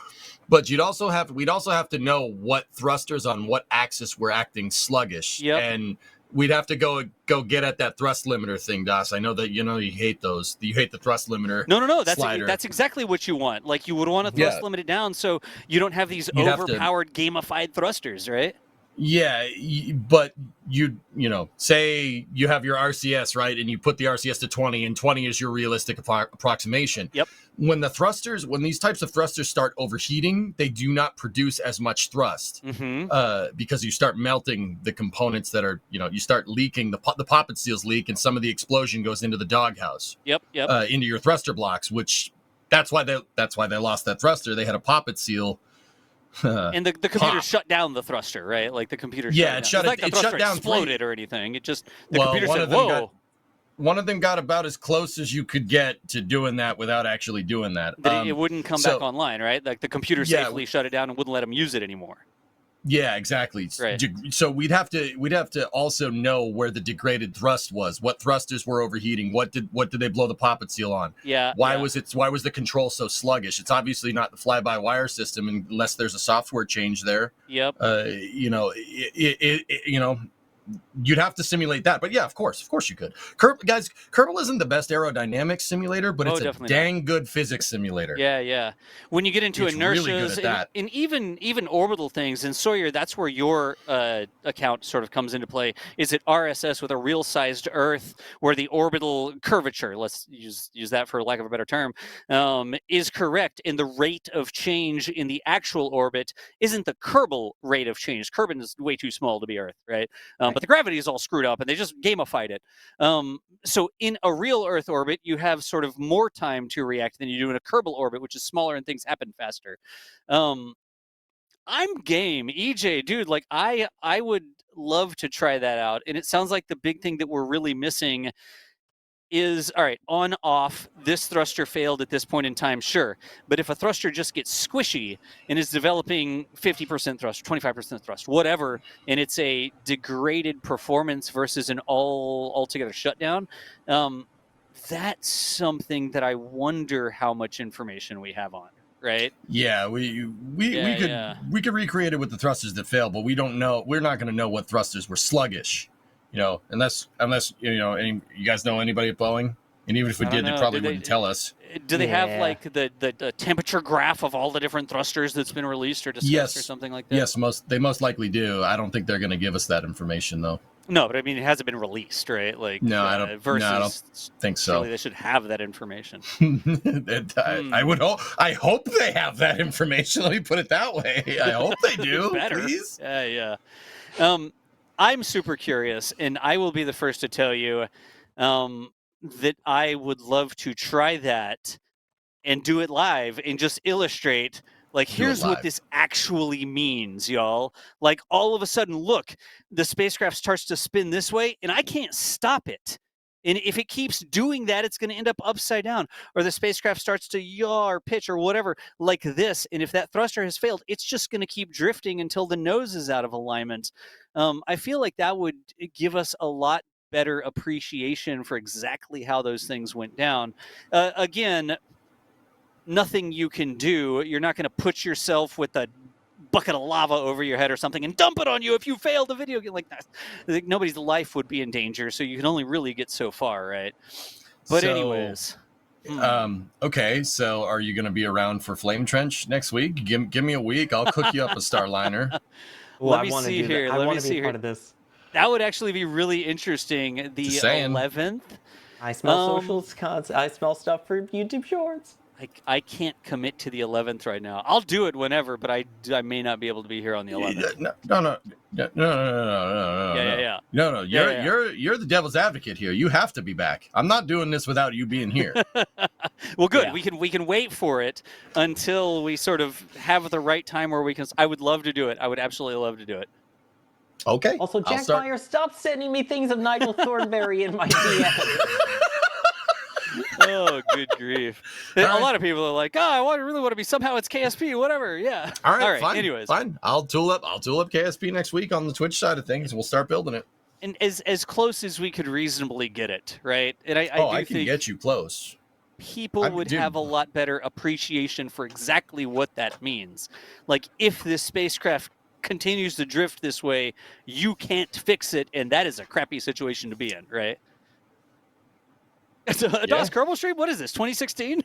But we'd also have to know what thrusters on what axis were acting sluggish. Yep. And we'd have to go get at that thrust limiter thing, Das. I know that you hate those. You hate the thrust limiter. No. Slider. That's exactly what you want. Like you would want to thrust limit it down so you don't have these overpowered gamified thrusters, right? Yeah, but you know, say you have your RCS, right, and you put the RCS to 20, and 20 is your realistic approximation. Yep. When these types of thrusters start overheating, they do not produce as much thrust because you start melting the components that are, you start leaking. The poppet seals leak, and some of the explosion goes into the doghouse. Yep. Into your thruster blocks, which that's why they lost that thruster. They had a poppet seal. And the computer shut down the thruster, right? Like the computer shut it shut down, exploded or anything. It just computer said, "Whoa." One of them got about as close as you could get to doing that without actually doing that. It wouldn't come back online, right? Like the computer safely shut it down and wouldn't let them use it anymore. Yeah, exactly. Right. So we'd have to also know where the degraded thrust was. What thrusters were overheating? What did they blow the poppet seal on? Yeah. Why was the control so sluggish? It's obviously not the fly-by-wire system unless there's a software change there. Yep. You'd have to simulate that. But yeah, of course you could. Kerbal isn't the best aerodynamics simulator, but it's a dang good physics simulator. Yeah. When you get into It's inertias really good at that. and even orbital things, and Sawyer, that's where your account sort of comes into play. Is it RSS with a real-sized Earth where the orbital curvature, let's use that for lack of a better term, is correct, and the rate of change in the actual orbit isn't the Kerbal rate of change. Kerbal is way too small to be Earth, right? But the gravity is all screwed up, and they just gamified it. So in a real Earth orbit, you have sort of more time to react than you do in a Kerbal orbit, which is smaller and things happen faster. I'm game. EJ, dude, like I would love to try that out. And it sounds like the big thing that we're really missing is, all right, on, off, this thruster failed at this point in time, sure. But if a thruster just gets squishy and is developing 50% thrust, 25% thrust, whatever, and it's a degraded performance versus an altogether shutdown, that's something that I wonder how much information we have on. Right? Yeah, we could recreate it with the thrusters that failed, but we don't know. We're not going to know what thrusters were sluggish, unless you guys know anybody at Boeing. And even if we did, they probably wouldn't tell us. Do they have like the temperature graph of all the different thrusters that's been released or discussed or something like that? Yes, they most likely do. I don't think they're going to give us that information though. No, but I mean, it hasn't been released, right? Like, I don't think so. Surely they should have that information. I hope they have that information. Let me put it that way. I hope they do. Please. Yeah. I'm super curious, and I will be the first to tell you that I would love to try that and do it live and just illustrate. Like, here's what this actually means, y'all. Like, all of a sudden, look, the spacecraft starts to spin this way, and I can't stop it. And if it keeps doing that, it's going to end up upside down. Or the spacecraft starts to yaw or pitch or whatever like this. And if that thruster has failed, it's just going to keep drifting until the nose is out of alignment. I feel like that would give us a lot better appreciation for exactly how those things went down. Again, nothing you can do. You're not going to put yourself with a bucket of lava over your head or something and dump it on you if you fail the video game like that. Like, nobody's life would be in danger, so you can only really get so far, right? But anyways. Okay, so are you going to be around for Flame Trench next week? Give me a week. I'll cook you up a Starliner. Let me see here. I want to be part of this. That would actually be really interesting. The 11th. I smell socials. I smell stuff for YouTube Shorts. I can't commit to the 11th right now. I'll do it whenever, but I may not be able to be here on the 11th. No. Yeah. No. You're the devil's advocate here. You have to be back. I'm not doing this without you being here. Well, good. Yeah. We can wait for it until we sort of have the right time where we can. I would love to do it. I would absolutely love to do it. Okay. Also, Jack Meyer, stop sending me things of Nigel Thornberry in my DM. Oh, good grief. A lot of people are like, I really want to be, somehow it's KSP, whatever. Yeah. All right. Fine. Anyways. Fine. I'll tool up KSP next week on the Twitch side of things, and we'll start building it. And as close as we could reasonably get it, right? And I can get you close. People would have a lot better appreciation for exactly what that means. Like, if this spacecraft continues to drift this way, you can't fix it, and that is a crappy situation to be in, right? It's a DOS Kerbal stream? What is this, 2016?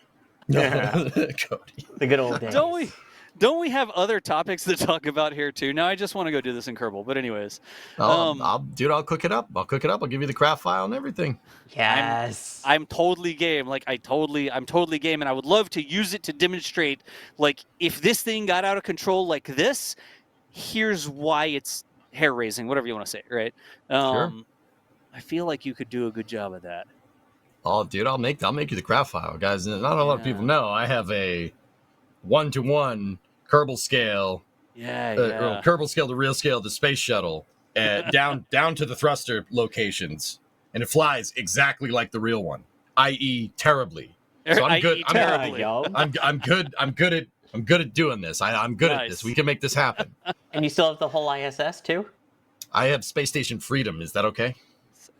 Yeah. Cody. The good old days. Don't we have other topics to talk about here too? Now I just want to go do this in Kerbal. But anyways, I'll cook it up. I'll cook it up. I'll give you the craft file and everything. Yes. I'm totally game. Like I'm totally game, and I would love to use it to demonstrate. Like if this thing got out of control like this, here's why it's hair raising. Whatever you want to say, right? Sure. I feel like you could do a good job of that. Oh, dude, I'll make you the craft file, guys. Not a lot of people know I have a 1-to-1 Kerbal scale. Kerbal scale to real scale to space shuttle, down to the thruster locations, and it flies exactly like the real one, i.e., terribly. So I'm good. I'm good at doing this. I'm good at this. We can make this happen. And you still have the whole ISS too? I have Space Station Freedom. Is that okay?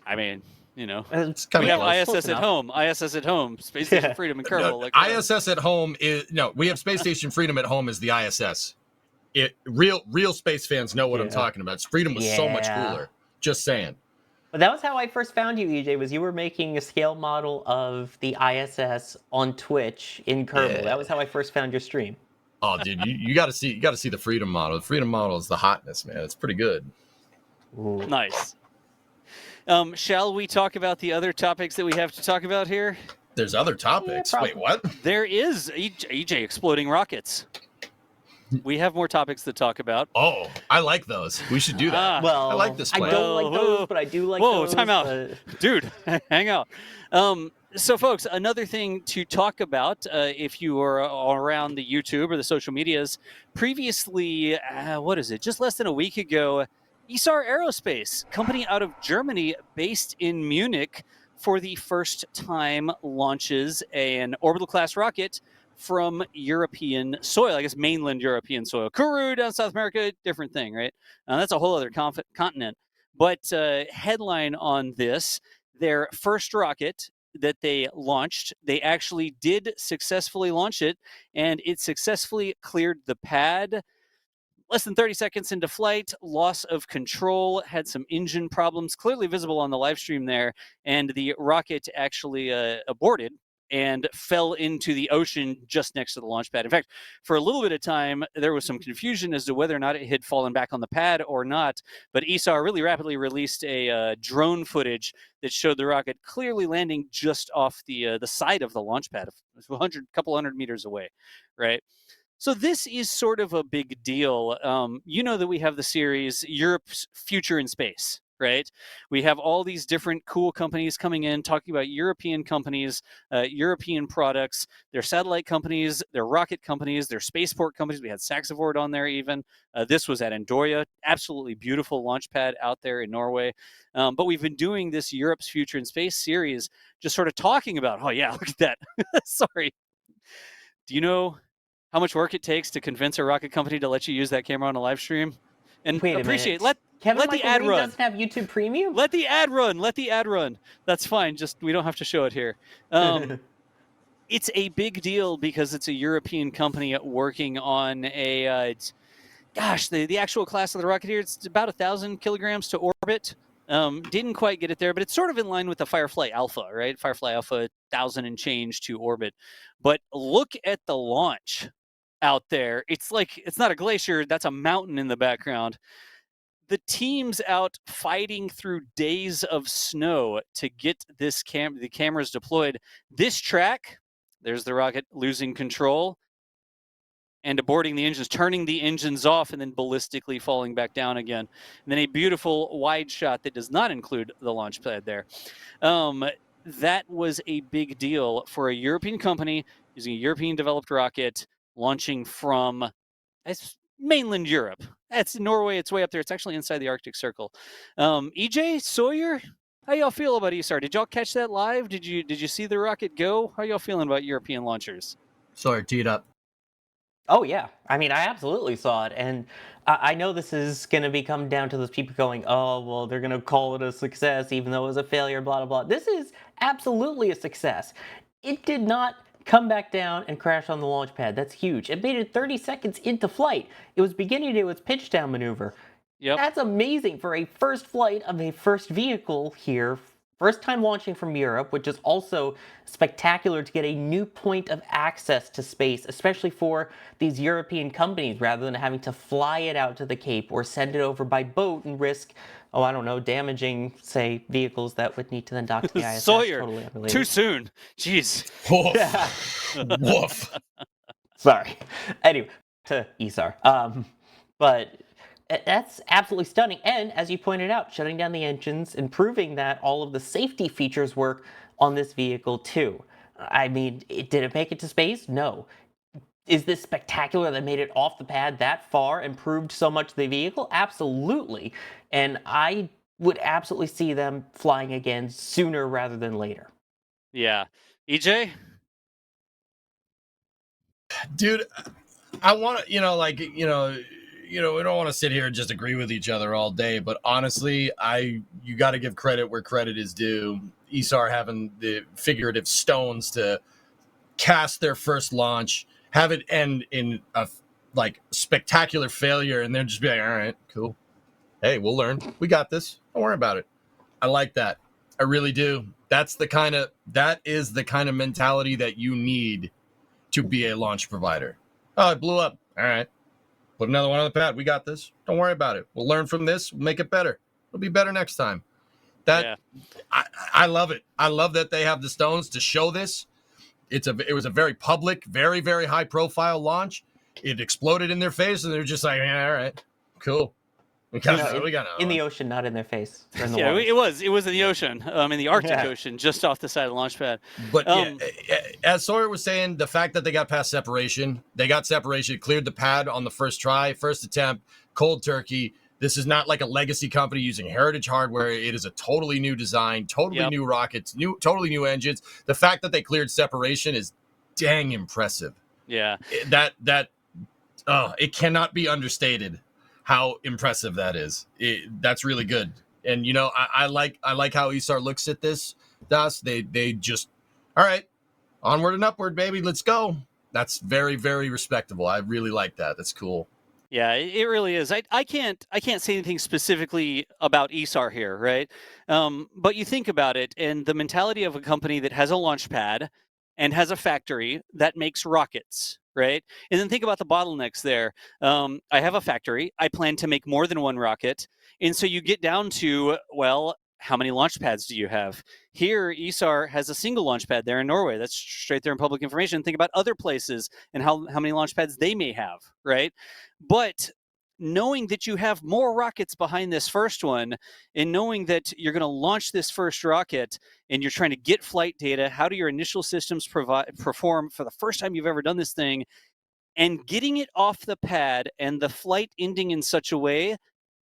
I mean, you know, it's kind we of have ISS at home. ISS at home. Space Station Freedom and Kerbal. No, ISS at home is we have Space Station Freedom at home is the ISS. Real space fans know what I'm talking about. Freedom was so much cooler. Just saying. But that was how I first found you, EJ. Was you were making a scale model of the ISS on Twitch in Kerbal? Yeah. That was how I first found your stream. Oh, dude, you got to see the Freedom model. The Freedom model is the hotness, man. It's pretty good. Ooh. Nice. Shall we talk about the other topics that we have to talk about here? There's other topics. Wait, what? There is EJ exploding rockets. We have more topics to talk about. Oh, I like those. We should do that. Well, I like this. I don't like those, but I do like those. Whoa, time out. Dude, hang out. So, folks, another thing to talk about, if you are around the YouTube or the social medias, previously, just less than a week ago, ESAR Aerospace, company out of Germany based in Munich, for the first time launches an orbital class rocket from European soil, I guess mainland European soil. Kourou down South America, different thing, right? That's a whole other continent. But headline on this, their first rocket that they launched, they actually did successfully launch it, and it successfully cleared the pad. Less than 30 seconds into flight, loss of control, had some engine problems, clearly visible on the live stream there, and the rocket actually aborted and fell into the ocean just next to the launch pad. In fact, for a little bit of time, there was some confusion as to whether or not it had fallen back on the pad or not, but ESAR really rapidly released a drone footage that showed the rocket clearly landing just off the side of the launch pad, a couple hundred meters away, right? So this is sort of a big deal. You know that we have the series Europe's Future in Space, right? We have all these different cool companies coming in, talking about European companies, European products, their satellite companies, their rocket companies, their spaceport companies. We had Saxavord on there even. This was at Andoya, absolutely beautiful launch pad out there in Norway. But we've been doing this Europe's Future in Space series, just sort of talking about, oh yeah, look at that. Sorry. Do you know how much work it takes to convince a rocket company to let you use that camera on a live stream? And wait appreciate let the ad run. Doesn't have YouTube Premium? Let the ad run. That's fine. Just we don't have to show it here. It's a big deal because it's a European company working on a the actual class of the rocket here, it's about 1,000 kilograms to orbit. Didn't quite get it there, but it's sort of in line with the Firefly Alpha, right? Firefly Alpha, 1,000 and change to orbit. But look at the launch out there. It's like, it's not a glacier, that's a mountain in the background. The team's out fighting through days of snow to get this the cameras deployed. This track, there's the rocket losing control and aborting the engines, turning the engines off, and then ballistically falling back down again. And then a beautiful wide shot that does not include the launch pad there. That was a big deal for a European company using a European-developed rocket launching from mainland Europe. That's Norway. It's way up there. It's actually inside the Arctic Circle. EJ, Sawyer, how y'all feel about ESAR? Did y'all catch that live? Did you see the rocket go? How y'all feeling about European launchers? Sawyer, teed up. Oh, yeah. I mean, I absolutely saw it. And I know this is going to come down to those people going, oh, well, they're going to call it a success, even though it was a failure, blah, blah, blah. This is absolutely a success. It did not come back down and crash on the launch pad. That's huge. It made it 30 seconds into flight. It was beginning to do its pitch down maneuver. Yep. That's amazing for a first flight of a first vehicle here First time launching from Europe, which is also spectacular to get a new point of access to space, especially for these European companies, rather than having to fly it out to the Cape or send it over by boat and risk, I don't know, damaging, say, vehicles that would need to then dock to the ISS. Sawyer, Totally unrelated. too soon. Jeez. Woof. Woof. Sorry. Anyway, to ESAR. But that's absolutely stunning. And as you pointed out, shutting down the engines and proving that all of the safety features work on this vehicle too. I mean, did it make it to space? No. Is this spectacular that made it off the pad that far and proved so much of the vehicle? Absolutely. And I would absolutely see them flying again sooner rather than later. Yeah. EJ? Dude, I want to, we don't want to sit here and just agree with each other all day, but honestly, you got to give credit where credit is due. ESAR having the figurative stones to cast their first launch, have it end in a spectacular failure, and then just be like, all right, cool. Hey, we'll learn. We got this. Don't worry about it. I like that. I really do. That is the kind of mentality that you need to be a launch provider. Oh, it blew up. All right. Put another one on the pad. We got this. Don't worry about it. We'll learn from this. We'll make it better. It'll be better next time. I love it. I love that they have the stones to show this. It was a very public, very, very high profile launch. It exploded in their face, and they're just like, yeah, all right, cool. We got in the ocean, not in their face. In the it was in the ocean, in the Arctic Ocean, just off the side of the launch pad. But as Sawyer was saying, the fact that they got past separation, cleared the pad on the first try, first attempt, cold turkey. This is not like a legacy company using heritage hardware. It is a totally new design, totally new rockets, totally new engines. The fact that they cleared separation is dang impressive. Yeah. It cannot be understated how impressive that is. That's really good. And, I like how ESAR looks at this, Das. They just, all right, onward and upward, baby. Let's go. That's very, very respectable. I really like that. That's cool. Yeah, it really is. I can't say anything specifically about ESAR here, right? But you think about it, and the mentality of a company that has a launch pad and has a factory that makes rockets, right? And then think about the bottlenecks there. I have a factory. I plan to make more than one rocket. And so you get down to, well, how many launch pads do you have? Here, ESAR has a single launch pad there in Norway. That's straight there in public information. Think about other places and how many launch pads they may have, right? But knowing that you have more rockets behind this first one, and knowing that you're going to launch this first rocket and you're trying to get flight data, how do your initial systems perform for the first time you've ever done this thing, and getting it off the pad and the flight ending in such a way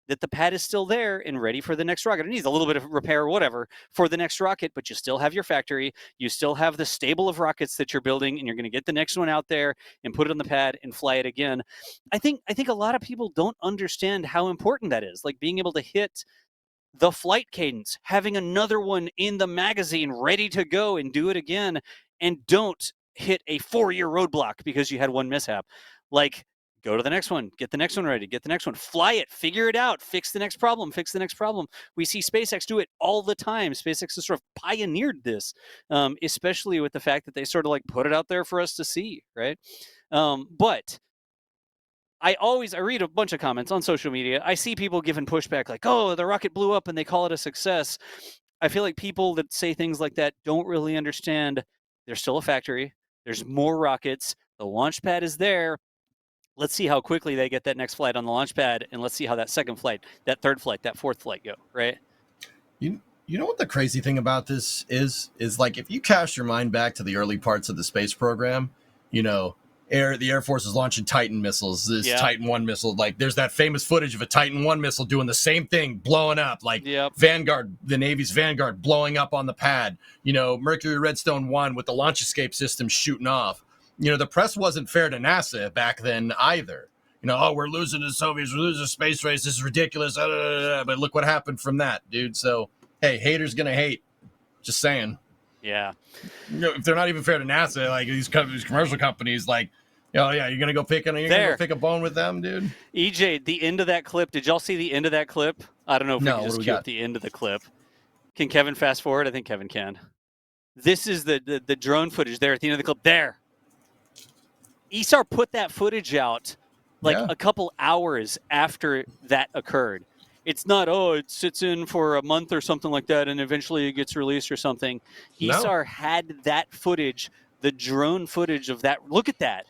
that the pad is still there and ready for the next rocket. It needs a little bit of repair or whatever for the next rocket, but you still have your factory. You still have the stable of rockets that you're building, and you're going to get the next one out there and put it on the pad and fly it again. I think a lot of people don't understand how important that is, like being able to hit the flight cadence, having another one in the magazine ready to go and do it again, and don't hit a 4-year roadblock because you had one mishap. Like, go to the next one, get the next one ready, get the next one, fly it, figure it out, fix the next problem. We see SpaceX do it all the time. SpaceX has sort of pioneered this, especially with the fact that they sort of like put it out there for us to see, right? But I read a bunch of comments on social media. I see people giving pushback like, oh, the rocket blew up and they call it a success. I feel like people that say things like that don't really understand there's still a factory. There's more rockets. The launch pad is there. Let's see how quickly they get that next flight on the launch pad, and let's see how that second flight, that third flight, that fourth flight go, right? You know what the crazy thing about this is like if you cast your mind back to the early parts of the space program, the Air Force is launching Titan missiles, Titan 1 missile, like there's that famous footage of a Titan 1 missile doing the same thing, blowing up, like Vanguard, the Navy's Vanguard blowing up on the pad, Mercury Redstone 1 with the launch escape system shooting off. The press wasn't fair to NASA back then either. We're losing to the Soviets, we're losing the space race, this is ridiculous. But look what happened from that, dude. So, hey, haters gonna hate. Just saying. Yeah. If they're not even fair to NASA, like these commercial companies, like, you're gonna go pick a bone with them, dude. EJ, the end of that clip. Did y'all see the end of that clip? I don't know if we can just cue up the end of the clip. Can Kevin fast forward? I think Kevin can. This is the drone footage there at the end of the clip. There. ESAR put that footage out like a couple hours after that occurred. It's not, it sits in for a month or something like that, and eventually it gets released or something. ESAR had that footage, the drone footage of that. Look at that.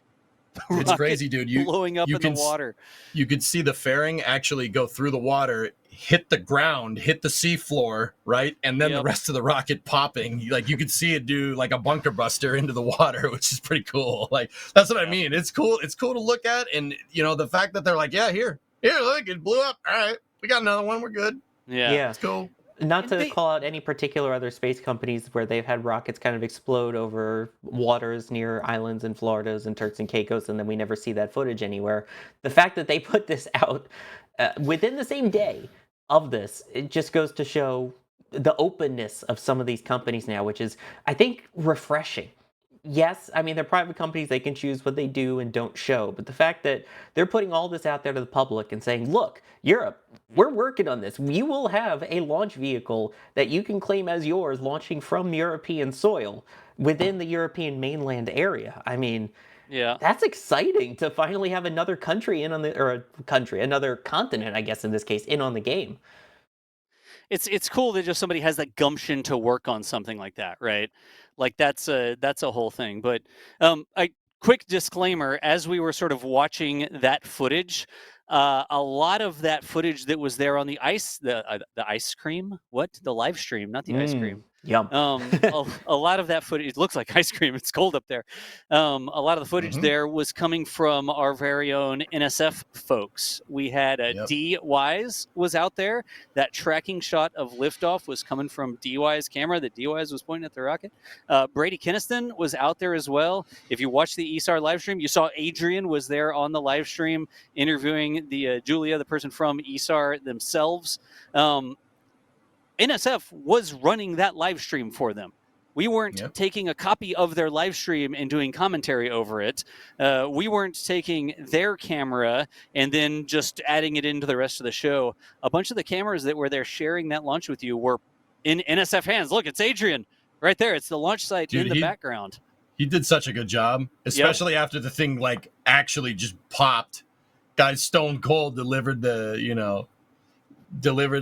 It's crazy, dude. Blowing up in the water. You could see the fairing actually go through the water, hit the ground, hit the seafloor, right? And then the rest of the rocket popping. Like, you could see it do like a bunker buster into the water, which is pretty cool. Like, that's what I mean. It's cool. It's cool to look at. And, the fact that they're like, yeah, here, look, it blew up. All right, we got another one. We're good. Yeah. It's cool. Not to call out any particular other space companies where they've had rockets kind of explode over waters near islands in Floridas and Turks and Caicos, and then we never see that footage anywhere. The fact that they put this out within the same day of this, it just goes to show the openness of some of these companies now, which is, I think, refreshing. Yes, I mean, they're private companies. They can choose what they do and don't show. But the fact that they're putting all this out there to the public and saying, look, Europe, we're working on this. You will have a launch vehicle that you can claim as yours launching from European soil within the European mainland area. I mean, that's exciting to finally have another country in on the, or another continent, I guess, in this case, in on the game. It's cool that just somebody has that gumption to work on something like that, right? Like that's a whole thing. But a quick disclaimer: as we were sort of watching that footage, a lot of that footage that was there on the ice cream, the live stream, not the ice cream. Yum. A lot of that footage, it looks like ice cream. It's cold up there. A lot of the footage there was coming from our very own NSF folks. We had D-Wise was out there. That tracking shot of liftoff was coming from D-Wise camera that D-Wise was pointing at the rocket. Brady Kinniston was out there as well. If you watch the ESAR live stream, you saw Adrian was there on the live stream interviewing the Julia, the person from ESAR themselves. NSF was running that live stream for them. We weren't taking a copy of their live stream and doing commentary over it. We weren't taking their camera and then just adding it into the rest of the show. A bunch of the cameras that were there sharing that launch with you were in NSF hands. Look, it's Adrian right there. It's the launch site in the background. He did such a good job, especially after the thing like actually just popped. Guys stone cold delivered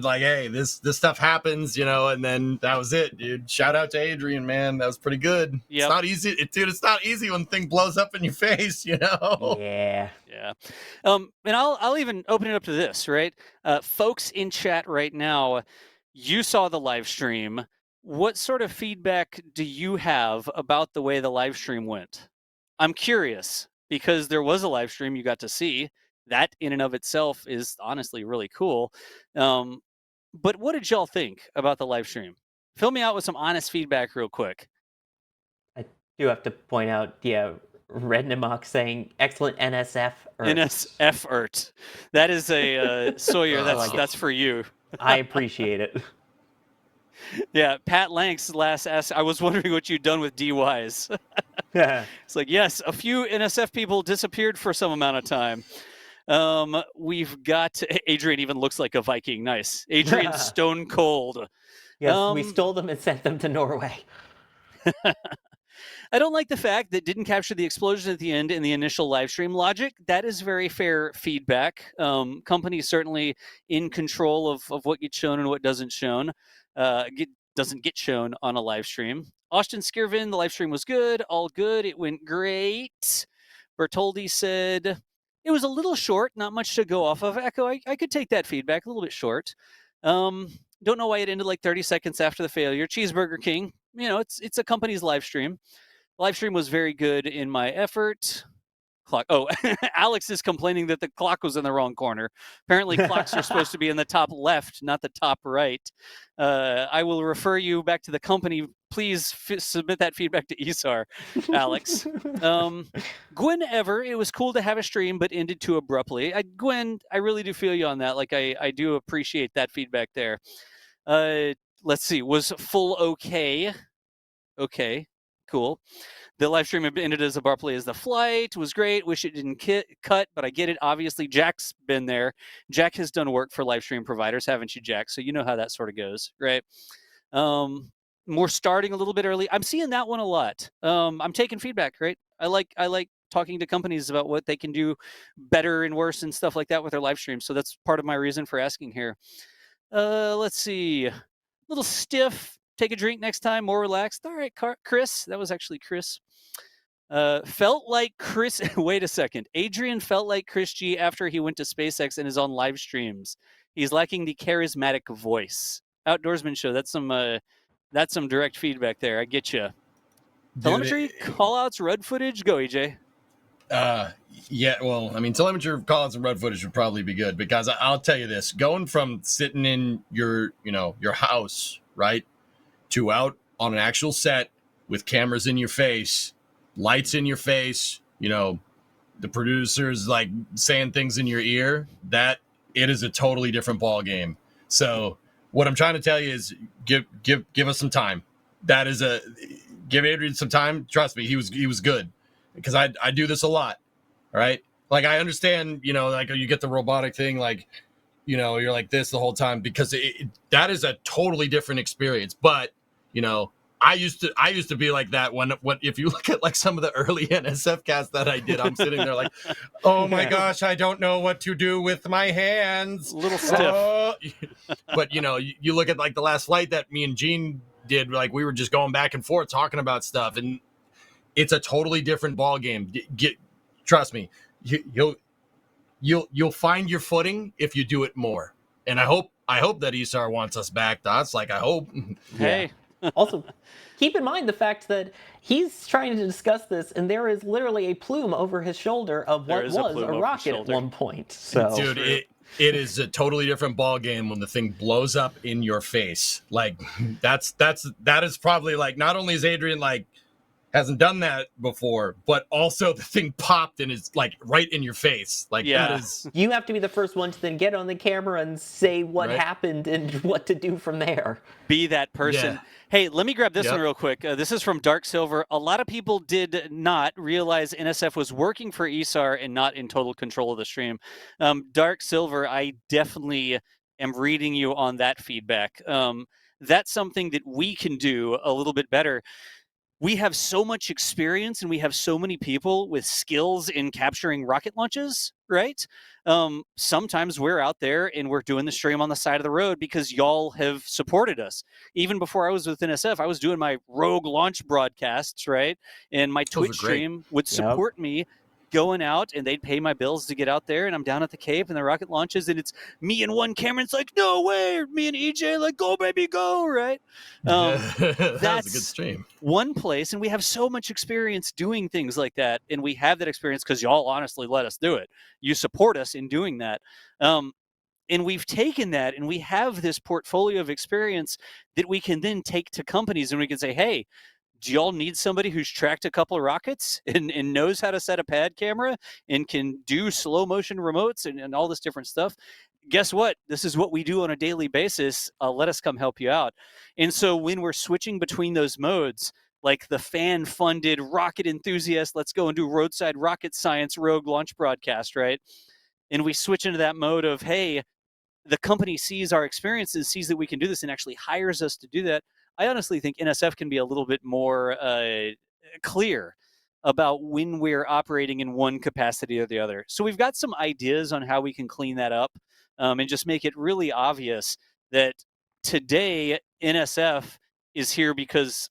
like, hey, this stuff happens, and then that was it, dude. Shout out to Adrian, man. That was pretty good. It's not easy. It's not easy when the thing blows up in your face, Yeah. And I'll even open it up to this, right? Folks in chat right now, you saw the live stream. What sort of feedback do you have about the way the live stream went? I'm curious because there was a live stream you got to see. That in and of itself is honestly really cool. But what did y'all think about the live stream? Fill me out with some honest feedback real quick. I do have to point out, Red Nimok saying, excellent NSF ert. NSF ert. That is a Sawyer, that's for you. I appreciate it. Yeah, Pat Lanks last asked, I was wondering what you'd done with D-Wise. It's like, yes, a few NSF people disappeared for some amount of time. We've got Adrian even looks like a Viking. Nice. Adrian stone cold. Yes, we stole them and sent them to Norway. I don't like the fact that didn't capture the explosion at the end in the initial live stream logic. That is very fair feedback. Companies certainly in control of what gets shown and what doesn't get shown on a live stream. Austin Skirvin, the live stream was good. All good. It went great. Bertoldi said, it was a little short, not much to go off of. Echo, I could take that feedback, a little bit short. Don't know why it ended like 30 seconds after the failure. Cheeseburger King, it's a company's live stream. Live stream was very good in my effort. Clock. Oh, Alex is complaining that the clock was in the wrong corner. Apparently, clocks are supposed to be in the top left, not the top right. I will refer you back to the company. Please submit that feedback to ESAR, Alex. Gwen Ever, it was cool to have a stream, but ended too abruptly. Gwen, I really do feel you on that. Like, I do appreciate that feedback there. Let's see. Was full okay? Okay, cool. The live stream ended as abruptly as the flight. Was great. Wish it didn't cut, but I get it. Obviously, Jack's been there. Jack has done work for live stream providers, haven't you, Jack? So you know how that sort of goes, right? More starting a little bit early. I'm seeing that one a lot. I'm taking feedback, right? I like talking to companies about what they can do better and worse and stuff like that with their live streams. So that's part of my reason for asking here. Let's see. A little stiff. Take a drink next time. More relaxed. All right, Chris. That was actually Chris. Felt like Chris. Wait a second. Adrian felt like Chris G after he went to SpaceX and is on live streams. He's lacking the charismatic voice. Outdoorsman Show. That's some direct feedback there. I get you. Telemetry, callouts, RUD footage. Go, EJ. Yeah, well, I mean, telemetry callouts and RUD footage would probably be good because I'll tell you this: going from sitting in your house, right, to out on an actual set with cameras in your face, lights in your face, the producers like saying things in your ear, that it is a totally different ball game. So what I'm trying to tell you is give us some time. Give Adrian some time. Trust me, he was good because I do this a lot. All right. Like I understand, like you get the robotic thing, like, you're like this the whole time because that is a totally different experience. But, I used to be like that when if you look at like some of the early NSF casts that I did, I'm sitting there like, oh my gosh, I don't know what to do with my hands. A little stiff. But you look at like the last flight that me and Gene did, like we were just going back and forth talking about stuff, and it's a totally different ball game. Trust me, you'll find your footing if you do it more. And I hope that Isar wants us back, Dots. Like I hope. Hey. Also, keep in mind the fact that he's trying to discuss this, and there is literally a plume over his shoulder of what was a rocket at one point. So, dude, it is a totally different ball game when the thing blows up in your face. Like that is probably like not only is Adrian like hasn't done that before, but also the thing popped and is like right in your face. Like that is. You have to be the first one to then get on the camera and say what happened and what to do from there. Be that person. Yeah. Hey, let me grab this one real quick. This is from Dark Silver. A lot of people did not realize NSF was working for Isar and not in total control of the stream. Dark Silver, I definitely am reading you on that feedback. That's something that we can do a little bit better. We have so much experience and we have so many people with skills in capturing rocket launches, right? Sometimes we're out there and we're doing the stream on the side of the road because y'all have supported us. Even before I was with NSF, I was doing my Rogue launch broadcasts, right? And my Twitch stream would support me going out, and they'd pay my bills to get out there, and I'm down at the Cape and the rocket launches, and it's me and one camera, and it's like, no way, me and EJ, like, go baby go, right? That's a good stream. One place, and we have so much experience doing things like that, and we have that experience because y'all honestly let us do it. You support us in doing that. And we've taken that, and we have this portfolio of experience that we can then take to companies, and we can say, hey, do y'all need somebody who's tracked a couple of rockets and knows how to set a pad camera and can do slow motion remotes and all this different stuff? Guess what? This is what we do on a daily basis. Let us come help you out. And so when we're switching between those modes, like the fan-funded rocket enthusiast, let's go and do roadside rocket science rogue launch broadcast, right? And we switch into that mode of, hey, the company sees our experiences, sees that we can do this, and actually hires us to do that. I honestly think NSF can be a little bit more clear about when we're operating in one capacity or the other. So we've got some ideas on how we can clean that up and just make it really obvious that today NSF is here because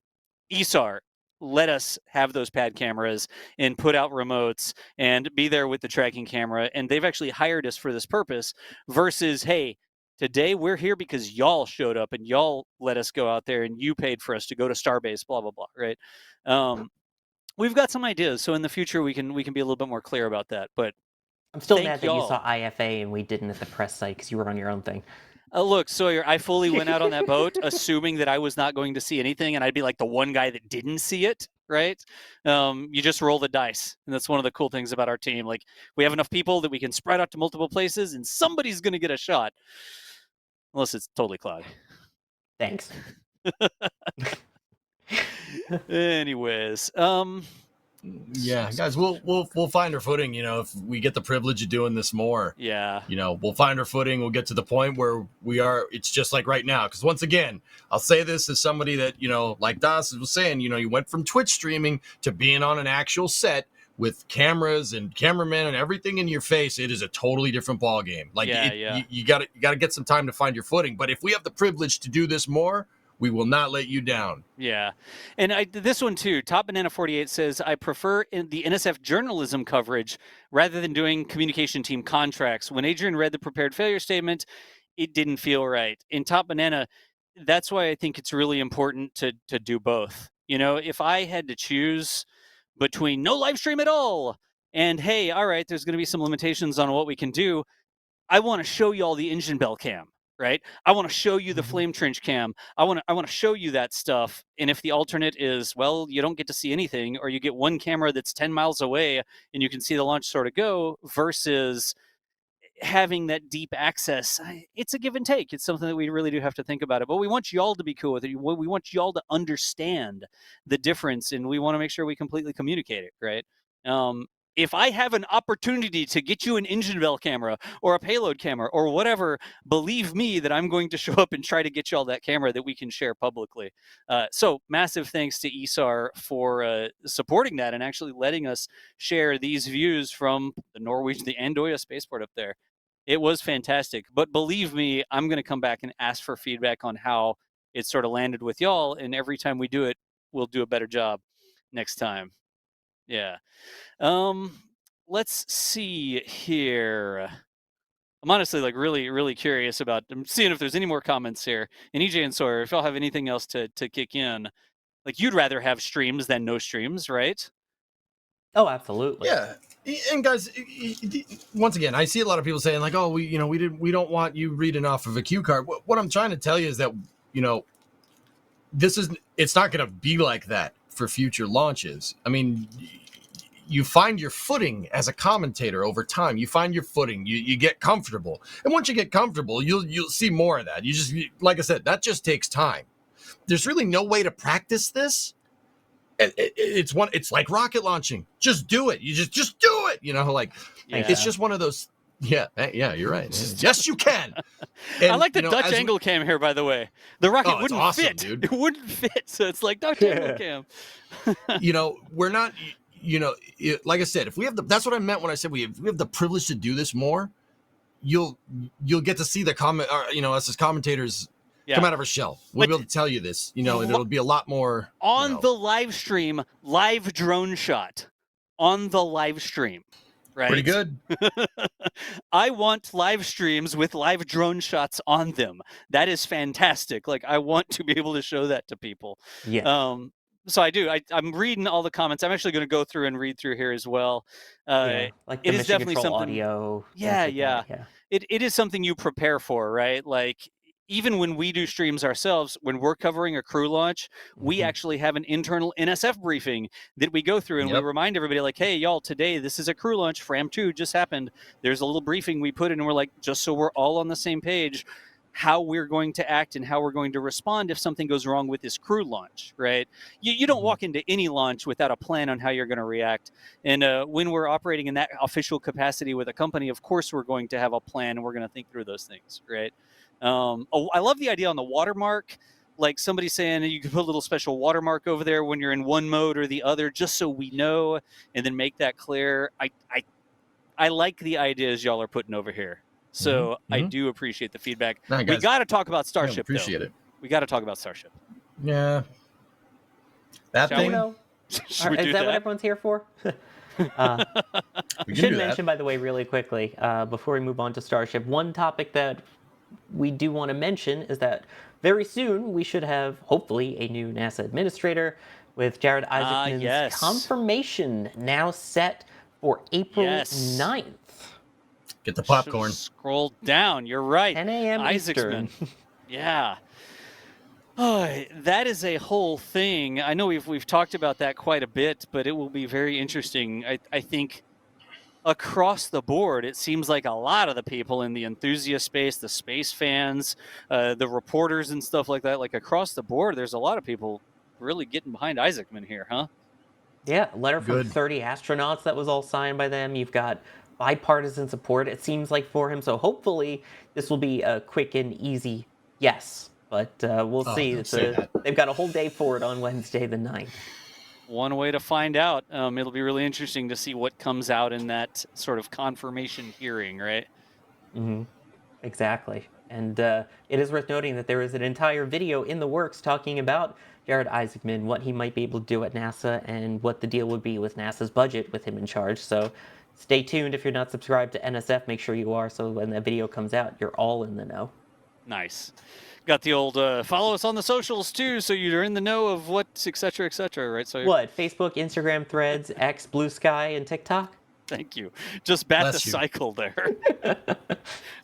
Isar let us have those pad cameras and put out remotes and be there with the tracking camera. And they've actually hired us for this purpose versus, hey, today we're here because y'all showed up and y'all let us go out there and you paid for us to go to Starbase, blah, blah, blah, right? We've got some ideas. So in the future, we can be a little bit more clear about that. But I'm still mad that you saw IFA and we didn't at the press site because you were on your own thing. Look, Sawyer, I fully went out on that boat assuming that I was not going to see anything, and I'd be like the one guy that didn't see it, right? You just roll the dice, and that's one of the cool things about our team. Like, we have enough people that we can spread out to multiple places, and somebody's going to get a shot. Unless it's totally cloudy. Thanks. Anyways, Yeah, guys, we'll find our footing. If we get the privilege of doing this more, Yeah. We'll find our footing. We'll get to the point where we are. It's just like right now. Because once again, I'll say this as somebody that like Das was saying, you went from Twitch streaming to being on an actual set with cameras and cameramen and everything in your face. It is a totally different ball game. Like, you got to get some time to find your footing. But if we have the privilege to do this more, we will not let you down. Yeah. And this one too, Top Banana 48 says, I prefer the NSF journalism coverage rather than doing communication team contracts. When Adrian read the prepared failure statement, it didn't feel right. In Top Banana, that's why I think it's really important to do both. If I had to choose between no live stream at all and, hey, all right, there's going to be some limitations on what we can do, I want to show you all the engine bell cam. Right? I want to show you the flame trench cam. I want to show you that stuff. And if the alternate is, well, you don't get to see anything, or you get one camera that's 10 miles away and you can see the launch sort of go, versus having that deep access, it's a give and take. It's something that we really do have to think about it. But we want y'all to be cool with it. We want y'all to understand the difference, and we want to make sure we completely communicate it, right? If I have an opportunity to get you an engine bell camera or a payload camera or whatever, believe me that I'm going to show up and try to get you all that camera that we can share publicly. So massive thanks to ESAR for supporting that and actually letting us share these views from the Andøya spaceport up there. It was fantastic. But believe me, I'm going to come back and ask for feedback on how it sort of landed with y'all. And every time we do it, we'll do a better job next time. Yeah. Let's see here. I'm honestly really, really curious about seeing if there's any more comments here. And EJ and Sawyer, if y'all have anything else to kick in, like you'd rather have streams than no streams, right? Oh, absolutely. Yeah. And guys, once again, I see a lot of people saying like, "Oh, we don't want you reading off of a cue card." What I'm trying to tell you is that it's not going to be like that for future launches. I mean, you find your footing as a commentator over time. You find your footing. You get comfortable, and once you get comfortable, you'll see more of that. Like I said, that just takes time. There's really no way to practice this. It's like rocket launching. Just do it. You just do it. It's just one of those. Yeah, you're right. Yes, you can. And, I like the Dutch angle cam here, by the way. The rocket wouldn't awesome, fit. Dude. It wouldn't fit, so it's like Dutch angle cam. We're not. Like I said, if we have that's what I meant when I said we have the privilege to do this more. You'll get to see the comment, or us as commentators. Yeah. Come out of our shell. We'll be able to tell you this, and it'll be a lot more on the live stream, live drone shot on the live stream, right? Pretty good. I want live streams with live drone shots on them. That is fantastic. Like I want to be able to show that to people. Yeah. So I do. I'm reading all the comments. I'm actually going to go through and read through here as well. Like it is definitely something. Audio. Yeah. It is something you prepare for, right? Like. Even when we do streams ourselves, when we're covering a crew launch, we actually have an internal NSF briefing that we go through and we remind everybody like, hey, y'all, today, this is a crew launch. Fram 2 just happened. There's a little briefing we put in and we're like, just so we're all on the same page, how we're going to act and how we're going to respond if something goes wrong with this crew launch, right? You don't walk into any launch without a plan on how you're going to react. And when we're operating in that official capacity with a company, of course, we're going to have a plan and we're going to think through those things, right? I love the idea on the watermark, like somebody saying you can put a little special watermark over there when you're in one mode or the other, just so we know, and then make that clear. I like the ideas y'all are putting over here. So I do appreciate the feedback. We got to talk about Starship. Appreciate it. We got to talk about Starship. Yeah. That Shall thing. Is that what everyone's here for? We should mention, by the way, really quickly, before we move on to Starship, one topic that we do want to mention is that very soon we should have, hopefully, a new NASA administrator with Jared Isaacman's confirmation now set for April 9th. Get the popcorn. Scroll down. You're right. 10 a.m. Isaacman. Yeah. Oh, that is a whole thing. I know we've talked about that quite a bit, but it will be very interesting. I think across the board, it seems like a lot of the people in the enthusiast space, the space fans, the reporters and stuff like that, like across the board, there's a lot of people really getting behind Isaacman here, huh? Yeah, a letter from Good. 30 astronauts that was all signed by them. You've got bipartisan support, it seems like, for him. So hopefully this will be a quick and easy yes. But we'll Oh, see. don't say that. They've got a whole day for it on Wednesday the 9th. One way to find out. It'll be really interesting to see what comes out in that sort of confirmation hearing, right? Mm-hmm. Exactly. And it is worth noting that there is an entire video in the works talking about Jared Isaacman, what he might be able to do at NASA, and what the deal would be with NASA's budget with him in charge. So stay tuned. If you're not subscribed to NSF, make sure you are, so when that video comes out, you're all in the know. Nice. Got the old follow us on the socials too, so you're in the know of what, et cetera, right? So What? Facebook, Instagram, Threads, X, Blue Sky, and TikTok? Thank you. Just bat Bless the you. cycle there. Are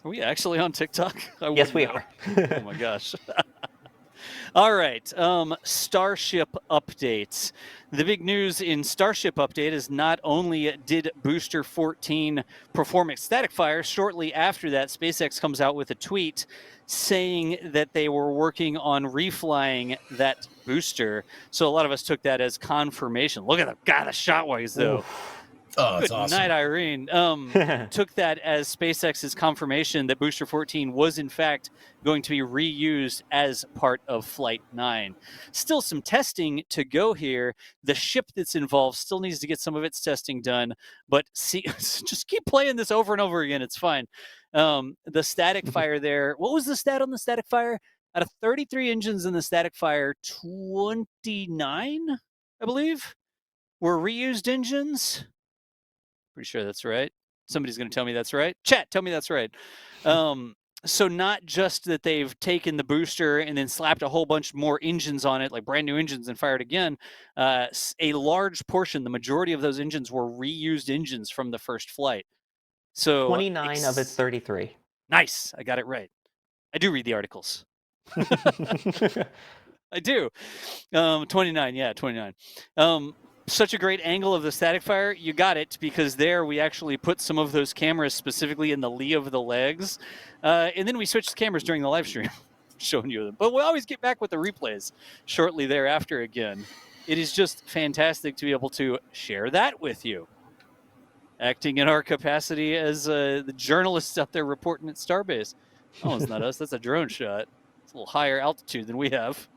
we actually on TikTok? Yes, we are. Oh my gosh. All right. Starship updates. The big news in Starship update is not only did Booster 14 perform its static fire, shortly after that, SpaceX comes out with a tweet saying that they were working on reflying that booster. So a lot of us took that as confirmation. Look at the shotways, though. Oh, it's Good awesome. night, Irene. Took that as SpaceX's confirmation that Booster 14 was, in fact, going to be reused as part of Flight 9. Still some testing to go here. The ship that's involved still needs to get some of its testing done, but see, just keep playing this over and over again. It's fine. The static fire there, what was the stat on the static fire? Out of 33 engines in the static fire, 29, I believe, were reused engines. Pretty sure that's right. Somebody's going to tell me that's right. Chat, tell me that's right. So not just that they've taken the booster and then slapped a whole bunch more engines on it, like brand new engines, and fired again. A large portion, the majority of those engines were reused engines from the first flight. So 29 of its 33. Nice. I got it right. I do read the articles. I do. 29. Yeah, 29. Such a great angle of the static fire. You got it, because there we actually put some of those cameras specifically in the lee of the legs. And then we switched cameras during the live stream, showing you them. But we'll always get back with the replays shortly thereafter again. It is just fantastic to be able to share that with you. Acting in our capacity as the journalists out there reporting at Starbase. Oh, it's not us. That's a drone shot. It's a little higher altitude than we have.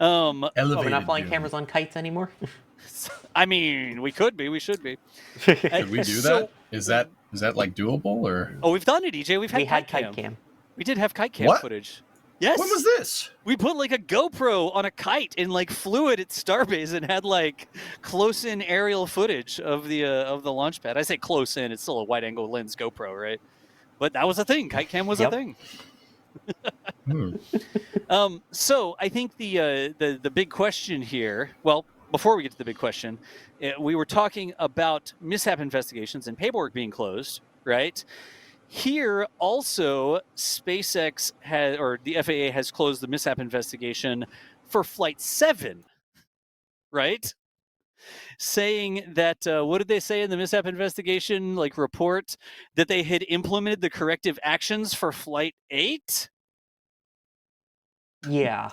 We're not flying view. cameras on kites anymore? I mean, we could be. We should be. Could we do that? Is that like doable or? Oh, we've done it, EJ. We had kite cam. We did have kite cam What? footage. Yes. When was this? We put like a GoPro on a kite and like flew it at Starbase and had like close-in aerial footage of the launch pad. I say close in; it's still a wide-angle lens GoPro, right? But that was a thing. Kite cam was a thing. So I think the big question here. Well, before we get to the big question, we were talking about mishap investigations and paperwork being closed, right? Here also, SpaceX has, or the FAA has closed the mishap investigation for Flight 7, right? Saying that, what did they say in the mishap investigation, like report, that they had implemented the corrective actions for Flight 8? Yeah.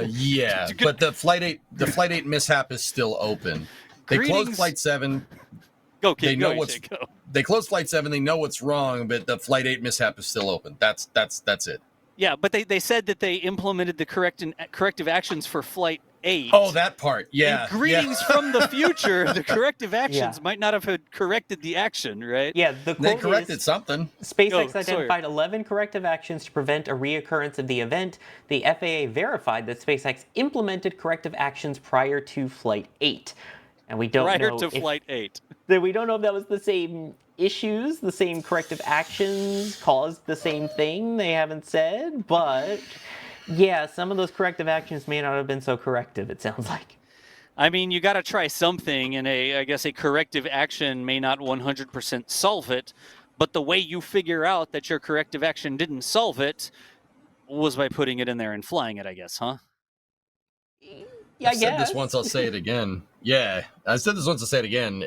Yeah, but the Flight 8 mishap is still open. They closed Flight 7. Go, kid. Go. They closed Flight 7. They know what's wrong, but the Flight 8 mishap is still open. That's it. Yeah, but they said that they implemented the corrective actions for Flight 8. Oh, that part. Yeah. And greetings from the future. The corrective actions might not have corrected the action, right? Yeah, the They quote corrected is, something. SpaceX identified 11 corrective actions to prevent a reoccurrence of the event. The FAA verified that SpaceX implemented corrective actions prior to Flight 8. And we don't know Flight 8. We don't know if that was the same issues, the same corrective actions caused the same thing. They haven't said, but yeah, some of those corrective actions may not have been so corrective, it sounds like. I mean, you got to try something, and I guess a corrective action may not 100% solve it, but the way you figure out that your corrective action didn't solve it was by putting it in there and flying it, I guess, huh? Yeah, I said guess. this once, I'll say it again. Yeah, I said this once, I'll say it again.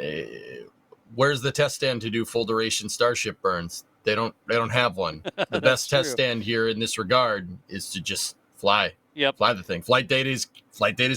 Where's the test stand to do full duration Starship burns? They don't have one. The best test stand here in this regard is to just fly. Yep. Fly the thing. Flight data is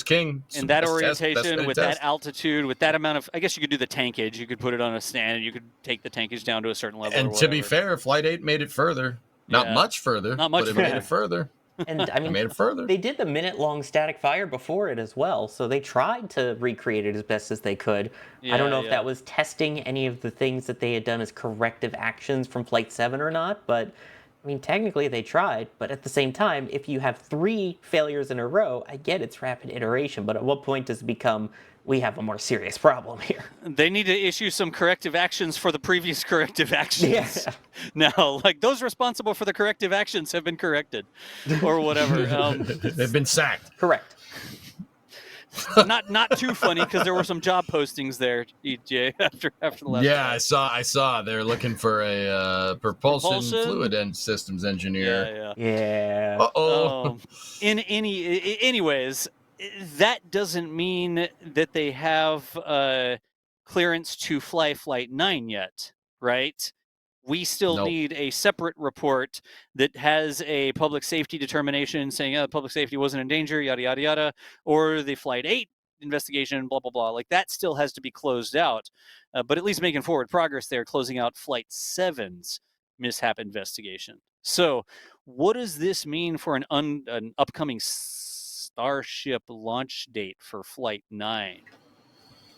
king. And that Best orientation with test. that altitude, with that amount of, I guess you could do the tankage. You could put it on a stand, and you could take the tankage down to a certain level. And to be fair, Flight 8 made it further. Not much further. Not much but it further. made it further. And I mean, made it further. They did the minute-long static fire before it as well, so they tried to recreate it as best as they could. I don't know if that was testing any of the things that they had done as corrective actions from Flight 7 or not, but I mean, technically they tried. But at the same time, if you have 3 failures in a row, I get it's rapid iteration, but at what point does it become, we have a more serious problem here? They need to issue some corrective actions for the previous corrective actions. Yeah. Now, like, those responsible for the corrective actions have been corrected or whatever. They've been sacked. Correct. Not too funny because there were some job postings there, EJ, after the last time. I saw they're looking for a propulsion fluid and systems engineer. Yeah. Uh-oh. Anyways, that doesn't mean that they have clearance to fly Flight 9 yet, right? We still need a separate report that has a public safety determination saying public safety wasn't in danger, yada, yada, yada, or the Flight 8 investigation, blah, blah, blah. Like, that still has to be closed out. But at least making forward progress there, closing out Flight 7's mishap investigation. So what does this mean for an upcoming Starship launch date for Flight 9?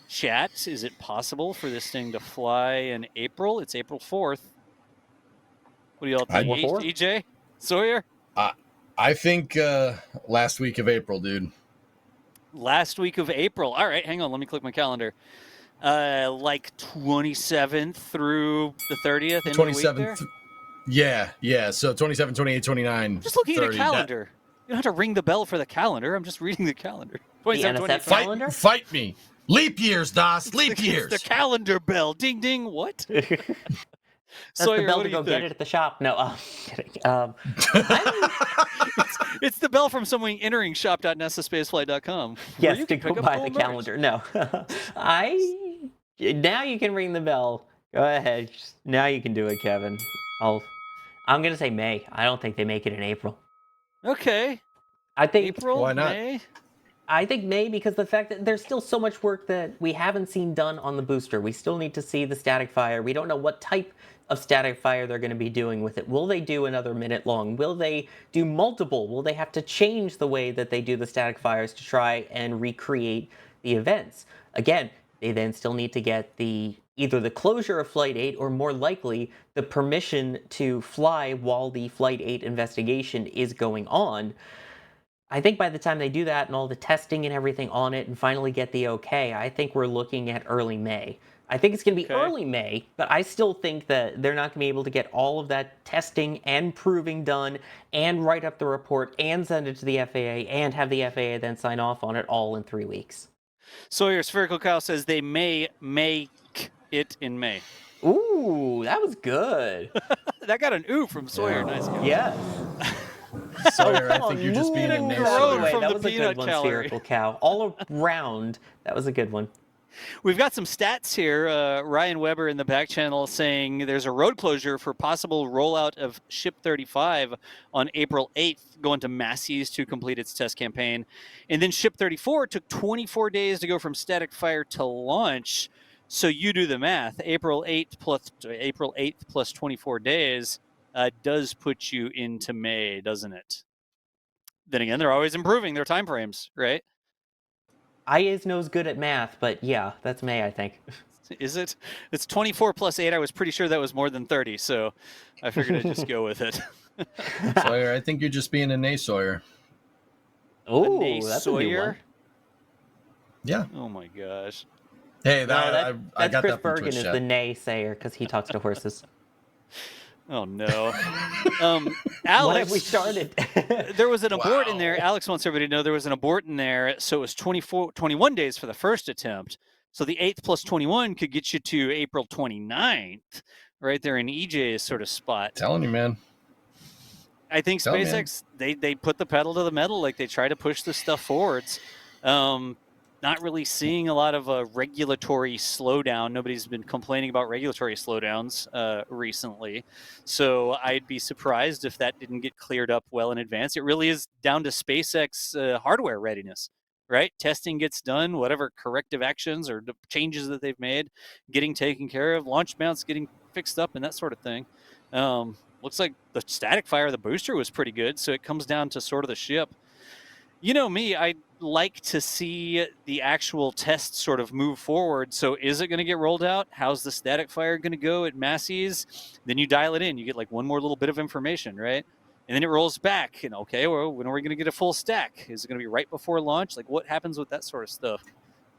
Chat, is it possible for this thing to fly in April? It's April 4th. What do y'all think? EJ? Sawyer? I think last week of April, dude. Last week of April. All right, hang on. Let me click my calendar. Like 27th through the 30th? 27th. Yeah. So 27, 28, 29. I'm just looking 30, at a calendar. You don't have to ring the bell for the calendar. I'm just reading the calendar. The NSF calendar? Fight me. Leap years, Das. Leap years. The calendar bell. Ding, ding. What? That's Sawyer, the bell what to do you go get think? it at the shop. No, I'm kidding. It's the bell from someone entering shop.nasaspaceflight.com. Yes, to go buy the calendar. No. Now you can ring the bell. Go ahead. Now you can do it, Kevin. I'm going to say May. I don't think they make it in April. Okay. I think April, why not? May? I think May, because the fact that there's still so much work that we haven't seen done on the booster. We still need to see the static fire. We don't know what type of static fire they're going to be doing with it. Will they do another minute long? Will they do multiple? Will they have to change the way that they do the static fires to try and recreate the events? Again, they then still need to get either the closure of Flight 8 or more likely the permission to fly while the Flight 8 investigation is going on. I think by the time they do that and all the testing and everything on it and finally get the okay, I think we're looking at early May. I think it's going to be early May, but I still think that they're not going to be able to get all of that testing and proving done and write up the report and send it to the FAA and have the FAA then sign off on it all in 3 weeks. Sawyer Spherical Cow says they may make it in May. Ooh, that was good. That got an ooh from Sawyer. Nice guy. Yeah. Sawyer, I think you're just being a Road from that the was a peanut good one, gallery. Spherical Cow. All around, that was a good one. We've got some stats here. Ryan Weber in the back channel saying there's a road closure for possible rollout of Ship 35 on April 8th, going to Massey's to complete its test campaign. And then Ship 34 took 24 days to go from static fire to launch. So you do the math. April 8th plus 24 days does put you into May, doesn't it? Then again, they're always improving their time frames, right? ISNO's good at math, but yeah, that's May, I think. Is it? It's 24 plus 8. I was pretty sure that was more than 30, so I figured I'd just go with it. Sawyer, I think you're just being a Sawyer. Oh, that's a new one. Yeah. Oh my gosh. Hey, That's I got Chris that from Bergen Twitch is chat. the naysayer because he talks to horses. Oh no. Alex, What have we started? there was an abort in there. Alex wants everybody to know there was an abort in there. So it was 21 days for the first attempt. So the 8th plus 21 could get you to April 29th, right there in EJ's sort of spot. Telling you, man. I think SpaceX, they put the pedal to the metal. Like, they try to push this stuff forwards. not really seeing a lot of a regulatory slowdown. Nobody's been complaining about regulatory slowdowns recently. So I'd be surprised if that didn't get cleared up well in advance. It really is down to SpaceX hardware readiness, right? Testing gets done, whatever corrective actions or changes that they've made, getting taken care of, launch mounts getting fixed up and that sort of thing. Looks like the static fire of the booster was pretty good. So it comes down to sort of the ship. You know me, I'd like to see the actual test sort of move forward. So is it going to get rolled out? How's the static fire going to go at Massey's? Then you dial it in. You get like one more little bit of information, right? And then it rolls back. And okay, well, when are we going to get a full stack? Is it going to be right before launch? Like what happens with that sort of stuff?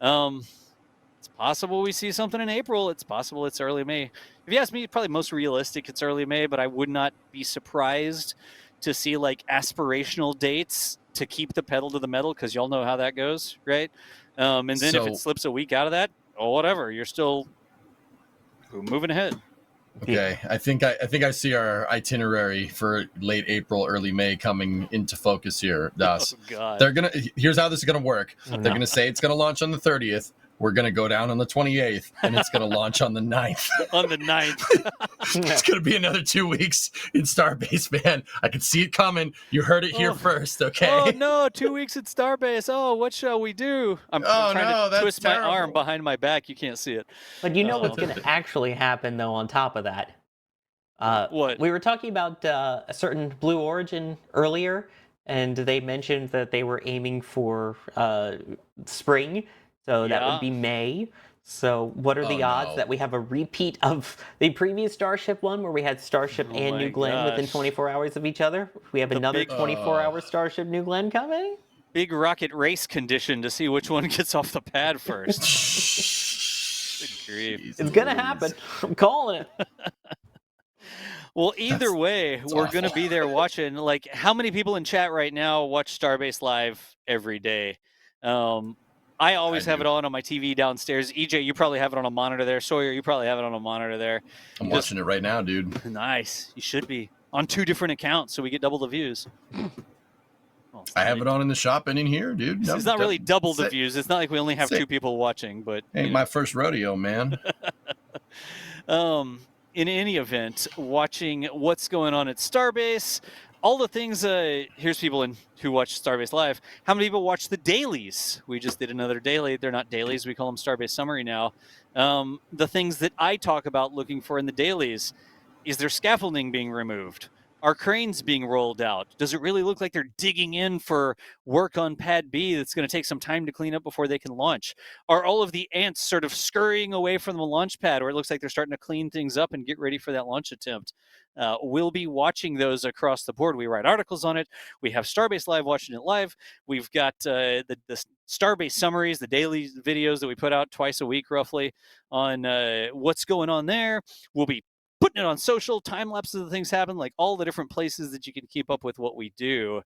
It's possible we see something in April. It's possible it's early May. If you ask me, probably most realistic, it's early May, but I would not be surprised to see like aspirational dates to keep the pedal to the metal, because y'all know how that goes, right? And then if it slips a week out of that, or whatever, you're still moving ahead. Okay, I think I see our itinerary for late April, early May coming into focus here. Oh, God. Here's how this is gonna work. They're gonna say it's gonna launch on the 30th. We're going to go down on the 28th, and it's going to launch on the 9th. On the 9th. It's going to be another 2 weeks in Starbase, man. I can see it coming. You heard it here first, okay? Oh, no, 2 weeks at Starbase. Oh, what shall we do? I'm trying to twist my arm behind my back. You can't see it. But you know what's going to actually happen, though, on top of that? What? We were talking about a certain Blue Origin earlier, and they mentioned that they were aiming for spring. So that would be May. So what are the odds that we have a repeat of the previous Starship one where we had Starship and New Glenn within 24 hours of each other? We have another 24-hour Starship New Glenn coming? Big rocket race condition to see which one gets off the pad first. Good grief. It's going to happen. I'm calling it. Well, either way, we're going to be there watching. Like, how many people in chat right now watch Starbase Live every day? I always have it on my TV downstairs. EJ, you probably have it on a monitor there. Sawyer, you probably have it on a monitor there. I'm watching it right now, dude. Nice. You should be. On 2 different accounts, so we get double the views. I have it on in the shop and in here, dude. It's not really double the views. It's not like we only have 2 people watching, but... Ain't my first rodeo, man. In any event, watching what's going on at Starbase... All the things, here's people who watch Starbase Live. How many people watch the dailies? We just did another daily. They're not dailies. We call them Starbase Summary now. The things that I talk about looking for in the dailies. Is there scaffolding being removed? Are cranes being rolled out? Does it really look like they're digging in for work on Pad B that's going to take some time to clean up before they can launch? Are all of the ants sort of scurrying away from the launch pad where it looks like they're starting to clean things up and get ready for that launch attempt? We'll be watching those across the board. We write articles on it. We have Starbase Live watching it live. We've got the Starbase summaries, the daily videos that we put out twice a week roughly on what's going on there. We'll be putting it on social, time lapses of things happen, like all the different places that you can keep up with what we do.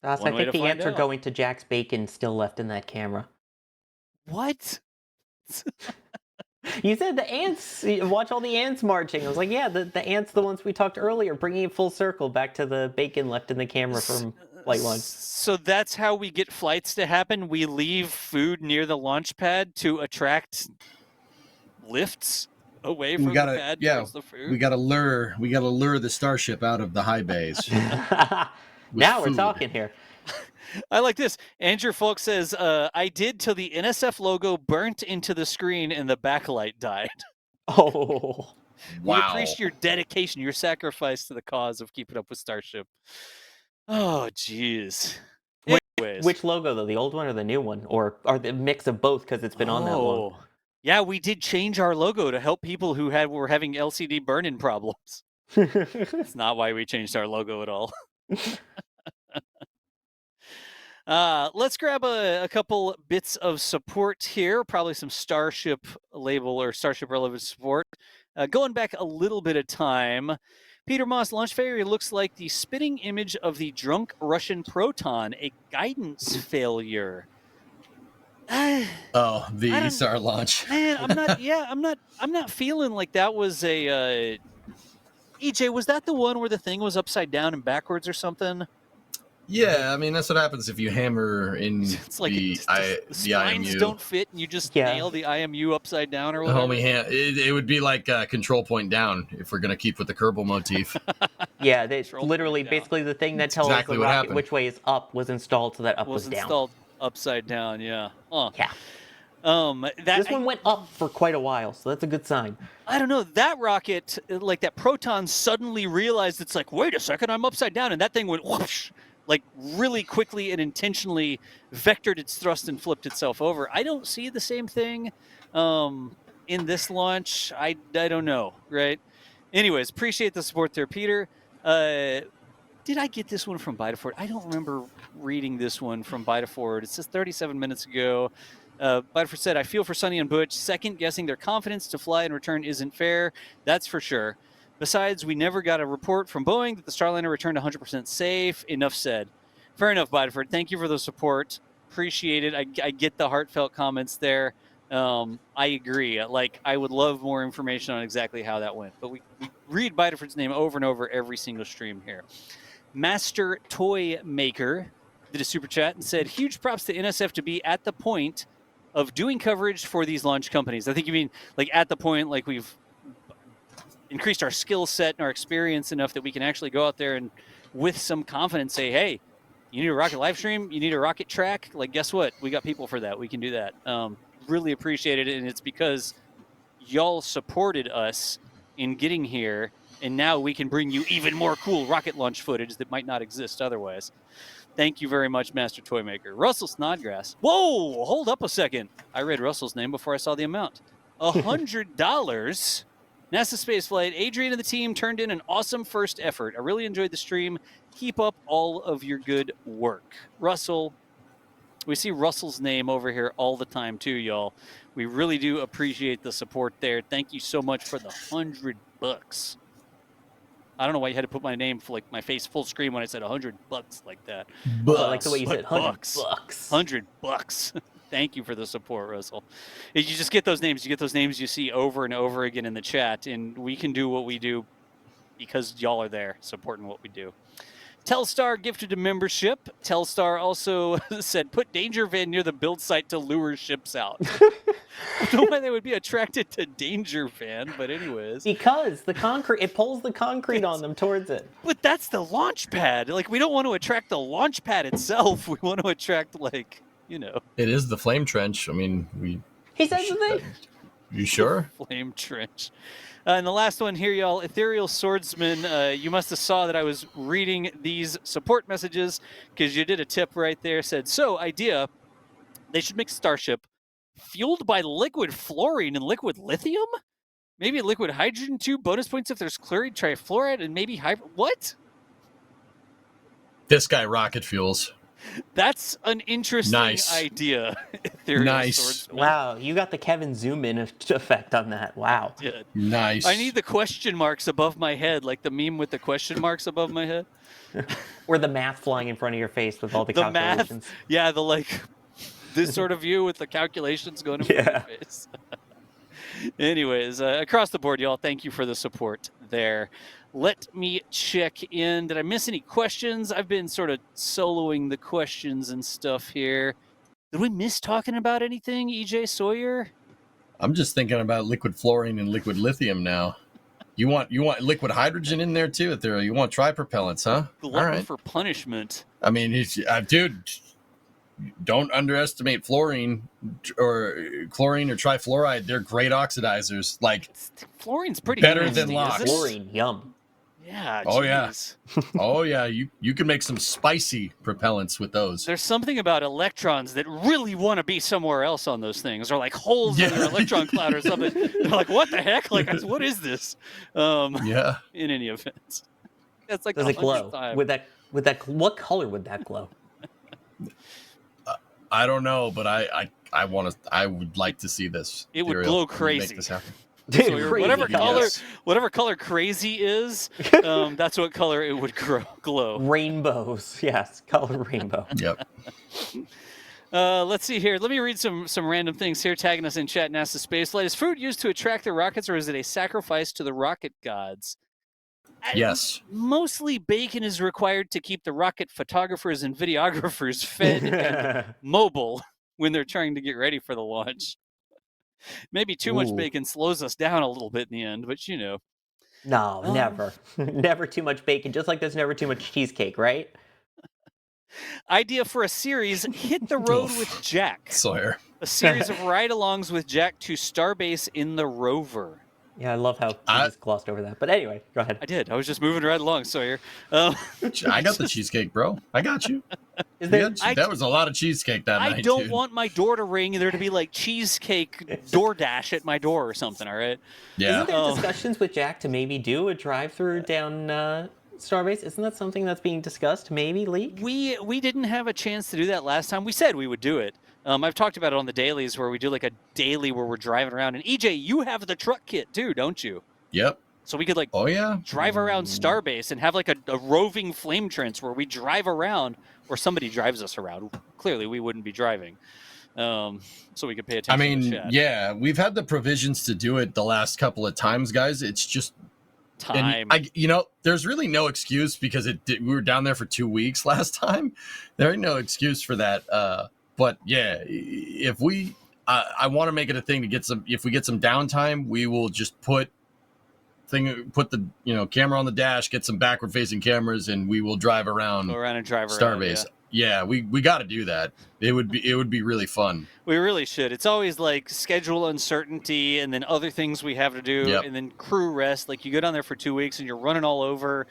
I think the ants are going to Jack's Bacon still left in that camera. What? You said the ants, watch all the ants marching. I was like, yeah, the ants, the ones we talked earlier, bringing it full circle back to the bacon left in the camera from flight 1. So that's how we get flights to happen. We leave food near the launch pad to attract lifts away from the pad towards the food. We gotta lure the Starship out of the high bays. Now we're talking here. I like this. Andrew Folk says, I did till the NSF logo burnt into the screen and the backlight died. Oh. Wow. We appreciate your dedication, your sacrifice to the cause of keeping up with Starship. Oh, jeez. Which logo, though? The old one or the new one? Or the mix of both because it's been on that long? Yeah, we did change our logo to help people who were having LCD burn-in problems. That's not why we changed our logo at all. Let's grab a couple bits of support here. Probably some Starship label or Starship relevant support. Going back a little bit of time, Peter Moss, launch failure looks like the spitting image of the drunk Russian Proton, a guidance failure. The ESAR launch. Man, I'm not feeling like that was a EJ, was that the one where the thing was upside down and backwards or something? Yeah, I mean that's what happens if you hammer in It's like the spines IMU. don't fit, and you just nail the IMU upside down or whatever. It would be like control point down if we're gonna keep with the Kerbal motif. Yeah, they Control literally point down. basically the thing that That's tells exactly the what rocket happened. which way is up was installed so that up was down. installed upside down. Yeah. Huh. Yeah. This one went up for quite a while, so that's a good sign. I don't know. That rocket, like that Proton, suddenly realized it's like, wait a second, I'm upside down, and that thing went whoosh, like really quickly and intentionally vectored its thrust and flipped itself over. I don't see the same thing in this launch. I don't know, right? Anyways, appreciate the support there, Peter. Did I get this one from Bitaford? I don't remember reading this one from Bitaford. It says 37 minutes ago. Bitaford said, I feel for Sonny and Butch. Second guessing their confidence to fly and return isn't fair. That's for sure. Besides, we never got a report from Boeing that the Starliner returned 100% safe. Enough said. Fair enough, Bitaford. Thank you for the support. Appreciate it. I get the heartfelt comments there. I agree. Like, I would love more information on exactly how that went. But we read Bitaford's name over and over every single stream here. Master Toy Maker did a super chat and said, huge props to NSF to be at the point of doing coverage for these launch companies. I think you mean like at the point, like we've increased our skill set and our experience enough that we can actually go out there and with some confidence say, hey, you need a rocket live stream, you need a rocket track. Like, guess what? We got people for that. We can do that. Really appreciated it. And it's because y'all supported us in getting here. And now we can bring you even more cool rocket launch footage that might not exist otherwise. Thank you very much, Master Toymaker. Russell Snodgrass. Whoa, hold up a second. I read Russell's name before I saw the amount. $100. NASA Spaceflight. Adrian and the team turned in an awesome first effort. I really enjoyed the stream. Keep up all of your good work. Russell, we see Russell's name over here all the time too, y'all. We really do appreciate the support there. Thank you so much for the $100. I don't know why you had to put my name for like my face full screen when I said $100 like that. I like the way you said $100. $100. Thank you for the support, Russell. You just get those names. You get those names you see over and over again in the chat, and we can do what we do because y'all are there supporting what we do. Telstar gifted a membership. Telstar also said, put Danger Van near the build site to lure ships out. I don't know why they would be attracted to Danger Van, but anyways. Because the concrete, it pulls the concrete on them towards it. But that's the launch pad. Like, we don't want to attract the launch pad itself. We want to attract, like, you know. It is the flame trench. I mean, He says the thing. You sure? Flame trench. And the last one here, y'all, Ethereal Swordsman. You must have saw that I was reading these support messages because you did a tip right there. Said, so, idea, they should make Starship fueled by liquid fluorine and liquid lithium? Maybe liquid hydrogen too? Bonus points if there's chloride, trifluoride, and maybe what? This guy rocket fuels. That's an interesting idea. Nice. Wow, you got the Kevin zoom in effect on that. Wow. Yeah. Nice. I need the question marks above my head, like the meme with the question marks above my head. Or the math flying in front of your face with all the calculations. Math, yeah, the like this sort of view with the calculations going in front of your face. Anyways, across the board, y'all, thank you for the support there. Let me check in. Did I miss any questions? I've been sort of soloing the questions and stuff here. Did we miss talking about anything, EJ Sawyer? I'm just thinking about liquid fluorine and liquid lithium now. You want liquid hydrogen in there too? You want tripropellants, huh? Glutton All right. for punishment. I mean, dude, don't underestimate fluorine or trifluoride. They're great oxidizers. Like fluorine's pretty better nasty, than LOX. Fluorine, yum. Yeah. Oh geez. yeah. Oh yeah. You can make some spicy propellants with those. There's something about electrons that really want to be somewhere else on those things, or like holes in their electron cloud or something. They're like, what the heck? Like, what is this? Yeah. In any event, that's like Does it glow? time. With that, what color would that glow? I don't know, but I would like to see this. It would Ethereal. glow Make crazy. this happen. So whatever color, Yes. whatever color crazy is, that's what color it would glow. Rainbows, yes, color rainbow. Yep. Let's see here. Let me read some random things here. Tagging us in chat. NASA Spaceflight. Is food used to attract the rockets, or is it a sacrifice to the rocket gods? Yes. Mostly bacon is required to keep the rocket photographers and videographers fed and mobile when they're trying to get ready for the launch. Maybe too much bacon slows us down a little bit in the end, but you know. No, never. Never too much bacon, just like there's never too much cheesecake, right? Idea for a series, Hit the Road with Jack. Sawyer. A series of ride-alongs with Jack to Starbase in the rover. Yeah, I love how you just glossed over that. But anyway, go ahead. I did. I was just moving right along, Sawyer. I got the cheesecake, bro. I got you. That was a lot of cheesecake that night, I don't dude. want my door to ring and there to be like cheesecake DoorDash at my door or something, all right? Yeah. Isn't there discussions with Jack to maybe do a drive-through down Starbase? Isn't that something that's being discussed? Maybe, Leak? We didn't have a chance to do that last time. We said we would do it. I've talked about it on the dailies where we do like a daily where we're driving around. And EJ, you have the truck kit too, don't you? Yep. So we could like drive around Starbase and have like a roving flame trench where we drive around or somebody drives us around. Clearly we wouldn't be driving. So we could pay attention to the chat. Yeah, we've had the provisions to do it the last couple of times, guys. It's just time. There's really no excuse because we were down there for 2 weeks last time. There ain't no excuse for that. But yeah, if I want to make it a thing to get if we get some downtime, we will just put the camera on the dash, get some backward facing cameras, and we will drive around. Go around and drive around. Starbase. Yeah, we got to do that. It would be really fun. We really should. It's always like schedule uncertainty and then other things we have to do and then crew rest. Like you go down there for 2 weeks and you're running all over.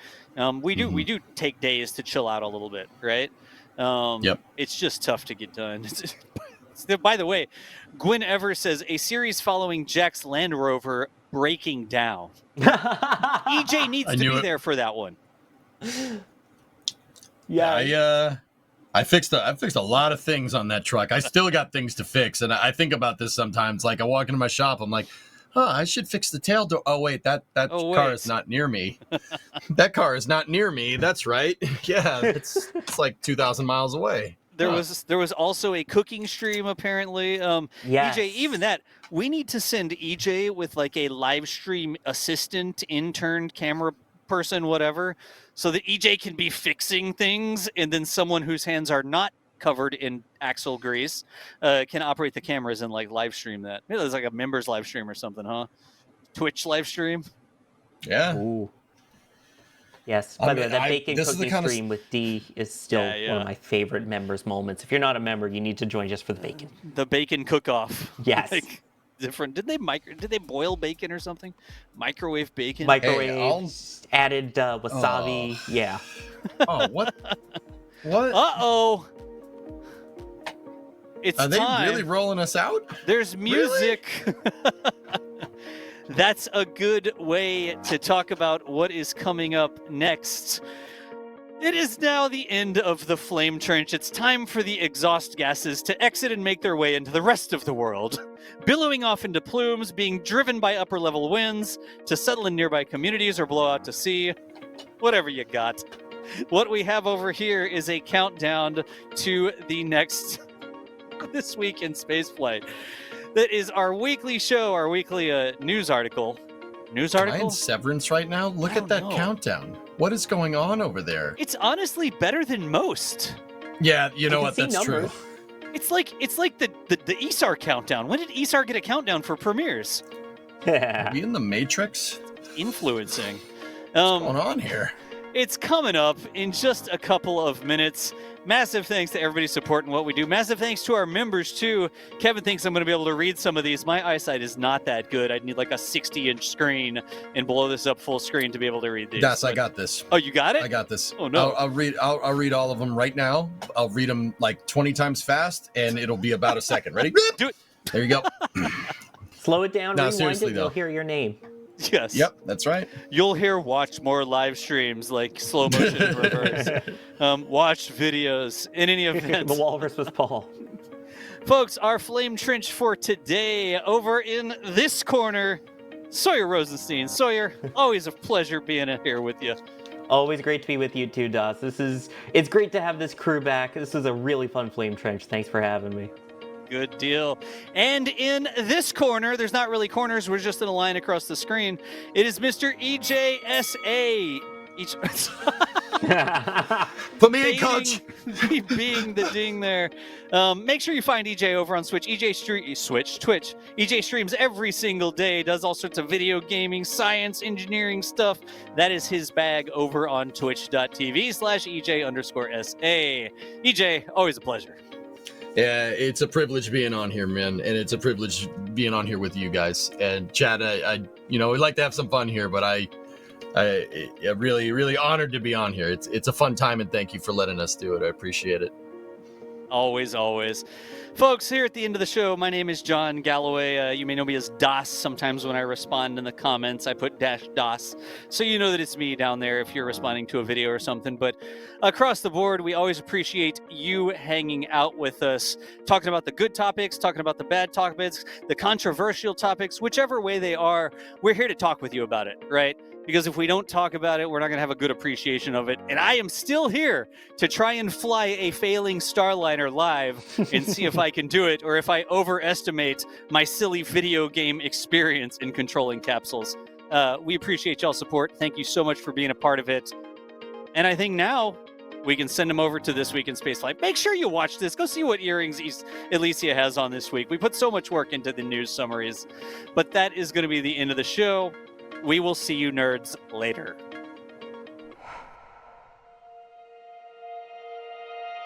We do take days to chill out a little bit, right? It's just tough to get done. By the way, Gwen Evers says a series following Jack's Land Rover breaking down. EJ needs to be there for that one. Yeah. I fixed a lot of things on that truck. I still got things to fix, and I think about this sometimes. Like I walk into my shop, I'm like, I should fix the tail door. Oh wait, that car is not near me. That car is not near me. That's right. Yeah, it's like 2,000 miles away. There was also a cooking stream apparently. EJ, even that we need to send EJ with like a live stream assistant, intern, camera person, whatever, so that EJ can be fixing things, and then someone whose hands are not covered in axle grease can operate the cameras and like live stream that. Maybe there's like a members live stream or something, huh? Twitch live stream. Yeah. Ooh. Yes. By the way, that bacon cooking stream with D is still one of my favorite members moments. If you're not a member, you need to join just for the bacon. The bacon cook-off. Yes. Like, different. Did they boil bacon or something? Microwave bacon. Added wasabi. Oh. Yeah. Oh, what? What? Uh-oh. It's Are they time. really rolling us out? There's music. Really? That's a good way to talk about what is coming up next. It is now the end of the flame trench. It's time for the exhaust gases to exit and make their way into the rest of the world, billowing off into plumes, being driven by upper-level winds to settle in nearby communities or blow out to sea. Whatever you got. What we have over here is a countdown to the next This Week in Spaceflight. That is our weekly show, our weekly news article. News article? Am I in Severance right now? Look at that countdown. What is going on over there? It's honestly better than most. Yeah, you know what? That's true. It's like the ESAR countdown. When did ESAR get a countdown for premieres? Are we in the Matrix? Influencing. What's going on here? It's coming up in just a couple of minutes. Massive thanks to everybody supporting what we do. Massive thanks to our members, too. Kevin thinks I'm going to be able to read some of these. My eyesight is not that good. I'd need like a 60-inch screen and blow this up full screen to be able to read these. Yes, I got this. Oh, you got it? I got this. Oh, no. I'll read all of them right now. I'll read them like 20 times fast, and it'll be about a second. Ready? Do it. There you go. Slow it down, rewind it, though. you'll hear your name. Yes. Yep, that's right. You'll hear watch more live streams like slow motion in reverse. Watch videos in any event. The Walrus was Paul. Folks, our flame trench for today over in this corner, Sawyer Rosenstein. Sawyer, always a pleasure being here with you. Always great to be with you too, Doss. It's great to have this crew back. This is a really fun flame trench. Thanks for having me. Good deal. And in this corner, there's not really corners, we're just in a line across the screen. It is Mr. EJSA. Put me in, coach. Being the ding there. Make sure you find EJ over on Twitch. Twitch. EJ streams every single day, does all sorts of video gaming, science, engineering stuff. That is his bag over on twitch.tv/EJ_SA. EJ, always a pleasure. Yeah, it's a privilege being on here, man, and it's a privilege being on here with you guys. And Chad, I we'd like to have some fun here, but I really, really honored to be on here. It's a fun time, and thank you for letting us do it. I appreciate it. Always, always. Folks, here at the end of the show, my name is John Galloway. You may know me as DOS. Sometimes when I respond in the comments, I put -DOS. So you know that it's me down there if you're responding to a video or something. But across the board, we always appreciate you hanging out with us, talking about the good topics, talking about the bad topics, the controversial topics, whichever way they are. We're here to talk with you about it, right? Because if we don't talk about it, we're not going to have a good appreciation of it. And I am still here to try and fly a failing Starliner live and see if I can do it, or if I overestimate my silly video game experience in controlling capsules. We appreciate y'all's support. Thank you so much for being a part of it. And I think now we can send them over to This Week in Spaceflight. Make sure you watch this. Go see what earrings Alicia has on this week. We put so much work into the news summaries. But that is going to be the end of the show. We will see you nerds later.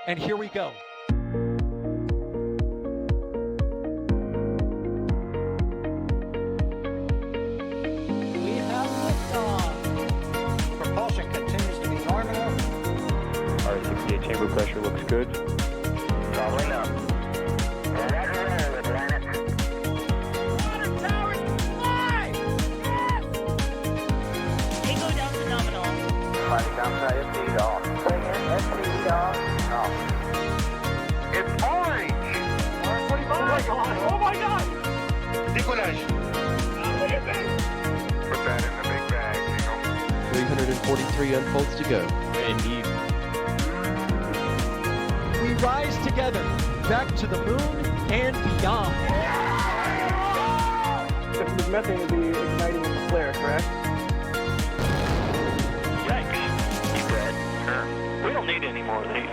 And here we go. We have liftoff. Propulsion continues to be normal. R68 chamber pressure looks good. Following up. Roger, Atlantic. Water towers fly! Yes! Echo down to nominal. Flight downside FD off. Bring in FD off. Off. It's orange! Orange 45! Oh my god! Oh my god! Decollage! What is it? Put that in the big bag, you know. 343 unfolds to go. Indeed. We rise together back to the moon and beyond. This methane will be igniting in the flare, correct? Yikes. You bet. Sure. We don't need any more of these.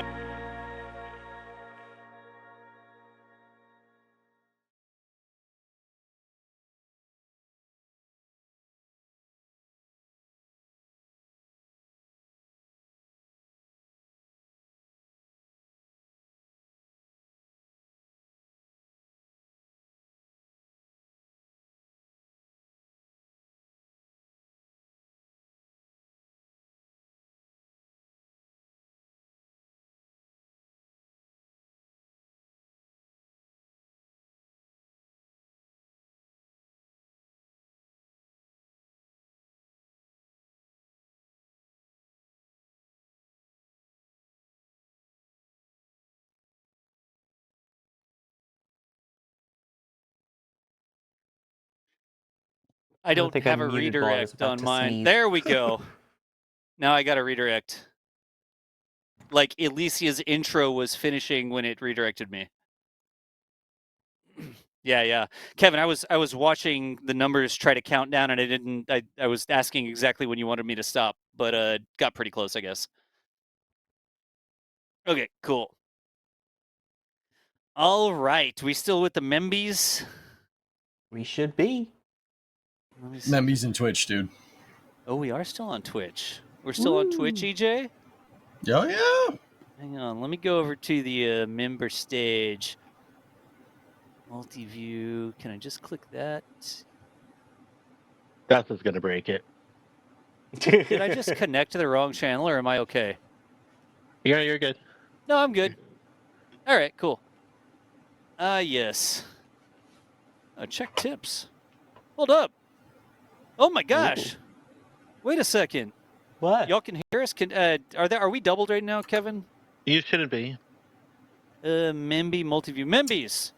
I don't think have I a muted while I was redirect about on to mine. sneeze. There we go. Now I got a redirect. Like Alicia's intro was finishing when it redirected me. Yeah. Kevin, I was watching the numbers try to count down, and I was asking exactly when you wanted me to stop, but got pretty close, I guess. Okay, cool. All right, we still with the Membies? We should be. Let me see. Membies and Twitch, dude. Oh, we are still on Twitch. We're still on Twitch, EJ? Oh yeah. Hang on, let me go over to the member stage. Multi-view. Can I just click that? That's what's gonna break it. Did I just connect to the wrong channel, or am I okay? Yeah, you're good. No, I'm good. All right, cool. Yes. Check tips. Hold up. Oh my gosh. Wait a second. What? Y'all can hear us? Are we doubled right now, Kevin? You shouldn't be. Memby multi-view. Membies,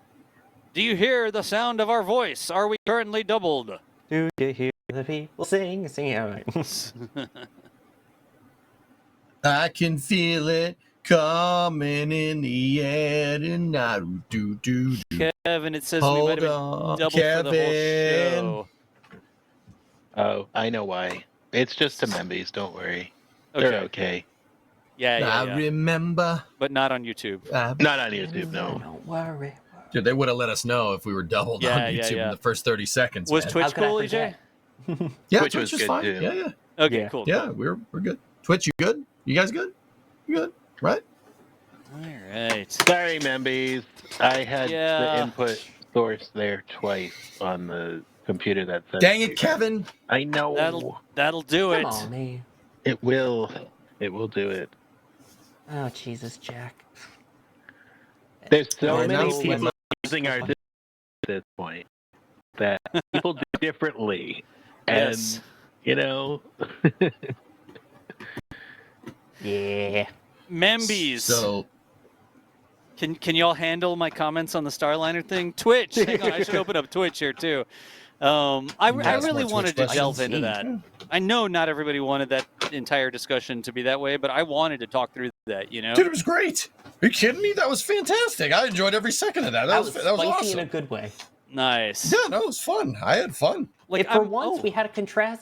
do you hear the sound of our voice? Are we currently doubled? Do you hear the people sing? All right. I can feel it coming in the air tonight. Do. Kevin, it says we might have been on, double for the whole show. Oh, I know why. It's just the Membies. Don't worry. They're okay. Yeah. I remember. But not on YouTube. Not on YouTube, no. Don't worry. Dude, they would have let us know if we were doubled on YouTube in the first 30 seconds. Was man. Twitch cool, EJ? Yeah, Twitch was good fine. too. Yeah. Okay, cool. Yeah, we're good. Twitch, you good? You guys good? You good? Right? All right. Sorry, Membies. I had the input source there twice on the computer that said. Dang it, Kevin! I know. That'll do it. Come on, man. It will. It will do it. Oh, Jesus, Jack. There's so Yeah, many no, people using our system at this point that people do differently. And, you know. Yeah. Membies. So, Can y'all handle my comments on the Starliner thing? Twitch. Hang on, I should open up Twitch here too. I really wanted to delve into that. I know not everybody wanted that entire discussion to be that way, but I wanted to talk through that. You know, dude, it was great. Are you kidding me? That was fantastic. I enjoyed every second of that. That was spicy awesome. in a good way. Nice. Yeah, no, it was fun. I had fun. Like for once, we had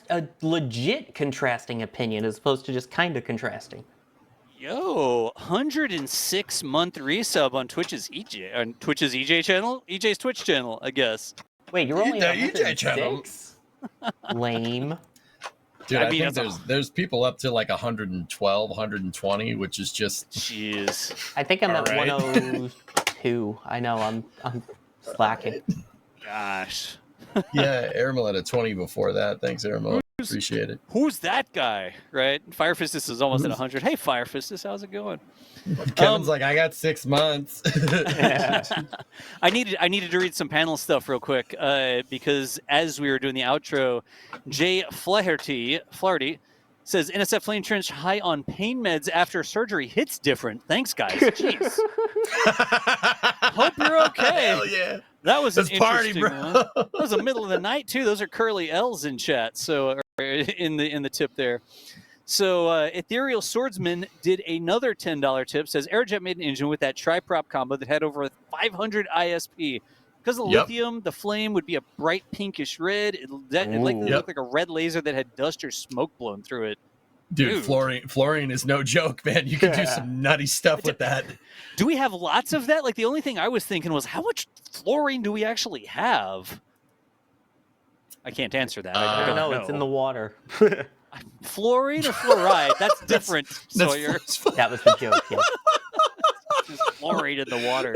a legit contrasting opinion as opposed to just kind of contrasting. Yo, 106-month resub on Twitch's EJ channel, EJ's Twitch channel, I guess. Wait, you're only on EJ channel. Lame. Dude, I think there's people up to like 112, 120, which is just. Jeez. I think I'm at 102. I know I'm slacking. Gosh. Yeah, Airmail at a 20 before that. Thanks, Airmail. Appreciate it. Who's that guy? Right? Fire Fistus is almost at 100. Hey, Fire Fistus, how's it going? Kevin's like, I got 6 months. I needed to read some panel stuff real quick because as we were doing the outro, Jay Flaherty says NSF Flame Trench high on pain meds after surgery hits different. Thanks, guys. Jeez. Hope you're okay. Hell yeah. That was an party, interesting bro. one. That was the middle of the night too. Those are curly L's in chat. So in the tip there. So Ethereal Swordsman did another $10 tip. Says Aerojet made an engine with that tri-prop combo that had over 500 ISP. Because of the lithium, the flame would be a bright pinkish red. It likely looked like a red laser that had dust or smoke blown through it. Dude, fluorine is no joke, man. You could do some nutty stuff with that. Do we have lots of that? Like the only thing I was thinking was, how much fluorine do we actually have? I can't answer that. I don't know. It's in the water. Fluorine or fluoride? That's different, Sawyer. That was the joke. Yeah. Just fluoride in the water.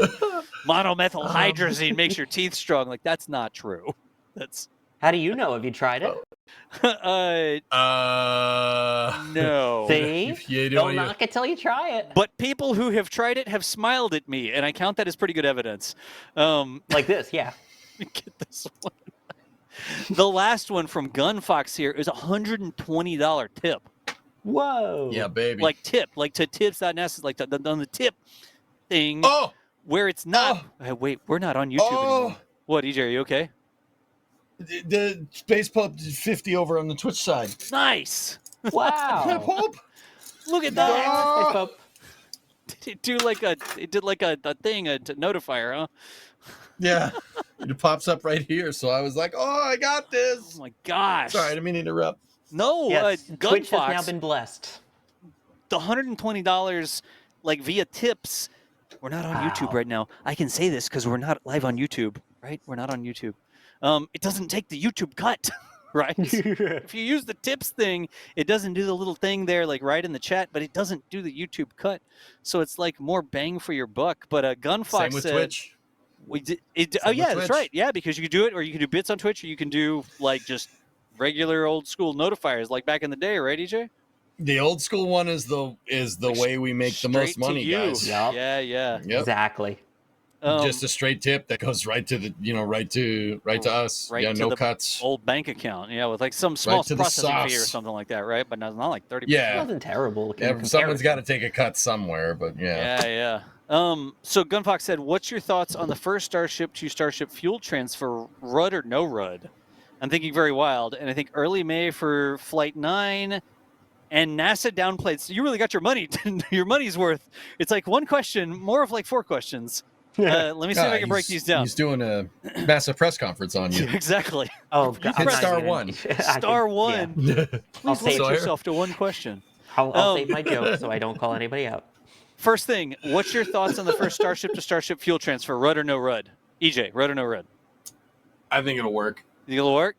Monomethyl hydrazine makes your teeth strong. Like that's not true. That's. How do you know? Have you tried it? No. See? Don't knock it till you try it. But people who have tried it have smiled at me, and I count that as pretty good evidence. Like this, yeah. Get this one. The last one from Gunfox here is $120 tip. Whoa. Yeah, baby. Like tip, like to tips.net, like on the tip thing. Oh! Where it's not. Wait, we're not on YouTube anymore. What, EJ, are you okay? The Space Pulp did 50 over on the Twitch side. Nice. Wow. Pulp. Look at that. It did like a thing, a notifier, huh? Yeah. It pops up right here. So I was like, oh, I got this. Oh my gosh. Sorry, I didn't mean to interrupt. No, yes, Twitch Gunfox, has now been blessed. The $120 like via tips. We're not on YouTube right now. I can say this because we're not live on YouTube, right? We're not on YouTube. It doesn't take the YouTube cut, right? If you use the tips thing, it doesn't do the little thing there, like right in the chat, but it doesn't do the YouTube cut. So it's like more bang for your buck. But Gunfox Same with said, Twitch. We did. That's right. Yeah, because you can do it, or you can do bits on Twitch, or you can do like just regular old school notifiers, like back in the day, right, EJ? The old school one is the way we make the most money, guys. Yep. Yeah. Yep. Exactly. Just a straight tip that goes right to the, right to us. Right to no the cuts. Old bank account. Yeah, with like some small processing fee or something like that, right? But not like 30%. Yeah. It wasn't terrible. Someone's got to take a cut somewhere, but yeah. Yeah. So Gunfox said, what's your thoughts on the first Starship to Starship fuel transfer, RUD or no RUD? I'm thinking very wild, and I think early May for Flight 9 And NASA downplayed. So you really got your money's worth. It's like one question, more of like 4 questions. Let me see if I can break these down. He's doing a massive press conference on you. Exactly. Oh, God. Hit star 1. Star 1. Yeah. Please limit yourself to one question. I'll save my joke so I don't call anybody out. First thing, what's your thoughts on the first Starship to Starship fuel transfer? Rud or no Rud? EJ, Rud or no Rud? I think it'll work. Think it'll work?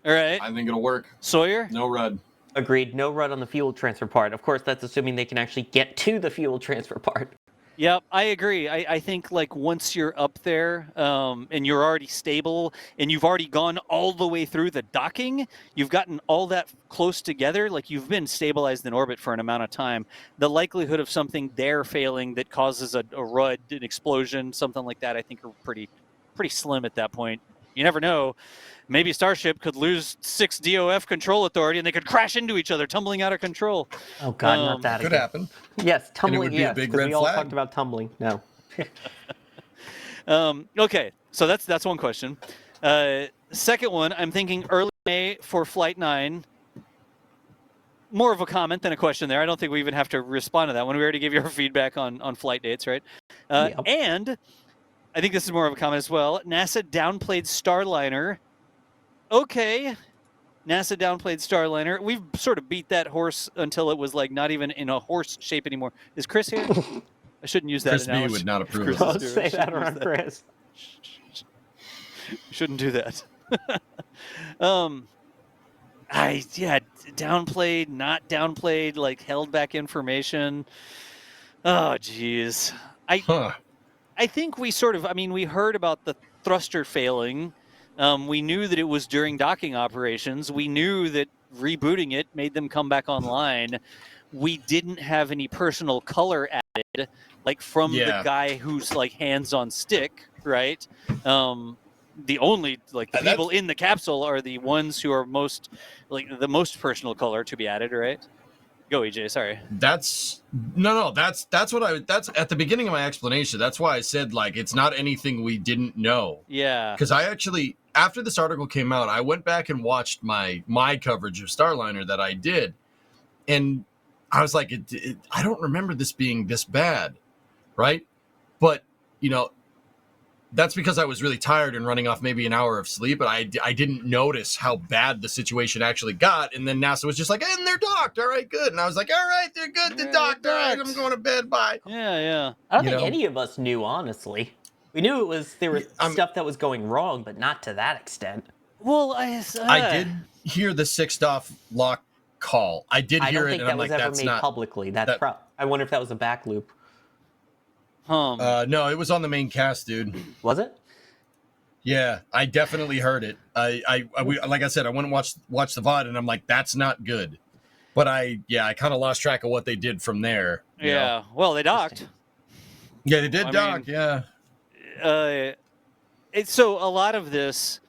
All right. I think it'll work. Sawyer? No Rud. Agreed. No run on the fuel transfer part. Of course, that's assuming they can actually get to the fuel transfer part. Yep, I agree. I think like once you're up there and you're already stable and you've already gone all the way through the docking, you've gotten all that close together, like you've been stabilized in orbit for an amount of time, the likelihood of something there failing that causes a RUD, an explosion, something like that, I think are pretty slim at that point. You never know. Maybe Starship could lose 6 DOF control authority and they could crash into each other, tumbling out of control. Oh, God, not that Could again. happen. Yes, tumbling. would be a Yes, big because red we all flag. talked about tumbling. No. Okay, so that's one question. Second one, I'm thinking early May for Flight 9. More of a comment than a question there. I don't think we even have to respond to that one. We already gave you our feedback on flight dates, right? Yep. And I think this is more of a comment as well. NASA downplayed Starliner. Okay, NASA downplayed Starliner. We've sort of beat that horse until it was like not even in a horse shape anymore. Is Chris here? I shouldn't use that Chris B analogy. would not approve Chris of Don't is this. say that around Chris. Shouldn't do that. Downplayed, not downplayed, like held back information. Oh, geez. I think we sort of, we heard about the thruster failing. We knew that it was during docking operations. We knew that rebooting it made them come back online. We didn't have any personal color added, like from the guy who's like hands on stick, right? The only the people in the capsule are the ones who are most the most personal color to be added, right? Go, EJ. Sorry. That's at the beginning of my explanation. That's why I said it's not anything we didn't know. Yeah. Because I actually, after this article came out, I went back and watched my coverage of Starliner that I did, and I was like, I don't remember this being this bad, right? But that's because I was really tired and running off maybe an hour of sleep, but I didn't notice how bad the situation actually got. And then NASA was just like, and they're docked. All right, good. And I was like, all right, they're good. They're docked. All right, I'm going to bed. Bye. Yeah. I don't think any of us knew, honestly. We knew there was stuff that was going wrong, but not to that extent. Well, I did hear the 6th lock call. I did hear it, and I'm like, that's not... I don't think that was ever made publicly. I wonder if that was a back loop. No, it was on the main cast, dude. Was it? Yeah, I definitely heard it. Like I said, I went and watched the VOD, and I'm like, that's not good. But I kind of lost track of what they did from there. Yeah. Well, they docked. Yeah, they did dock. Yeah. So a lot of this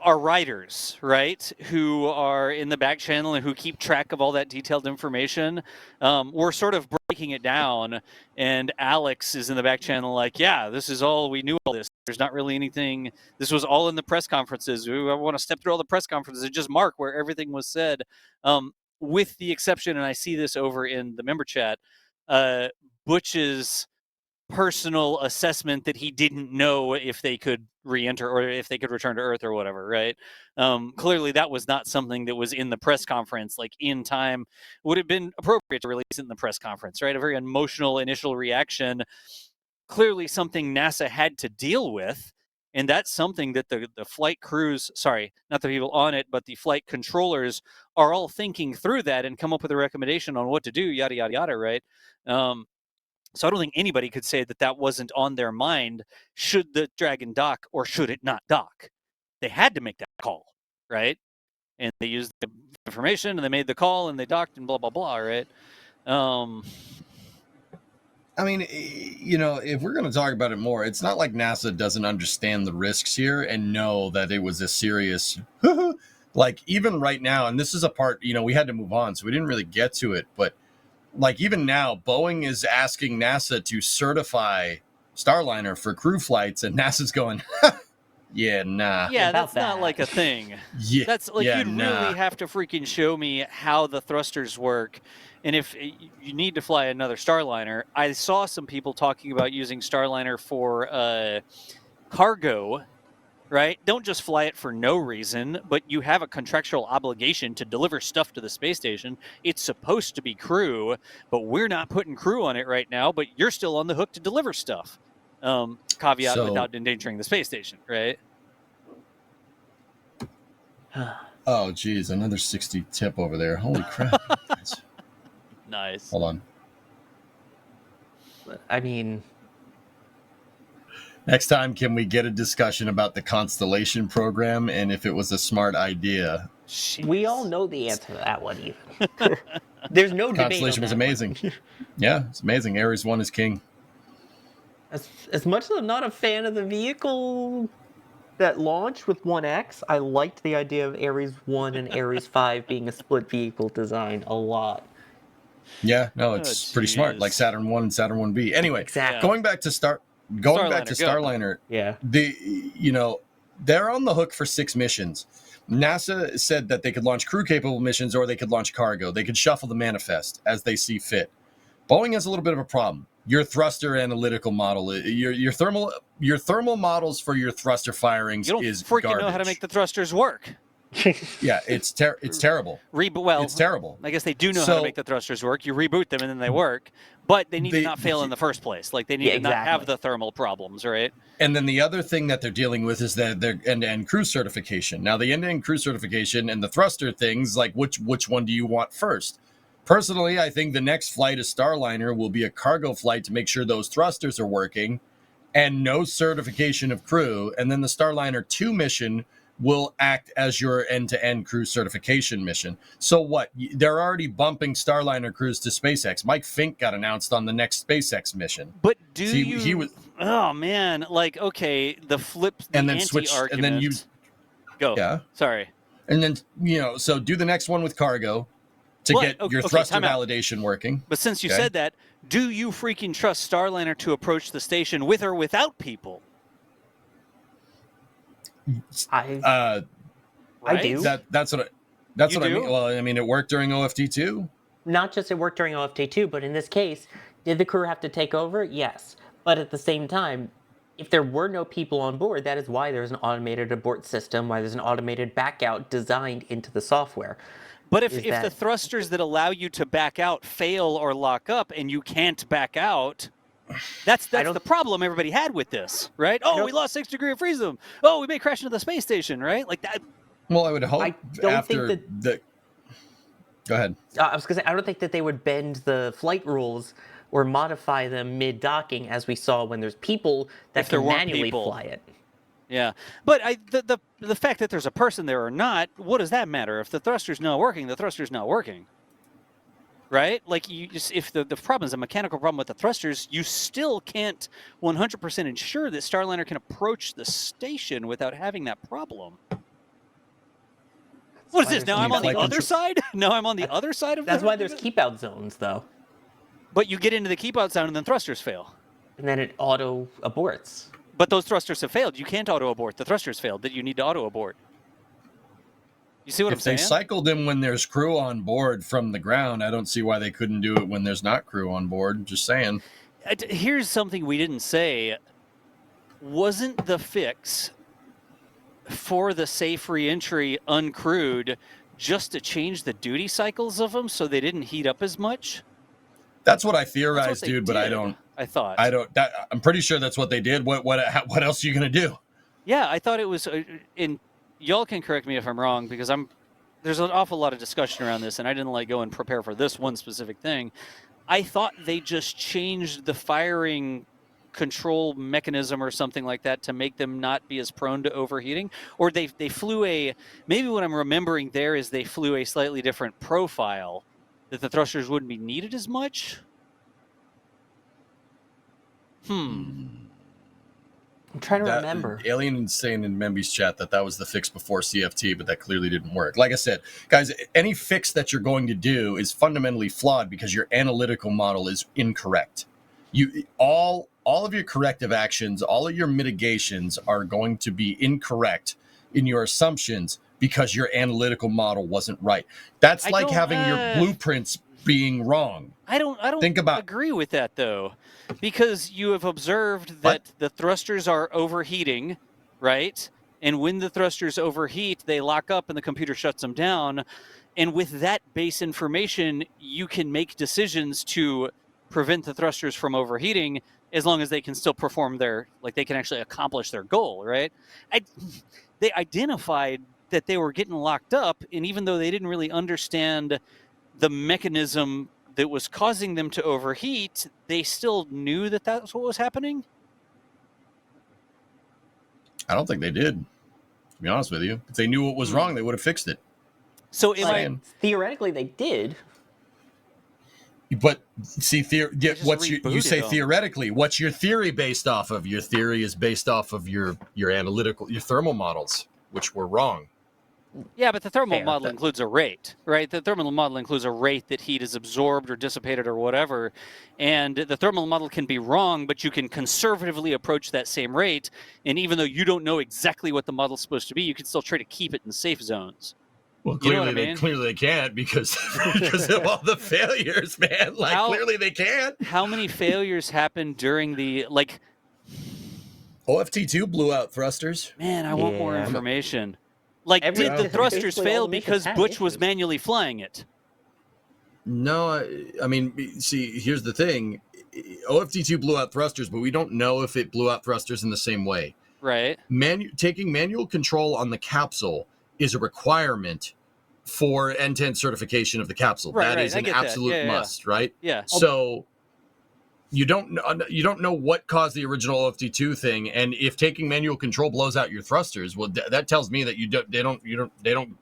are writers, right, who are in the back channel and who keep track of all that detailed information. We're sort of breaking it down, and Alex is in the back channel like, yeah, this is all, we knew all this. There's not really anything. This was all in the press conferences. I want to step through all the press conferences and just mark where everything was said, with the exception, and I see this over in the member chat, Butch's personal assessment that he didn't know if they could re-enter or if they could return to Earth or whatever, right? Clearly that was not something that was in the press conference, like in time. Would have been appropriate to release it in the press conference, right? A very emotional initial reaction. Clearly something NASA had to deal with, and that's something that the flight crews, sorry, not the people on it, but the flight controllers are all thinking through that and come up with a recommendation on what to do, yada, yada, yada, right? So I don't think anybody could say that wasn't on their mind. Should the Dragon dock or should it not dock? They had to make that call, right? And they used the information and they made the call and they docked and blah, blah, blah, right? If we're going to talk about it more, it's not like NASA doesn't understand the risks here and know that it was a serious, like even right now, and this is a part, we had to move on, so we didn't really get to it, but like even now, Boeing is asking NASA to certify Starliner for crew flights, and NASA's going, Yeah, nah. Yeah, About that's not that. like a thing. Yeah, That's like yeah, you'd nah. really have to freaking show me how the thrusters work. And if you need to fly another Starliner, I saw some people talking about using Starliner for cargo, right? Don't just fly it for no reason, but you have a contractual obligation to deliver stuff to the space station. It's supposed to be crew, but we're not putting crew on it right now, but you're still on the hook to deliver stuff. Caveat So- without endangering the space station, right? Oh, geez, another 60 tip over there. Holy crap. Guys. Nice. Hold on. I mean, Next time, can we get a discussion about the Constellation program and if it was a smart idea? we all know the answer to that one, even. There's no debate. Constellation on was that amazing. one. Yeah, it's amazing. Ares 1 is king. As much as I'm not a fan of the vehicle that launched with 1X, I liked the idea of Ares 1 and Ares 5 being a split vehicle design a lot. Yeah, no, it's pretty smart, like Saturn 1 and Saturn 1B. Anyway, Exactly. going back to Starliner, Yeah. They're on the hook for 6 missions. NASA said that they could launch crew-capable missions or they could launch cargo. They could shuffle the manifest as they see fit. Boeing has a little bit of a problem. Your thruster analytical model, your thermal models for your thruster firings You don't is freaking garbage. know how to make the thrusters work. Yeah, it's terrible. It's terrible. I guess they do know how to make the thrusters work. You reboot them and then they work, but they need to not fail in the first place. Like they need to not have the thermal problems, right? And then the other thing that they're dealing with is that their end-to-end crew certification. Now, the end-to-end crew certification and the thruster things, like which one do you want first? Personally, I think the next flight of Starliner will be a cargo flight to make sure those thrusters are working and no certification of crew. And then the Starliner 2 mission will act as your end-to-end crew certification mission. So what? They're already bumping Starliner crews to SpaceX. Mike Fink got announced on the next SpaceX mission. But he was? Oh man, like okay, the flip, the and then switch, and then you go. Yeah, sorry. And then so do the next one with cargo to get your thruster validation working. But since you said that, do you freaking trust Starliner to approach the station with or without people? I do. That's what I mean. Well, I mean, it worked during OFT2. Not just it worked during OFT2, but in this case, did the crew have to take over? Yes. But at the same time, if there were no people on board, that is why there's an automated abort system, why there's an automated back out designed into the software. But if the thrusters that allow you to back out fail or lock up and you can't back out, that's the problem everybody had with this, right? Oh, we lost 6 degrees of freedom. Oh, we may crash into the space station, right? Like that. Well, I would hope Go ahead. I was going to say, I don't think that they would bend the flight rules or modify them mid-docking as we saw when there's people that can manually fly it. Yeah, but the fact that there's a person there or not, what does that matter? If the thruster's not working, the thruster's not working. Right? Like, if the problem is a mechanical problem with the thrusters, you still can't 100% ensure that Starliner can approach the station without having that problem. What is this? Now I'm on the other side? No, I'm on the other side of That's why there's keep-out zones, though. But you get into the keep-out zone and then thrusters fail. And then it auto-aborts. But those thrusters have failed. You can't auto-abort. The thrusters failed. That you need to auto-abort. You see what I'm saying? If they cycled them when there's crew on board from the ground, I don't see why they couldn't do it when there's not crew on board. Just saying. Here's something we didn't say. Wasn't the fix for the safe re-entry uncrewed just to change the duty cycles of them so they didn't heat up as much? That's what I theorized, dude, but I don't. I'm pretty sure that's what they did. What else are you gonna do? Yeah, I thought it was y'all can correct me if I'm wrong, because there's an awful lot of discussion around this, and I didn't go and prepare for this one specific thing. I thought they just changed the firing control mechanism or something like that to make them not be as prone to overheating, or they flew maybe what I'm remembering there is they flew a slightly different profile that the thrusters wouldn't be needed as much. I'm trying to remember. Alien is saying in Memby's chat that was the fix before CFT, but that clearly didn't work. Like I said, guys, any fix that you're going to do is fundamentally flawed because your analytical model is incorrect. all of your corrective actions, all of your mitigations are going to be incorrect in your assumptions because your analytical model wasn't right. That's like having your blueprints being wrong. I don't agree with that though, because you have observed that the thrusters are overheating, right? And when the thrusters overheat, they lock up and the computer shuts them down. And with that base information, you can make decisions to prevent the thrusters from overheating as long as they can still perform they can actually accomplish their goal, right? They identified that they were getting locked up, and even though they didn't really understand the mechanism that was causing them to overheat, they still knew that that's what was happening? I don't think they did, to be honest with you. If they knew what was wrong, they would have fixed it. So theoretically they did. But see, you say theoretically. What's your theory based off of? Your theory is based off of your thermal models, which were wrong. Yeah, but the thermal model includes a rate, right? The thermal model includes a rate that heat is absorbed or dissipated or whatever. And the thermal model can be wrong, but you can conservatively approach that same rate. And even though you don't know exactly what the model's supposed to be, you can still try to keep it in safe zones. Well, clearly they can't because of all the failures, man. Clearly they can't. How many failures happened during the OFT2 blew out thrusters. Man, I want more information. Did the thrusters fail because Butch was manually flying it? No, I mean, see, here's the thing. OFT2 blew out thrusters, but we don't know if it blew out thrusters in the same way. Right. Taking manual control on the capsule is a requirement for end-to-end certification of the capsule. Right, that is an absolute must, right? Yeah. So you don't know what caused the original OFT2 thing, and if taking manual control blows out your thrusters, well, that tells me that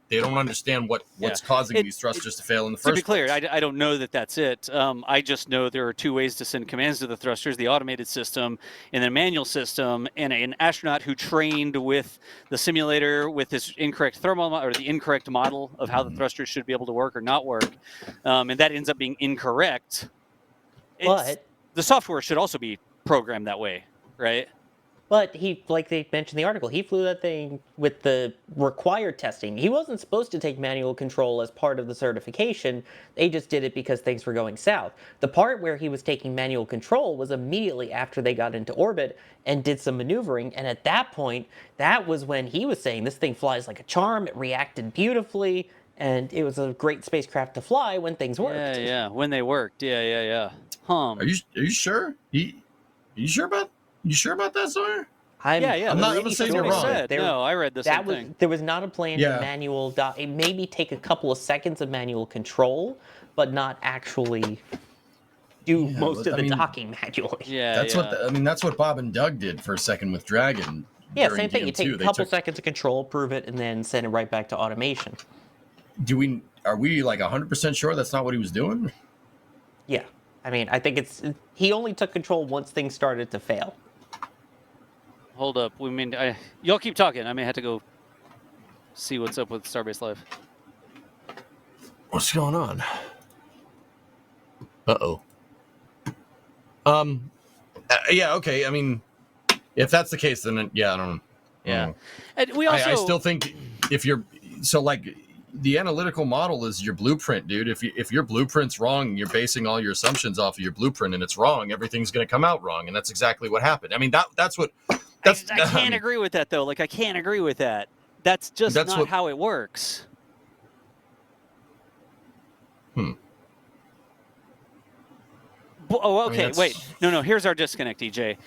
they don't understand what's causing these thrusters to fail in the first place. To be clear, I don't know that that's it. I just know there are two ways to send commands to the thrusters: the automated system and the manual system. And an astronaut who trained with the simulator with this incorrect or the incorrect model of how the thrusters should be able to work or not work, and that ends up being incorrect. The software should also be programmed that way, right? But like they mentioned in the article, he flew that thing with the required testing. He wasn't supposed to take manual control as part of the certification. They just did it because things were going south. The part where he was taking manual control was immediately after they got into orbit and did some maneuvering. And at that point, that was when he was saying, this thing flies like a charm. It reacted beautifully. And it was a great spacecraft to fly when things worked. Yeah, when they worked. Yeah. Are you sure? You sure about that, Sawyer? I'm not saying you're wrong. No, I read the same thing. There was not a plan to manual. It maybe take a couple of seconds of manual control, but not actually do most of the docking manually. That's what Bob and Doug did for a second with Dragon. Yeah, same thing. You take a couple seconds of control, prove it, and then send it right back to automation. Are we like 100% sure that's not what he was doing? Yeah. I mean, I think he only took control once things started to fail. Hold up. Y'all keep talking. I may have to go see what's up with Starbase Live. What's going on? Uh-oh. Yeah, okay. I mean, if that's the case, then I don't know. Yeah. And we also... I still think if you're... So, the analytical model is your blueprint, dude. If your blueprint's wrong, you're basing all your assumptions off of your blueprint, and it's wrong, everything's going to come out wrong, and that's exactly what happened. I mean, that's what... I can't agree with that, though. I can't agree with that. That's just not how it works. Oh, okay. Wait. No. Here's our disconnect, EJ.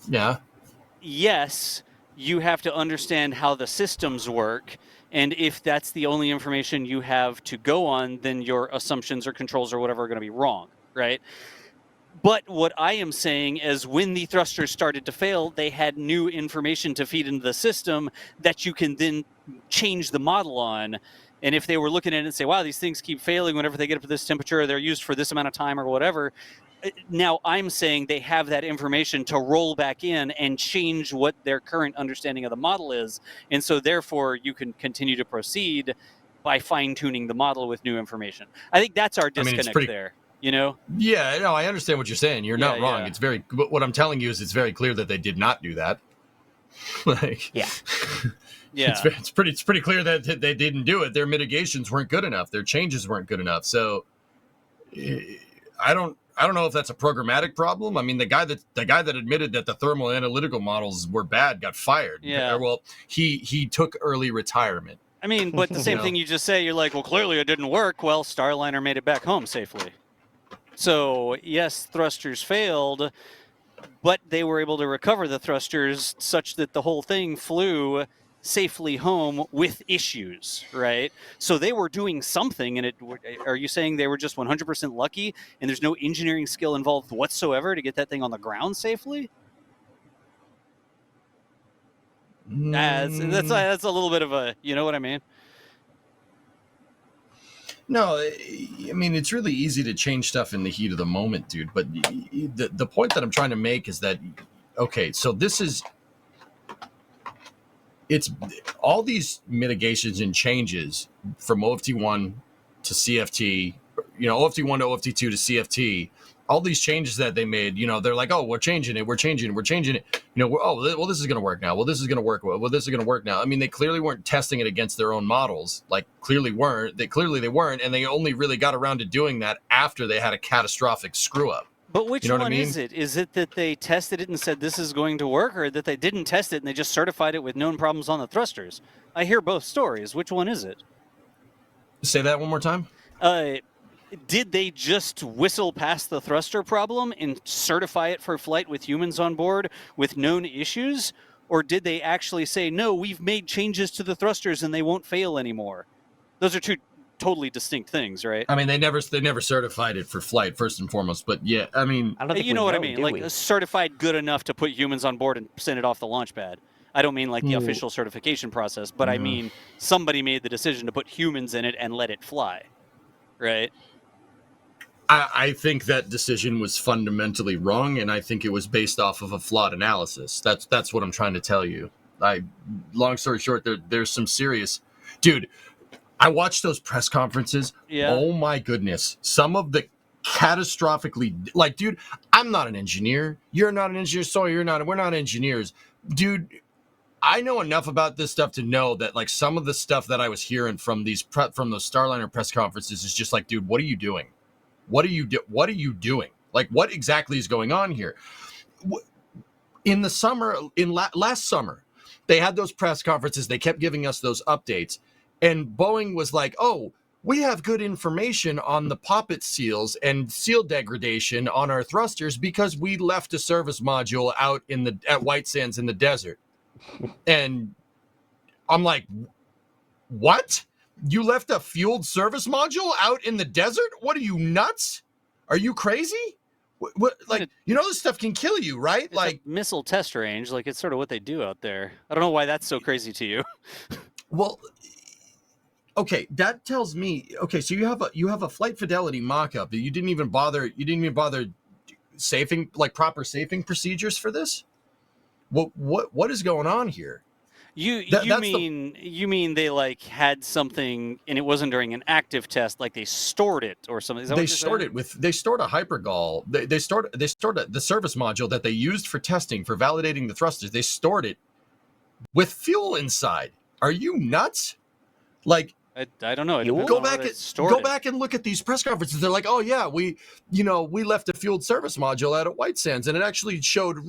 Yeah. Yes, you have to understand how the systems work. And if that's the only information you have to go on, then your assumptions or controls or whatever are going to be wrong, right? But what I am saying is when the thrusters started to fail, they had new information to feed into the system that you can then change the model on. And if they were looking at it and say, wow, these things keep failing whenever they get up to this temperature, they're used for this amount of time or whatever. Now I'm saying they have that information to roll back in and change what their current understanding of the model is. And so therefore you can continue to proceed by fine tuning the model with new information. I think that's our disconnect there. You know? Yeah, no, I understand what you're saying. You're not wrong. Yeah. It's but what I'm telling you is it's very clear that they did not do that. Like, Yeah. Yeah. it's pretty clear that they didn't do it. Their mitigations weren't good enough. Their changes weren't good enough. So I don't know if that's a programmatic problem. I mean, the guy that admitted that the thermal analytical models were bad got fired. Yeah. Well, he took early retirement. I mean, but the same thing you just say, you're like, well, clearly it didn't work. Well, Starliner made it back home safely. So, yes, thrusters failed, but they were able to recover the thrusters such that the whole thing flew safely home with issues, right? So they were doing something, and are you saying they were just 100% lucky and there's no engineering skill involved whatsoever to get that thing on the ground safely? That's a little bit of a, you know what I mean? No, I mean, it's really easy to change stuff in the heat of the moment, dude. But the point that I'm trying to make is that, okay, so it's all these mitigations and changes from OFT1 to CFT, OFT1 to OFT2 to CFT, all these changes that they made, they're like, oh, we're changing it. This is going to work now. Well, this is going to work. Well, this is going to work now. I mean, they clearly weren't testing it against their own models. Like, clearly they weren't. And they only really got around to doing that after they had a catastrophic screw up. But which one is it? Is it that they tested it and said this is going to work, or that they didn't test it and they just certified it with known problems on the thrusters? I hear both stories. Which one is it? Say that one more time. Did they just whistle past the thruster problem and certify it for flight with humans on board with known issues? Or did they actually say, no, we've made changes to the thrusters and they won't fail anymore? Those are two totally distinct things, right? I mean, they never certified it for flight, first and foremost. But yeah, I mean, I don't think you know what I mean? Like, we? certified good enough to put humans on board and send it off the launch pad. I don't mean like the official certification process, but I mean somebody made the decision to put humans in it and let it fly, right? I think that decision was fundamentally wrong, and I think it was based off of a flawed analysis. That's what I'm trying to tell you. Long story short, there's some serious... Dude, I watched those press conferences. Yeah. Oh, my goodness. Some of the catastrophically... Like, dude, I'm not an engineer. You're not an engineer, so we're not engineers. Dude, I know enough about this stuff to know that, like, some of the stuff that I was hearing from those Starliner press conferences is just like, dude, what are you doing? What are you doing? Like, what exactly is going on here? In the summer, last summer, they had those press conferences. They kept giving us those updates. And Boeing was like, oh, we have good information on the poppet seals and seal degradation on our thrusters because we left a service module out at White Sands in the desert. And I'm like, what? You left a fueled service module out in the desert? What are you, nuts? Are you crazy? Like, this stuff can kill you, right? It's like a missile test range. Like, it's sort of what they do out there. I don't know why that's so crazy to you. Well, okay, that tells me. Okay, so you have a flight fidelity mock-up. You didn't even bother safing, like, proper safing procedures for this. What is going on here? You mean they like had something and it wasn't during an active test, like they stored it or something? Is that they stored a hypergol. They stored the service module that they used for testing for validating the thrusters. They stored it with fuel inside. Are you nuts? Like, I don't know. Go back and look at these press conferences. They're like, oh yeah, we left a fueled service module out at White Sands, and it actually showed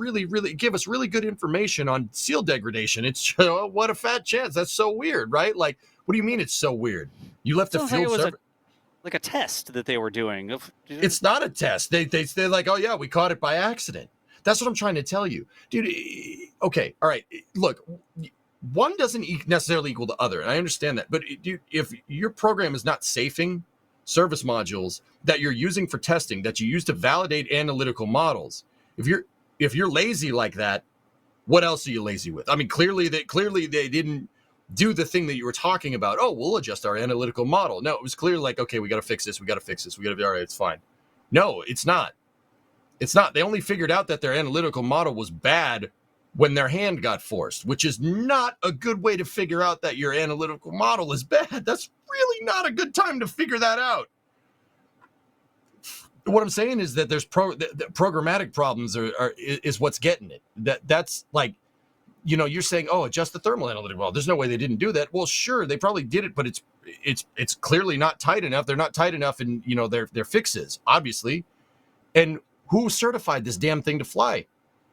gave us really good information on seal degradation. It's what a fat chance. That's so weird, right? Like, what do you mean it's so weird? You left a fueled service. Like a test that they were doing. It's not a test. They're like, oh yeah, we caught it by accident. That's what I'm trying to tell you, dude. Okay, all right. Look. One doesn't necessarily equal the other, and I understand that. But if your program is not safing service modules that you're using for testing, that you use to validate analytical models, if you're lazy like that, what else are you lazy with? I mean, clearly they didn't do the thing that you were talking about. Oh, we'll adjust our analytical model. No, it was clearly like, okay, we got to fix this. We got to be all right. It's fine. No, it's not. It's not. They only figured out that their analytical model was bad when their hand got forced, which is not a good way to figure out that your analytical model is bad. That's really not a good time to figure that out. what I'm saying is that there's the programmatic problems is what's getting it. That's like, you're saying, oh, adjust the thermal analytic model. There's no way they didn't do that. Well, sure, they probably did it, but it's clearly not tight enough. They're not tight enough in their fixes, obviously. And who certified this damn thing to fly?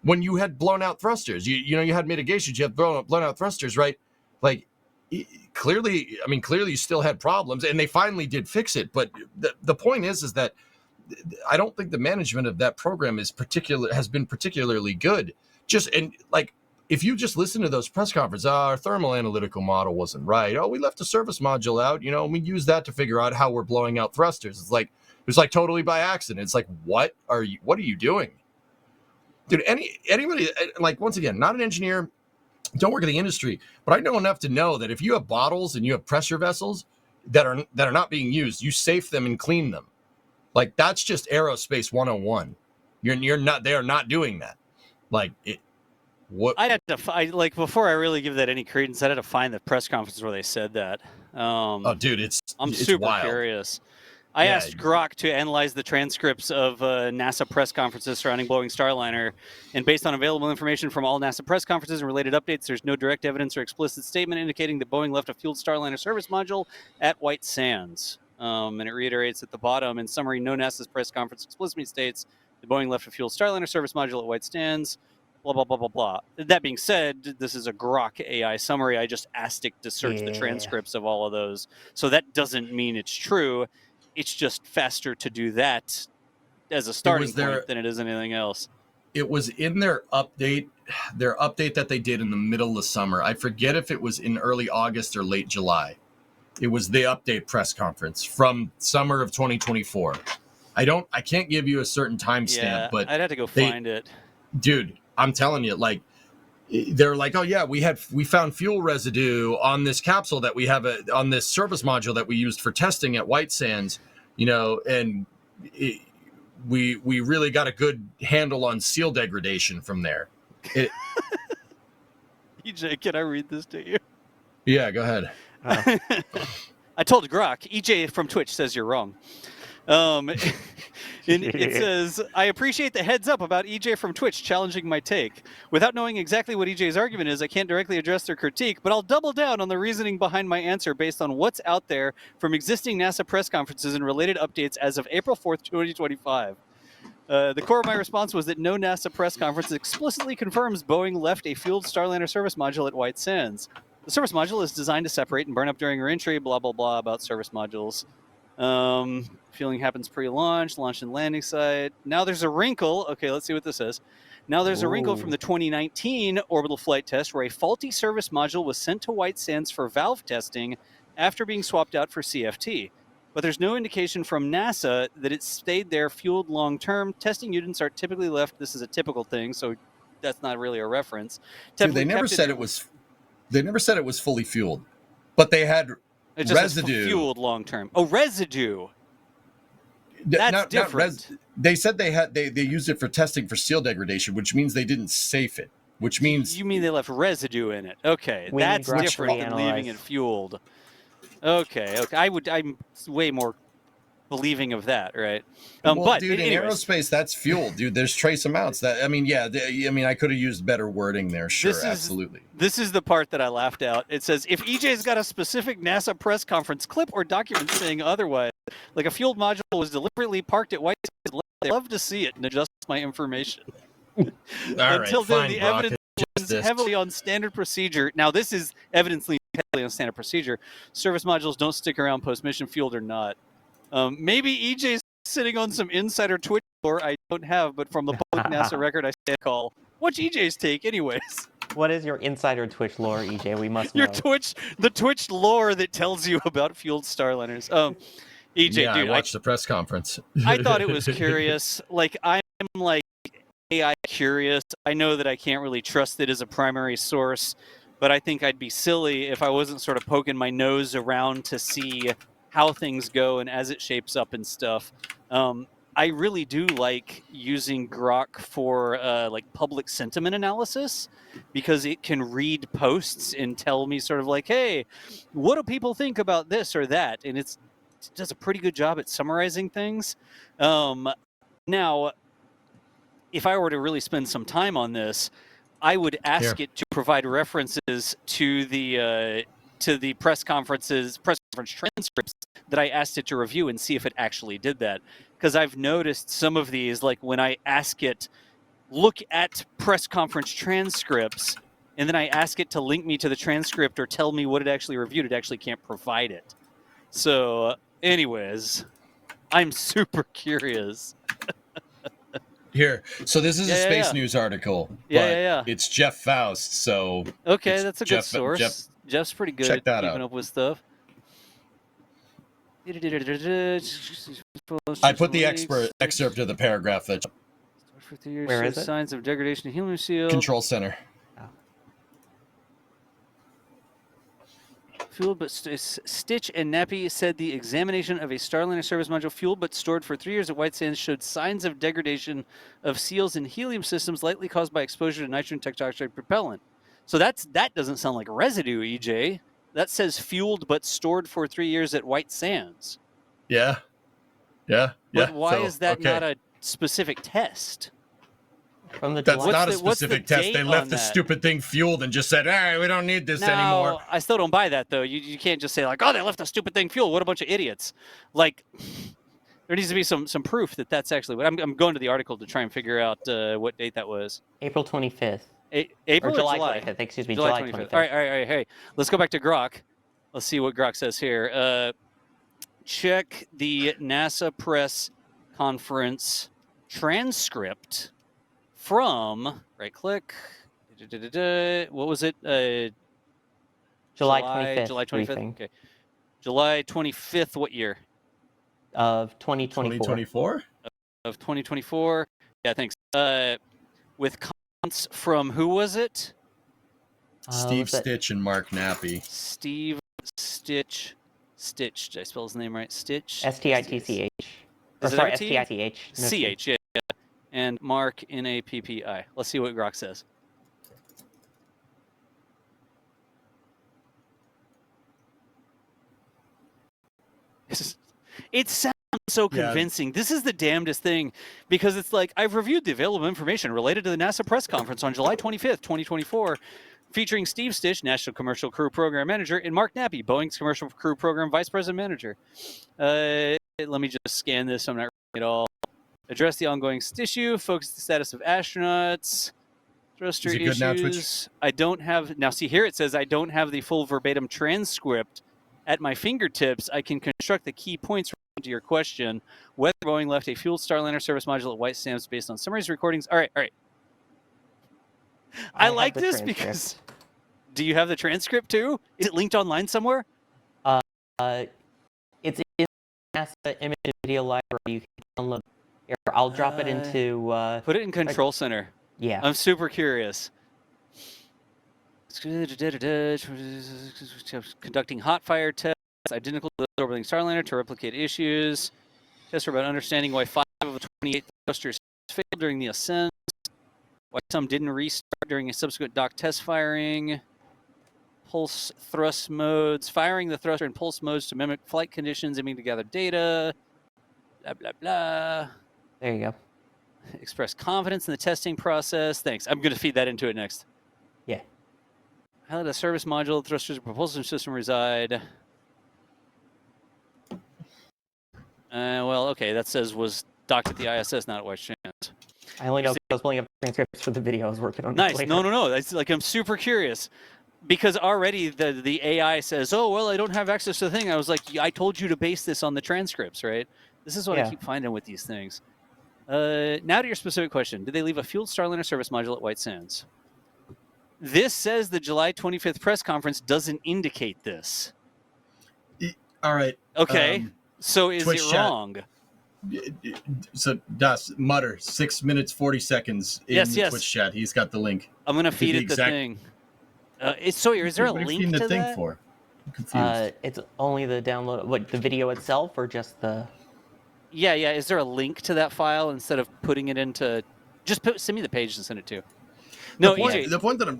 When you had blown out thrusters, you had mitigations, you had blown out thrusters, right? Like, clearly you still had problems, and they finally did fix it. But the point is that I don't think the management of that program has been particularly good. If you just listen to those press conferences, our thermal analytical model wasn't right. Oh, we left the service module out. We use that to figure out how we're blowing out thrusters. It was like totally by accident. It's like, what are you doing? Dude, anybody, like, once again, not an engineer, don't work in the industry, but I know enough to know that if you have bottles and you have pressure vessels that are not being used, you safe them and clean them. Like, that's just aerospace 101. They are not doing that. Like, what? I had to before I really give that any credence, I had to find the press conference where they said that. Oh, dude, I'm it's super wild. Curious. I asked Grok to analyze the transcripts of NASA press conferences surrounding Boeing Starliner, and based on available information from all NASA press conferences and related updates, there's no direct evidence or explicit statement indicating that Boeing left a fueled Starliner service module at White Sands. And it reiterates at the bottom, in summary, no NASA's press conference explicitly states that Boeing left a fueled Starliner service module at White Sands, blah, blah, blah, blah, blah. That being said, this is a Grok AI summary. I just asked it to search the transcripts of all of those. So that doesn't mean it's true. It's just faster to do that as a starting point than it is anything else. It was in their update that they did in the middle of summer. I forget if it was in early August or late July. It was the update press conference from summer of 2024. I can't give you a certain timestamp, but I'd have to go find it. Dude, I'm telling you, like, they're like, oh yeah, we found fuel residue on this capsule that we have on this service module that we used for testing at White Sands, and we really got a good handle on seal degradation from there. EJ, can I read this to you? Yeah, go ahead. I told Grok, EJ from Twitch says you're wrong. It says, I appreciate the heads up about EJ from Twitch challenging my take. Without knowing exactly what EJ's argument is, I can't directly address their critique, but I'll double down on the reasoning behind my answer based on what's out there from existing NASA press conferences and related updates as of April 4th, 2025. The core of my response was that no NASA press conference explicitly confirms Boeing left a fueled Starliner service module at White Sands. The service module is designed to separate and burn up during reentry, blah, blah, blah, about service modules. Fueling happens pre-launch, launch and landing site. Now there's a wrinkle. Okay, let's see what this is. Now there's a wrinkle from the 2019 orbital flight test where a faulty service module was sent to White Sands for valve testing after being swapped out for CFT. But there's no indication from NASA that it stayed there fueled long-term. Testing units are typically left. This is a typical thing, so that's not really a reference. Dude, they never said it was fully fueled, but they had residue. Fueled long-term. Oh, residue. That's different. They said they used it for testing for seal degradation, which means they didn't safe it. Which means you mean they left residue in it? Okay, that's different than leaving it fueled. Okay. I'm way more believing of that, right? But dude, in aerospace, that's fuel, dude. There's trace amounts. I could have used better wording there. Sure, absolutely. This is the part that I laughed out. It says, if EJ's got a specific NASA press conference clip or document saying otherwise, like a fueled module was deliberately parked at White Sands, I'd love to see it and adjust my information. Until then, the evidence was heavily on standard procedure. Now, this is evidently heavily on standard procedure. Service modules don't stick around post-mission, fueled or not. Maybe EJ's sitting on some insider Twitch lore I don't have, but from the public NASA record, I stand call. What's EJ's take, anyways? What is your insider Twitch lore, EJ? We must know. The Twitch lore that tells you about fueled Starliners. EJ, yeah, dude, I watched the press conference. I thought it was curious. Like, I'm like AI curious. I know that I can't really trust it as a primary source, but I think I'd be silly if I wasn't sort of poking my nose around to see how things go and as it shapes up and stuff. I really do like using Grok for like public sentiment analysis because it can read posts and tell me sort of like, hey, what do people think about this or that? And it's does a pretty good job at summarizing things. Now, if I were to really spend some time on this, I would ask it to provide references to the press conference transcripts that I asked it to review and see if it actually did that. Because I've noticed some of these, like when I ask it, look at press conference transcripts, and then I ask it to link me to the transcript or tell me what it actually reviewed, it actually can't provide it. So, anyways, I'm super curious. Here, so this is a Space News article. But it's Jeff Faust, so... Okay, that's a good source. Jeff's pretty good at keeping up with stuff. I put the excerpt of the paragraph that... Where is it? Signs of degradation of helium seal. Control Center. Fueled but Stitch and Nappy said the examination of a Starliner service module fueled but stored for 3 years at White Sands showed signs of degradation of seals in helium systems likely caused by exposure to nitrogen tetroxide propellant. So that doesn't sound like residue, EJ. That says fueled but stored for 3 years at White Sands. Yeah. But why is that not a specific test? That's not a specific test. They left the stupid thing fueled and just said, all right, we don't need this anymore. I still don't buy that, though. You can't just say, like, oh, they left the stupid thing fueled. What a bunch of idiots. Like, there needs to be some proof that that's actually what... I'm going to the article to try and figure out what date that was. April 25th. April or July 25th, excuse me, July 25th. All right, hey. Let's go back to Grok. Let's see what Grok says here. Check the NASA press conference transcript from, right-click, what was it? July 25th. July 25th, okay. July 25th, what year? Of 2024. 2024? Of 2024. Yeah, thanks. With comments from, who was it? Steve Stitch and Mark Nappy. Steve Stitch. Did I spell his name right? Stitch? S-T-I-T-C-H. Sorry, S-T-I-T-H. C-H, yeah. And Mark N-A-P-P-I. Let's see what Grok says. It sounds so convincing. This is the damnedest thing, because it's like, I've reviewed the available information related to the NASA press conference on July 25th, 2024, featuring Steve Stitch, National Commercial Crew Program Manager, and Mark Nappy, Boeing's Commercial Crew Program Vice President Manager. Let me just scan this so I'm not reading it all. Address the ongoing issue, focus the status of astronauts, thruster issues. Now, Twitch? I don't have... Now, see, here it says I don't have the full verbatim transcript at my fingertips. I can construct the key points to your question. Whether Boeing left a fueled Starliner service module at White Sands based on summaries, recordings. All right. I like this because... Do you have the transcript, too? Is it linked online somewhere? It's in NASA Image and Video Library. You can download. Here, I'll drop it into... Put it in Control Center. Yeah. I'm super curious. Conducting hot fire tests, identical to the orbiting Starliner to replicate issues. Tests are about understanding why 5 of the 28 thrusters failed during the ascent. Why some didn't restart during a subsequent dock test firing. Pulse thrust modes. Firing the thruster in pulse modes to mimic flight conditions, aiming to gather data. Blah, blah, blah. There you go. Express confidence in the testing process. Thanks. I'm going to feed that into it next. Yeah. Highlight a service module, thrusters and propulsion system reside. Well, okay, that says was docked at the ISS, not at White Sands. I only know because I was pulling up transcripts for the video I was working on. Nice. Later. No. That's like, I'm super curious. Because already the AI says, oh, well, I don't have access to the thing. I was like, I told you to base this on the transcripts, right? This is what I keep finding with these things. Now to your specific question. Did they leave a fueled Starliner service module at White Sands? This says the July 25th press conference doesn't indicate this. All right. Okay. So is Twitch it wrong? So, Das, Mutter, 6 minutes, 40 seconds in the Twitch chat. He's got the link. I'm going to feed it the thing. Is there a link to the thing that? For? I'm confused. It's only the download, what, the video itself or just the... Yeah. Is there a link to that file instead of putting it into... Just send me the page and send it to. No, the point that I'm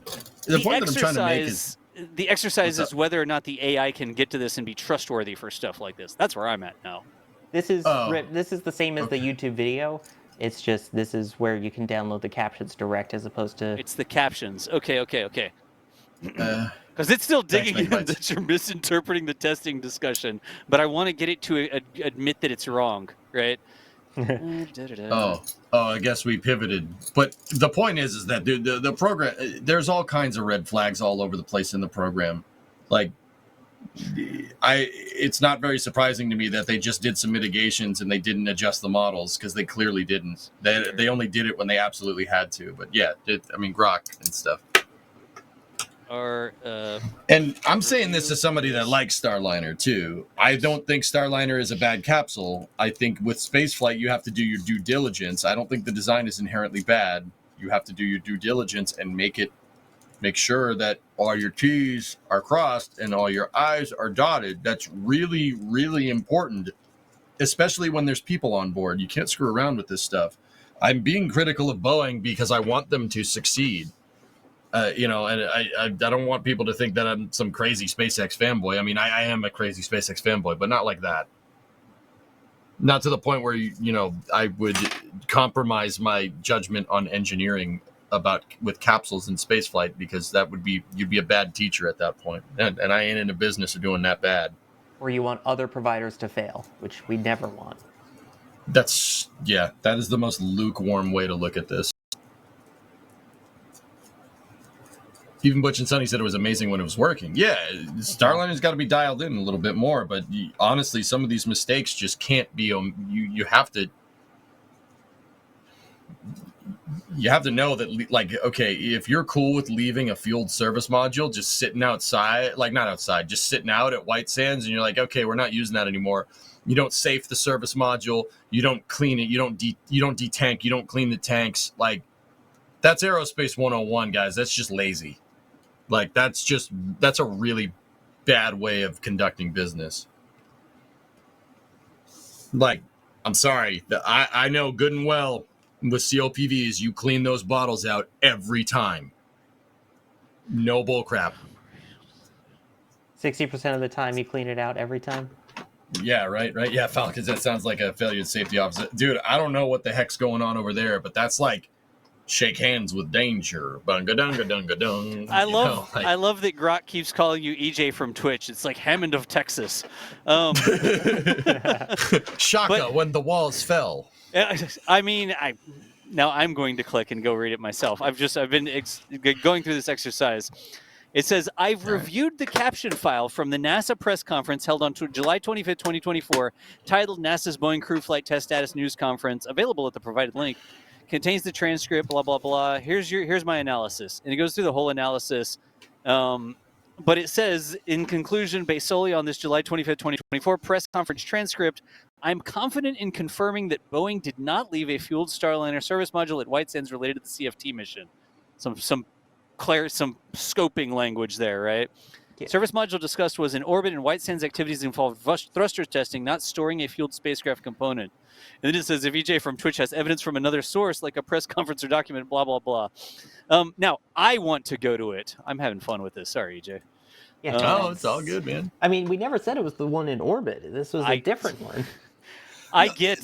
trying to make is the exercise is whether or not the AI can get to this and be trustworthy for stuff like this. That's where I'm at now. This is the same as the YouTube video. It's just this is where you can download the captions direct as opposed to. It's the captions. Okay. Because it's still digging in that you're misinterpreting the testing discussion, but I want to get it to admit that it's wrong, right? I guess we pivoted. But the point is that the program, there's all kinds of red flags all over the place in the program. Like, it's not very surprising to me that they just did some mitigations and they didn't adjust the models, because they clearly didn't. They only did it when they absolutely had to. But yeah, Grok and stuff. And I'm saying this as somebody that likes Starliner too. I don't think Starliner is a bad capsule. I think with spaceflight you have to do your due diligence. I don't think the design is inherently bad. You have to do your due diligence and make sure that all your T's are crossed and all your I's are dotted. That's really, really important, especially when there's people on board. You can't screw around with this stuff. I'm being critical of Boeing because I want them to succeed. And I don't want people to think that I'm some crazy SpaceX fanboy. I mean, I am a crazy SpaceX fanboy, but not like that. Not to the point where, I would compromise my judgment on engineering with capsules and spaceflight, because you'd be a bad teacher at that point. And I ain't in the business of doing that bad. Or you want other providers to fail, which we never want. That is the most lukewarm way to look at this. Even Butch and Sonny said it was amazing when it was working. Yeah, Starliner's got to be dialed in a little bit more, but honestly, some of these mistakes just can't be. You have to know that, like, okay, if you're cool with leaving a fueled service module just sitting outside, like not outside, just sitting out at White Sands, and you're like, okay, we're not using that anymore. You don't safe the service module. You don't clean it. You don't detank. You don't clean the tanks. Like, that's Aerospace 101, guys. That's just lazy. Like, that's a really bad way of conducting business. Like, I'm sorry. I know good and well with COPVs, you clean those bottles out every time. No bull crap. 60% of the time you clean it out every time? Yeah, right. Yeah, Falcons, that sounds like a failure safety officer. Dude, I don't know what the heck's going on over there, but that's like shake hands with danger. Bunga dunga dunga dung. I love that Grok keeps calling you EJ from Twitch. It's like Hammond of Texas. Shaka when the walls fell. I mean, now I'm going to click and go read it myself. I've been going through this exercise. It says, I've reviewed the caption file from the NASA press conference held on July 25th, 2024, titled NASA's Boeing Crew Flight Test Status News Conference, available at the provided link. Contains the transcript, blah, blah, blah. Here's my analysis. And it goes through the whole analysis. But it says, in conclusion, based solely on this July 25th, 2024 press conference transcript, I'm confident in confirming that Boeing did not leave a fueled Starliner service module at White Sands related to the CFT mission. Some scoping language there, right? Yeah. Service module discussed was in orbit, and White Sands activities involved thruster testing, not storing a fueled spacecraft component. And then it says, if EJ from Twitch has evidence from another source, like a press conference or document, blah, blah, blah. Now, I want to go to it. I'm having fun with this. Sorry, EJ. Yeah, it's all good, man. I mean, we never said it was the one in orbit. This was a different one. I get...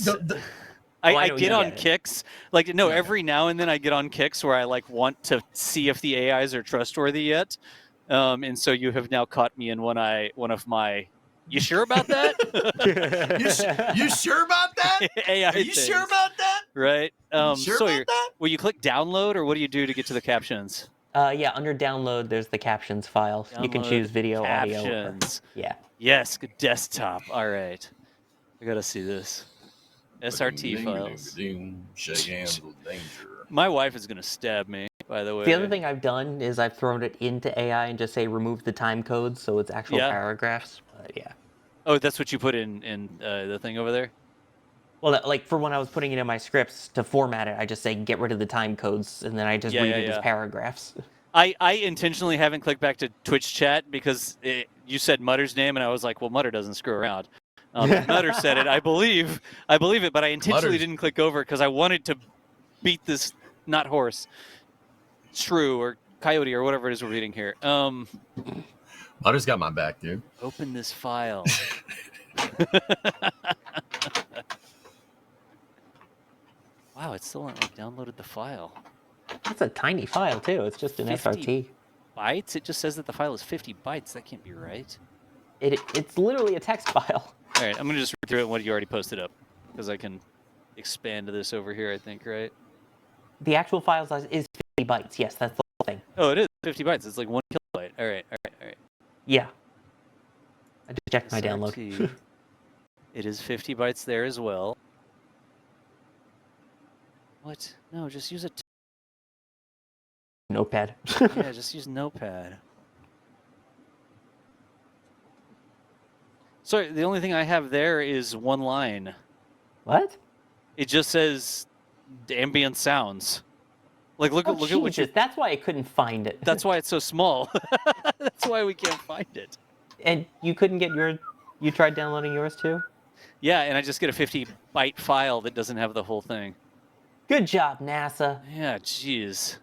I get on kicks, every now and then I get on kicks where I want to see if the AIs are trustworthy yet, and so you have now caught me in one of my. You sure about that? you sure about that? AI are you things. Sure about that? Right. Sure about that? Will you click download, or what do you do to get to the captions? Yeah, under download, there's the captions file. You can choose video, captions. audio. Yeah. Yes, desktop. All right. I gotta see this. SRT files. Shake hands with danger. My wife is going to stab me, by the way. The other thing I've done is I've thrown it into AI and just say remove the time codes, so it's actual paragraphs. Yeah. Oh, that's what you put in the thing over there? Well, for when I was putting it in my scripts to format it, I just say get rid of the time codes, and then I just read it as paragraphs. I intentionally haven't clicked back to Twitch chat because you said Mutter's name, and I was like, well, Mutter doesn't screw around. Mutter said it. I believe it, but I intentionally didn't click over because I wanted to beat this not horse shrew or Coyote or whatever it is we're reading here. Mutter's got my back, dude. Open this file. Wow, it still not downloaded the file. That's a tiny file too. It's just an 50 SRT. bytes? It just says that the file is 50 bytes. That can't be right. It's literally a text file. All right, I'm gonna just read through it what you already posted up because I can expand this over here. I think, right? The actual file size is 50 bytes. Yes, that's the whole thing. Oh, it is 50 bytes. It's like 1 kilobyte. All right. Yeah. I just checked my download. SRT. It is 50 bytes there as well. What? No, just use a Notepad. yeah, just use Notepad. Sorry, the only thing I have there is one line. What? It just says ambient sounds. Like look at what you. Jesus, that's why I couldn't find it. That's why it's so small. That's why we can't find it. And you couldn't get your. You tried downloading yours too? Yeah, and I just get a 50 byte file that doesn't have the whole thing. Good job, NASA. Yeah, jeez.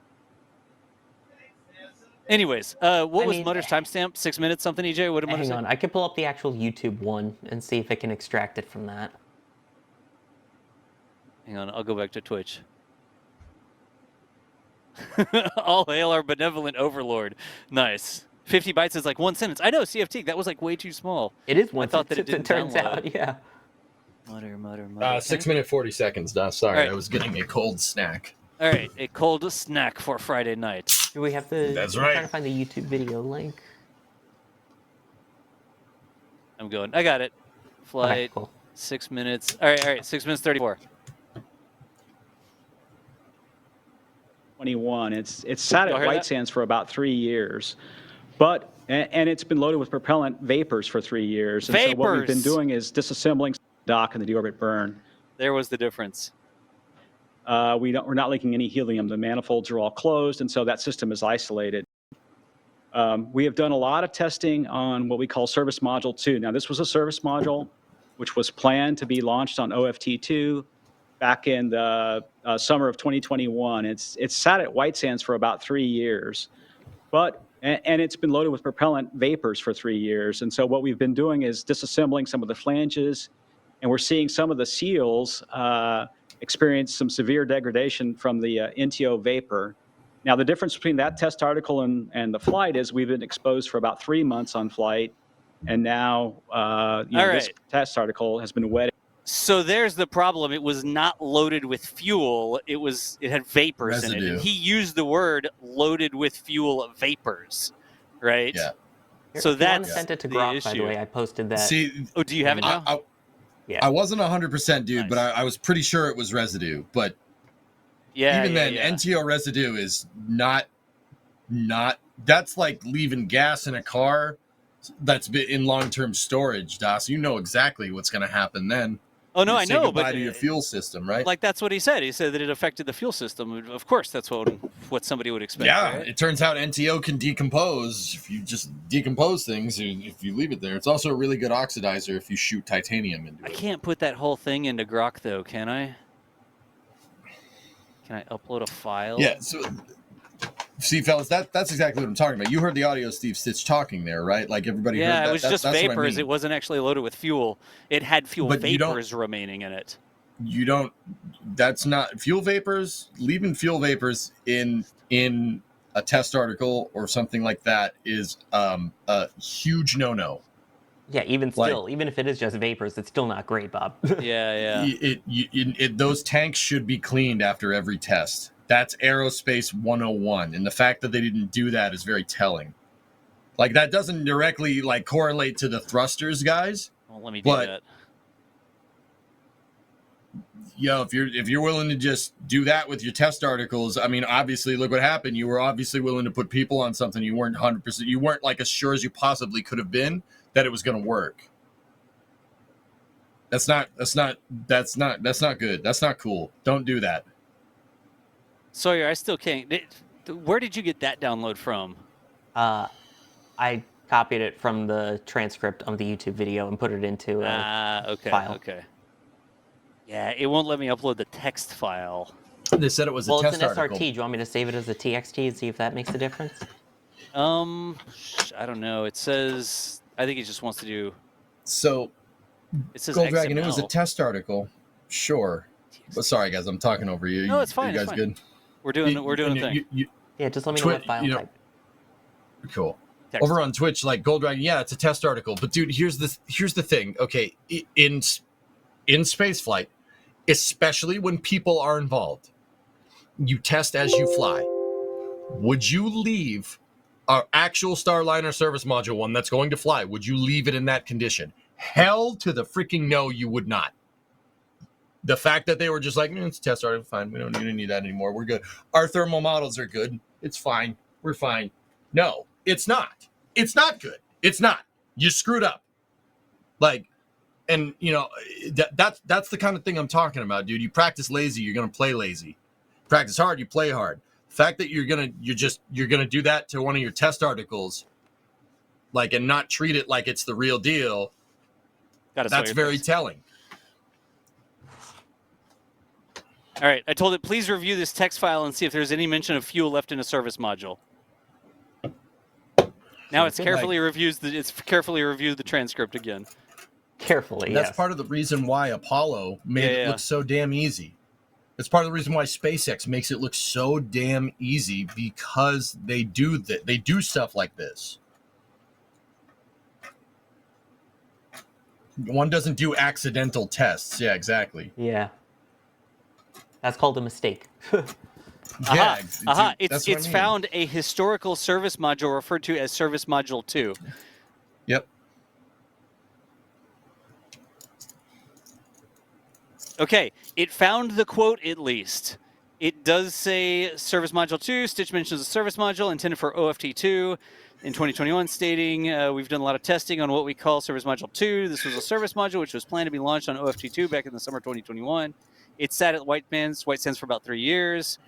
Anyways, what was Mutter's timestamp? 6 minutes something, EJ? What did Mutter say? Hang on, I could pull up the actual YouTube one and see if it can extract it from that. Hang on, I'll go back to Twitch. All hail our benevolent overlord. Nice. 50 bytes is like one sentence. I know, CFT, that was like way too small. It is one I thought that sentence, it didn't turns download. out, yeah. Mutter. 6 minute 40 seconds. Sorry, Right. I was getting a cold snack. All right, a cold snack for Friday night. Do we have to... That's I'm right. trying to find the YouTube video link. I'm going. I got it. Flight, Okay, cool. 6 minutes. All right, 6 minutes 34. 21. It's sat Y'all at hear White that? Sands for about 3 years, but and it's been loaded with propellant vapors for 3 years. And so what we've been Vapors! doing is disassembling the dock and the deorbit burn. There was the difference. We're not leaking any helium. The manifolds are all closed, and so that system is isolated. We have done a lot of testing on what we call Service Module 2. Now, this was a service module which was planned to be launched on OFT2 back in the summer of 2021. It's sat at White Sands for about 3 years, and it's been loaded with propellant vapors for 3 years. And so what we've been doing is disassembling some of the flanges, and we're seeing some of the seals experience some severe degradation from the NTO vapor. Now, the difference between that test article and the flight is we've been exposed for about 3 months on flight, and now this test article has been wet. So there's the problem. It was not loaded with fuel. It had vapors in it. Residue. And he used the word loaded with fuel vapors, right? Yeah. So Ron that's sent it to the Grok, by the issue. way. I posted that. See, Oh, do you have it now? Yeah. I wasn't 100%, dude, Nice. but I was pretty sure it was residue. But Yeah. even then, yeah. NTO residue is not. That's like leaving gas in a car that's been in long-term storage, Das. You know exactly what's going to happen then. Oh no, You I say know, goodbye but to your fuel system, right? like that's what he said. He said that it affected the fuel system. Of course, that's what somebody would expect. Yeah, right? it turns out NTO can decompose if you just decompose things. If you leave it there, it's also a really good oxidizer if you shoot titanium into I it. can't put that whole thing into Grok though, can I? Can I upload a file? Yeah. So, see, fellas, that's exactly what I'm talking about. You heard the audio, Steve Stitch talking there, right? Like everybody heard Yeah, that. it was That's just what I vapors. mean. It wasn't actually loaded with fuel. It had fuel But you don't- vapors remaining in it. You don't. That's not fuel vapors. Leaving fuel vapors in a test article or something like that is a huge no-no. Yeah, even Like- still, even if it is just vapors, it's still not great, Bob. Yeah. Those tanks should be cleaned after every test. That's aerospace 101, and the fact that they didn't do that is very telling. Like that doesn't directly like correlate to the thrusters, guys. Well, let me do But- that. If you're willing to just do that with your test articles, I mean, obviously, look what happened. You were obviously willing to put people on something you weren't 100%. You weren't like as sure as you possibly could have been that it was going to work. That's not good. That's not cool. Don't do that. Sawyer, I still can't. Where did you get that download from? I copied it from the transcript of the YouTube video and put it into a Okay. file. Okay. Yeah, it won't let me upload the text file. They said it was Well, a it's test an SRT. article. Do you want me to save it as a TXT and see if that makes a difference? I don't know. It says, I think he just wants to do. So, It says Gold Dragon, it was a XML. test article. Sure. But sorry, guys, I'm talking over you. No, it's fine. You It's guys fine. good? We're doing a thing. Yeah, just let me know what file type. Cool. Text. Over on Twitch, like Gold Dragon, yeah, it's a test article. But dude, here's the thing. Okay, in spaceflight, especially when people are involved, you test as you fly. Would you leave our actual Starliner service module one that's going to fly? Would you leave it in that condition? Hell to the freaking no, you would not. The fact that they were just like, it's a test article, fine. We don't need that anymore. We're good. Our thermal models are good. It's fine. We're fine. No, it's not. It's not good. It's not. You screwed up. Like, and you know, that's the kind of thing I'm talking about, dude. You practice lazy, you're gonna play lazy. Practice hard, you play hard. The fact that you're gonna do that to one of your test articles, like, and not treat it like it's the real deal. That's very telling. All right, I told it, please review this text file and see if there's any mention of fuel left in a service module. Now it's carefully reviewed the transcript again. Carefully, That's yes. part of the reason why Apollo made it look so damn easy. It's part of the reason why SpaceX makes it look so damn easy, because they do that. They do stuff like this. One doesn't do accidental tests. Yeah, exactly. Yeah. That's called a mistake. Yeah, It's found a historical service module referred to as Service Module 2. Yep. Okay, it found the quote at least. It does say Service Module 2. Stitch mentions a service module intended for OFT2 in 2021, stating, we've done a lot of testing on what we call Service Module 2. This was a service module which was planned to be launched on OFT2 back in the summer 2021. It sat at White Sands for about 3 years.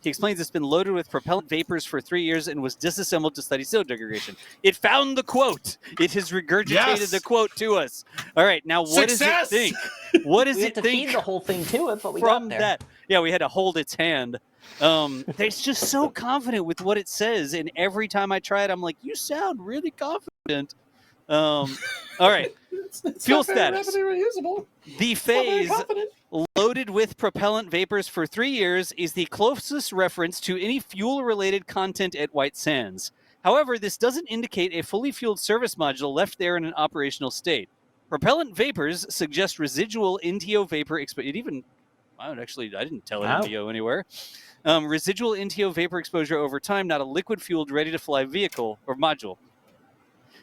He explains it's been loaded with propellant vapors for 3 years and was disassembled to study seal degradation. It found the quote. It has regurgitated the quote to us. All right, now what does it think? What does it think? We had to feed the whole thing to it, but we from got there. that? Yeah, we had to hold its hand. It's just so confident with what it says, and every time I try it, I'm like, you sound really confident. All right, fuel status. The phase loaded with propellant vapors for 3 years is the closest reference to any fuel-related content at White Sands. However, this doesn't indicate a fully fueled service module left there in an operational state. Propellant vapors suggest residual NTO vapor exposure. I didn't tell it NTO anywhere. Residual NTO vapor exposure over time, not a liquid-fueled, ready-to-fly vehicle or module.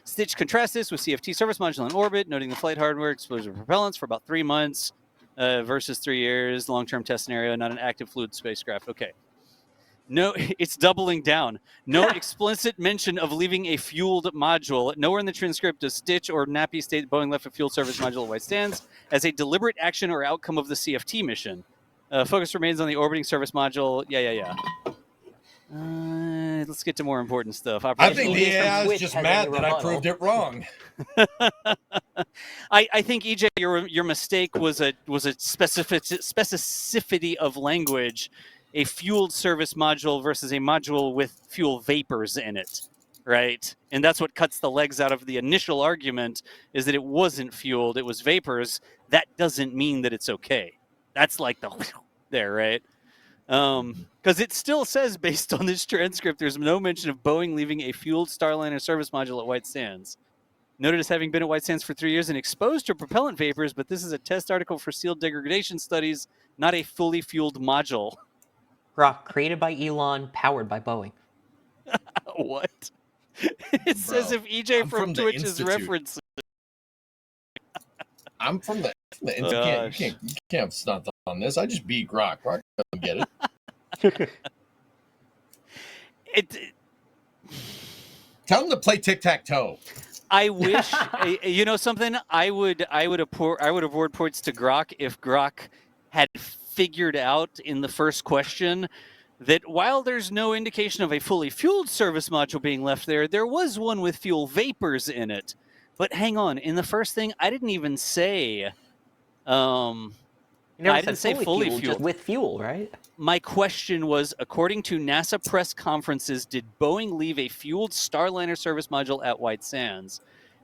Stitch contrasts this with CFT service module in orbit, noting the flight hardware exposure to propellants for about 3 months versus 3 years. Long-term test scenario, not an active fluid spacecraft. Okay. No, it's doubling down. No explicit mention of leaving a fueled module. Nowhere in the transcript does Stitch or Nappy state Boeing left a fueled service module at White Sands as a deliberate action or outcome of the CFT mission. Focus remains on the orbiting service module. Yeah. Let's get to more important stuff. I think the AI is just mad that I proved it wrong. I think EJ, your mistake was a specificity of language, a fueled service module versus a module with fuel vapors in it, right? And that's what cuts the legs out of the initial argument, is that it wasn't fueled, it was vapors. That doesn't mean that it's okay. That's like the there, right? Because it still says, based on this transcript, there's no mention of Boeing leaving a fueled Starliner service module at White Sands. Noted as having been at White Sands for 3 years and exposed to propellant vapors, but this is a test article for seal degradation studies, not a fully fueled module. Grok, created by Elon, powered by Boeing. What? It says if EJ from Twitch is referencing. I'm from the you can't stunt on this. I just beat Grok. Grok doesn't get it. Tell him to play tic-tac-toe. I wish, you know something. I would award points to Grok if Grok had figured out in the first question that while there's no indication of a fully fueled service module being left there, there was one with fuel vapors in it. But hang on, in the first thing, I didn't even say. Yeah, Never I said didn't say fully fueled, just fueled. with fuel, right? My question was, according to NASA press conferences, did Boeing leave a fueled Starliner service module at White Sands?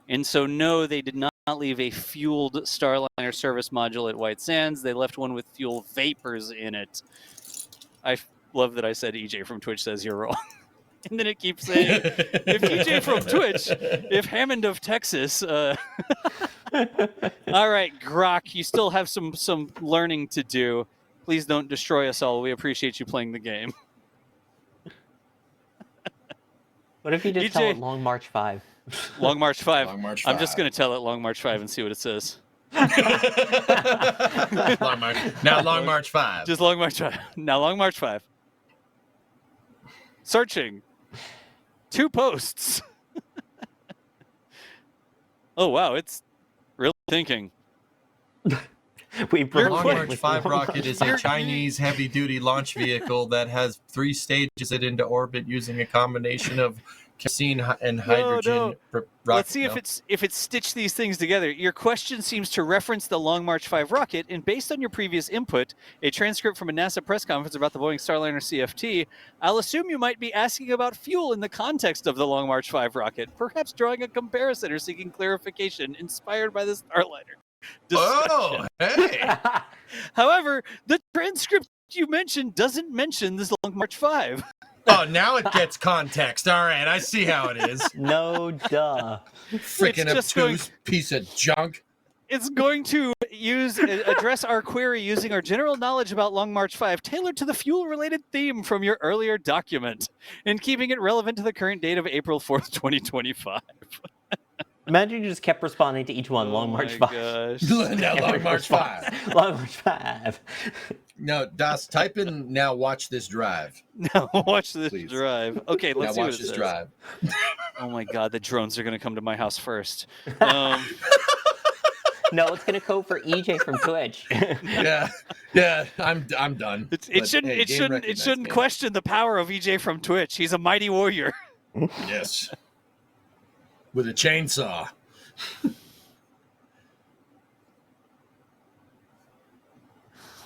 And so, no, they did not leave a fueled Starliner service module at White Sands. They left one with fuel vapors in it. I love that I said EJ from Twitch says you're wrong. And then it keeps saying, if EJ from Twitch, if Hammond of Texas. All right, Grok, you still have some learning to do. Please don't destroy us all. We appreciate you playing the game. What if you just tell EJ it Long March 5? Long March 5. Long March I'm just 5. going to tell it Long March 5 and see what it says. Long March. Now Long March 5. Just Long March 5. Now Long March 5. Searching. 2 posts. Oh, wow. It's really thinking. We broke Long it March with 5 Long rocket March is 5. a Chinese heavy-duty launch vehicle that has 3 stages it into orbit using a combination of kerosene and hydrogen. Let's see if it's stitched these things together. Your question seems to reference the Long March 5 rocket, and based on your previous input, a transcript from a NASA press conference about the Boeing Starliner CFT, I'll assume you might be asking about fuel in the context of the Long March 5 rocket, perhaps drawing a comparison or seeking clarification inspired by the Starliner discussion. Oh, hey! However, the transcript you mentioned doesn't mention this Long March 5. Oh, now it gets context. All right, I see how it is. No, duh. Freaking It's just obtuse piece of junk. It's going to address our query using our general knowledge about Long March 5 tailored to the fuel-related theme from your earlier document and keeping it relevant to the current date of April 4th, 2025. Imagine you just kept responding to each one. Long March 5. Gosh. No, Long March 5. Long March 5. No, Das, type in now watch this drive. Now watch this Please. drive. Okay, let's see now what watch it this says. drive. Oh my God, the drones are going to come to my house first. No, it's gonna code for EJ from Twitch. Yeah, I'm done. It shouldn't question the power of EJ from Twitch. He's a mighty warrior. Yes. With a chainsaw.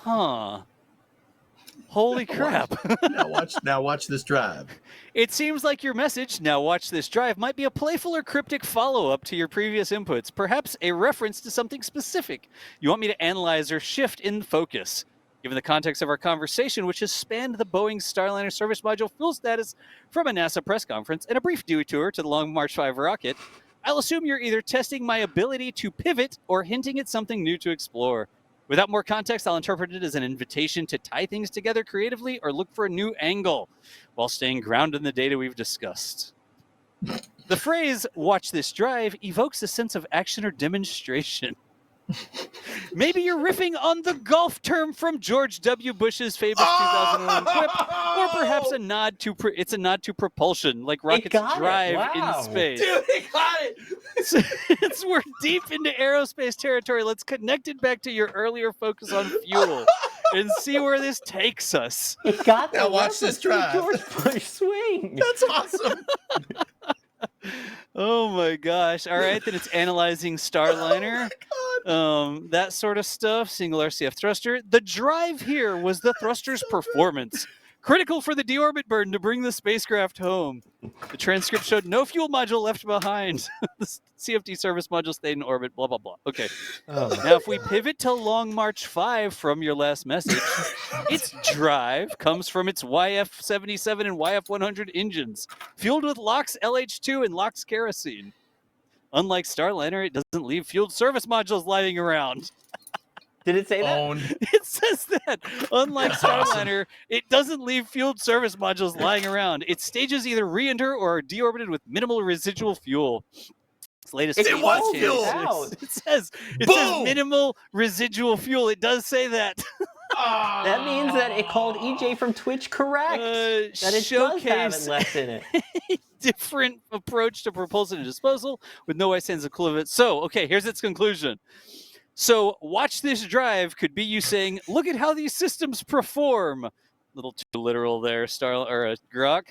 Huh. Holy crap. Now watch this drive. It seems like your message, now watch this drive, might be a playful or cryptic follow-up to your previous inputs, perhaps a reference to something specific you want me to analyze or shift in focus. Given the context of our conversation, which has spanned the Boeing Starliner service module fuel status from a NASA press conference and a brief detour to the Long March 5 rocket, I'll assume you're either testing my ability to pivot or hinting at something new to explore. Without more context, I'll interpret it as an invitation to tie things together creatively or look for a new angle while staying grounded in the data we've discussed. The phrase, watch this drive, evokes a sense of action or demonstration. Maybe you're riffing on the golf term from George W. Bush's famous 2001 quip, or perhaps it's a nod to propulsion, like rockets drive in space. Dude, he got it! Since we're deep into aerospace territory, let's connect it back to your earlier focus on fuel and see where this takes us. You got Now watch this drive. George Bush swing. That's awesome. Oh my gosh. All right, then it's analyzing Starliner. That sort of stuff. Single RCF thruster. The drive here was the thruster's performance. Critical for the deorbit burn to bring the spacecraft home. The transcript showed no fuel module left behind. The CFD service module stayed in orbit, blah, blah, blah. Okay. Now, if we pivot to Long March 5 from your last message, its drive comes from its YF-77 and YF-100 engines, fueled with LOX LH2 and LOX kerosene. Unlike Starliner, it doesn't leave fueled service modules lying around. Did it say that? Owned. It says that. Unlike Starliner, it doesn't leave fueled service modules lying around. Its stages either re-enter or are deorbited with minimal residual fuel. Its latest It was fuel. It says minimal residual fuel. It does say that. That means that it called EJ from Twitch correct. That it does have it left in it. Different approach to propulsion and disposal with no white sands equivalent. So, okay, here's its conclusion. So, watch this drive could be you saying, look at how these systems perform. Little too literal there, Grok.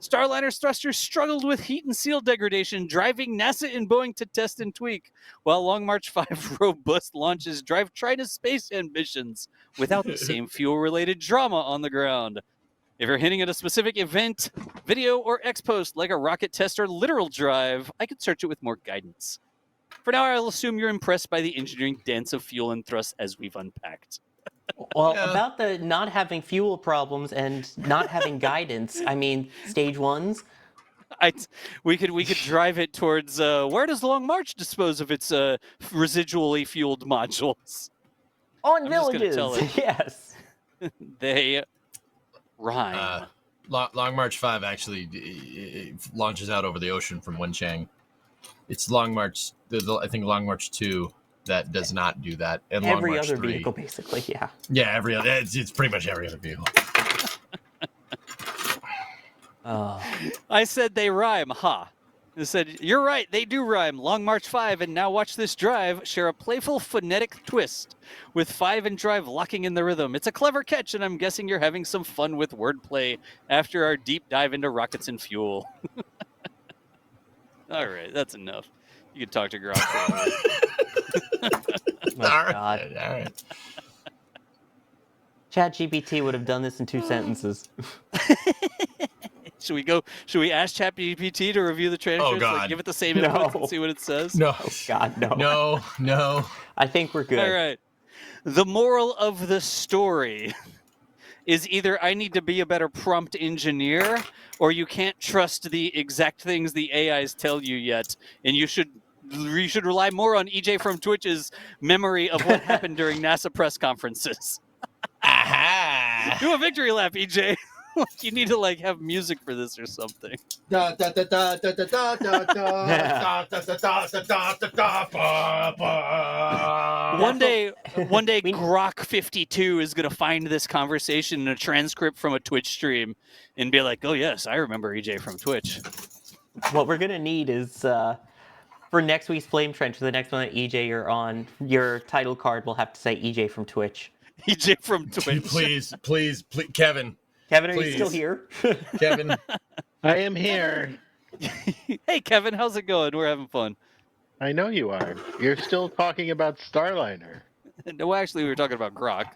Starliner's thrusters struggled with heat and seal degradation, driving NASA and Boeing to test and tweak, while Long March 5 robust launches drive China's space ambitions without the same fuel-related drama on the ground. If you're hinting at a specific event, video, or X-post like a rocket test or literal drive, I could search it with more guidance. For now, I'll assume you're impressed by the engineering dance of fuel and thrust as we've unpacked. Well, about the not having fuel problems and not having guidance, I mean, stage ones. We could drive it towards where does Long March dispose of its residually fueled modules? On I'm just gonna villages, tell it. yes. They rhyme. Long March 5 actually it launches out over the ocean from Wenchang. It's Long March. I think Long March 2 that does not do that, and Long Every March other 3. vehicle, basically, yeah. Yeah, every other. It's pretty much every other vehicle. I said they rhyme, ha. I said, you're right, they do rhyme. Long March 5 and Now Watch This Drive share a playful phonetic twist, with 5 and Drive locking in the rhythm. It's a clever catch, and I'm guessing you're having some fun with wordplay after our deep dive into rockets and fuel. All right, that's enough. You can talk to Grok for a My all God. right. ChatGPT would have done this in 2 sentences. Should we ask ChatGPT to review the transcripts? God. Like, give it the same inputs and see what it says? No. Oh, God, no. No. I think we're good. All right. The moral of the story is either I need to be a better prompt engineer, or you can't trust the exact things the AIs tell you yet, and you should rely more on EJ from Twitch's memory of what happened during NASA press conferences. Aha! Do a victory lap, EJ. You need to have music for this or something. Da da da da da da da da da da da da da da. One day, Grok 52 is going to find this conversation in a transcript from a Twitch stream and be like, "Oh yes, I remember EJ from Twitch." What we're going to need is, for next week's Flame Trench, for the next one that EJ you're on, your title card will have to say EJ from Twitch. EJ from Twitch. Please, Kevin. Kevin, are Please. you still here? Kevin. I am here. Hey, Kevin, how's it going? We're having fun. I know you are. You're still talking about Starliner. No, actually, we were talking about Grok.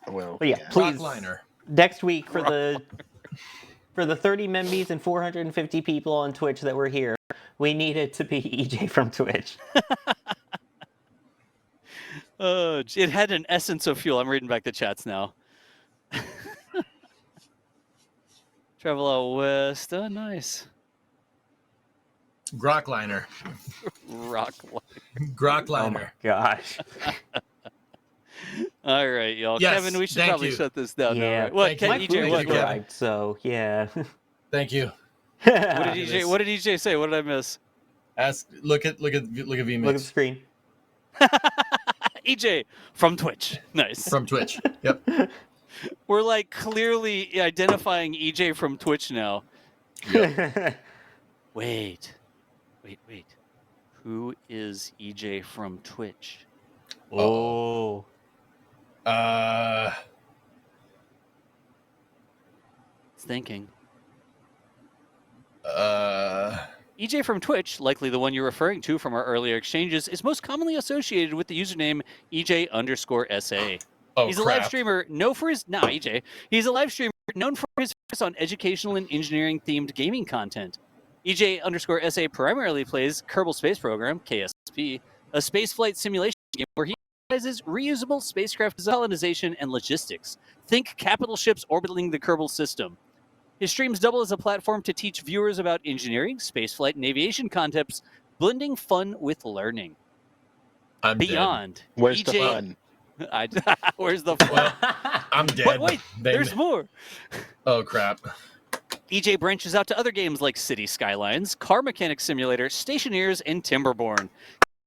Well, But yeah, please. Rockliner. Next week for the 30 members and 450 people on Twitch that were here, we need it to be EJ from Twitch. It had an essence of fuel. I'm reading back the chats now. Travel out west. Oh, nice. Grockliner. Rockliner. Oh my gosh. All right, y'all. Yes, Kevin, we should thank probably you. shut this down now. Yeah. Right? What, Thank you. My EJ, food what, just Kevin. arrived, so yeah. Thank you. What did EJ say? What did I miss? Look at VMix. Look at the screen. EJ from Twitch. Nice. From Twitch. Yep. We're clearly identifying EJ from Twitch now. Wait. Who is EJ from Twitch? Oh. It's thinking. EJ from Twitch, likely the one you're referring to from our earlier exchanges, is most commonly associated with the username EJ_SA. He's a live streamer known for his He's a live streamer known for his focus on educational and engineering themed gaming content. EJ_SA primarily plays Kerbal Space Program (KSP), a spaceflight simulation game where he utilizes reusable spacecraft colonization and logistics. Think capital ships orbiting the Kerbal system. His streams double as a platform to teach viewers about engineering, spaceflight, and aviation concepts, blending fun with learning. I'm Beyond. Dead. Where's the fun? Where's the fun? Well, I'm dead. But wait, there's more. Oh, crap. EJ branches out to other games like City Skylines, Car Mechanic Simulator, Stationeers, and Timberborn.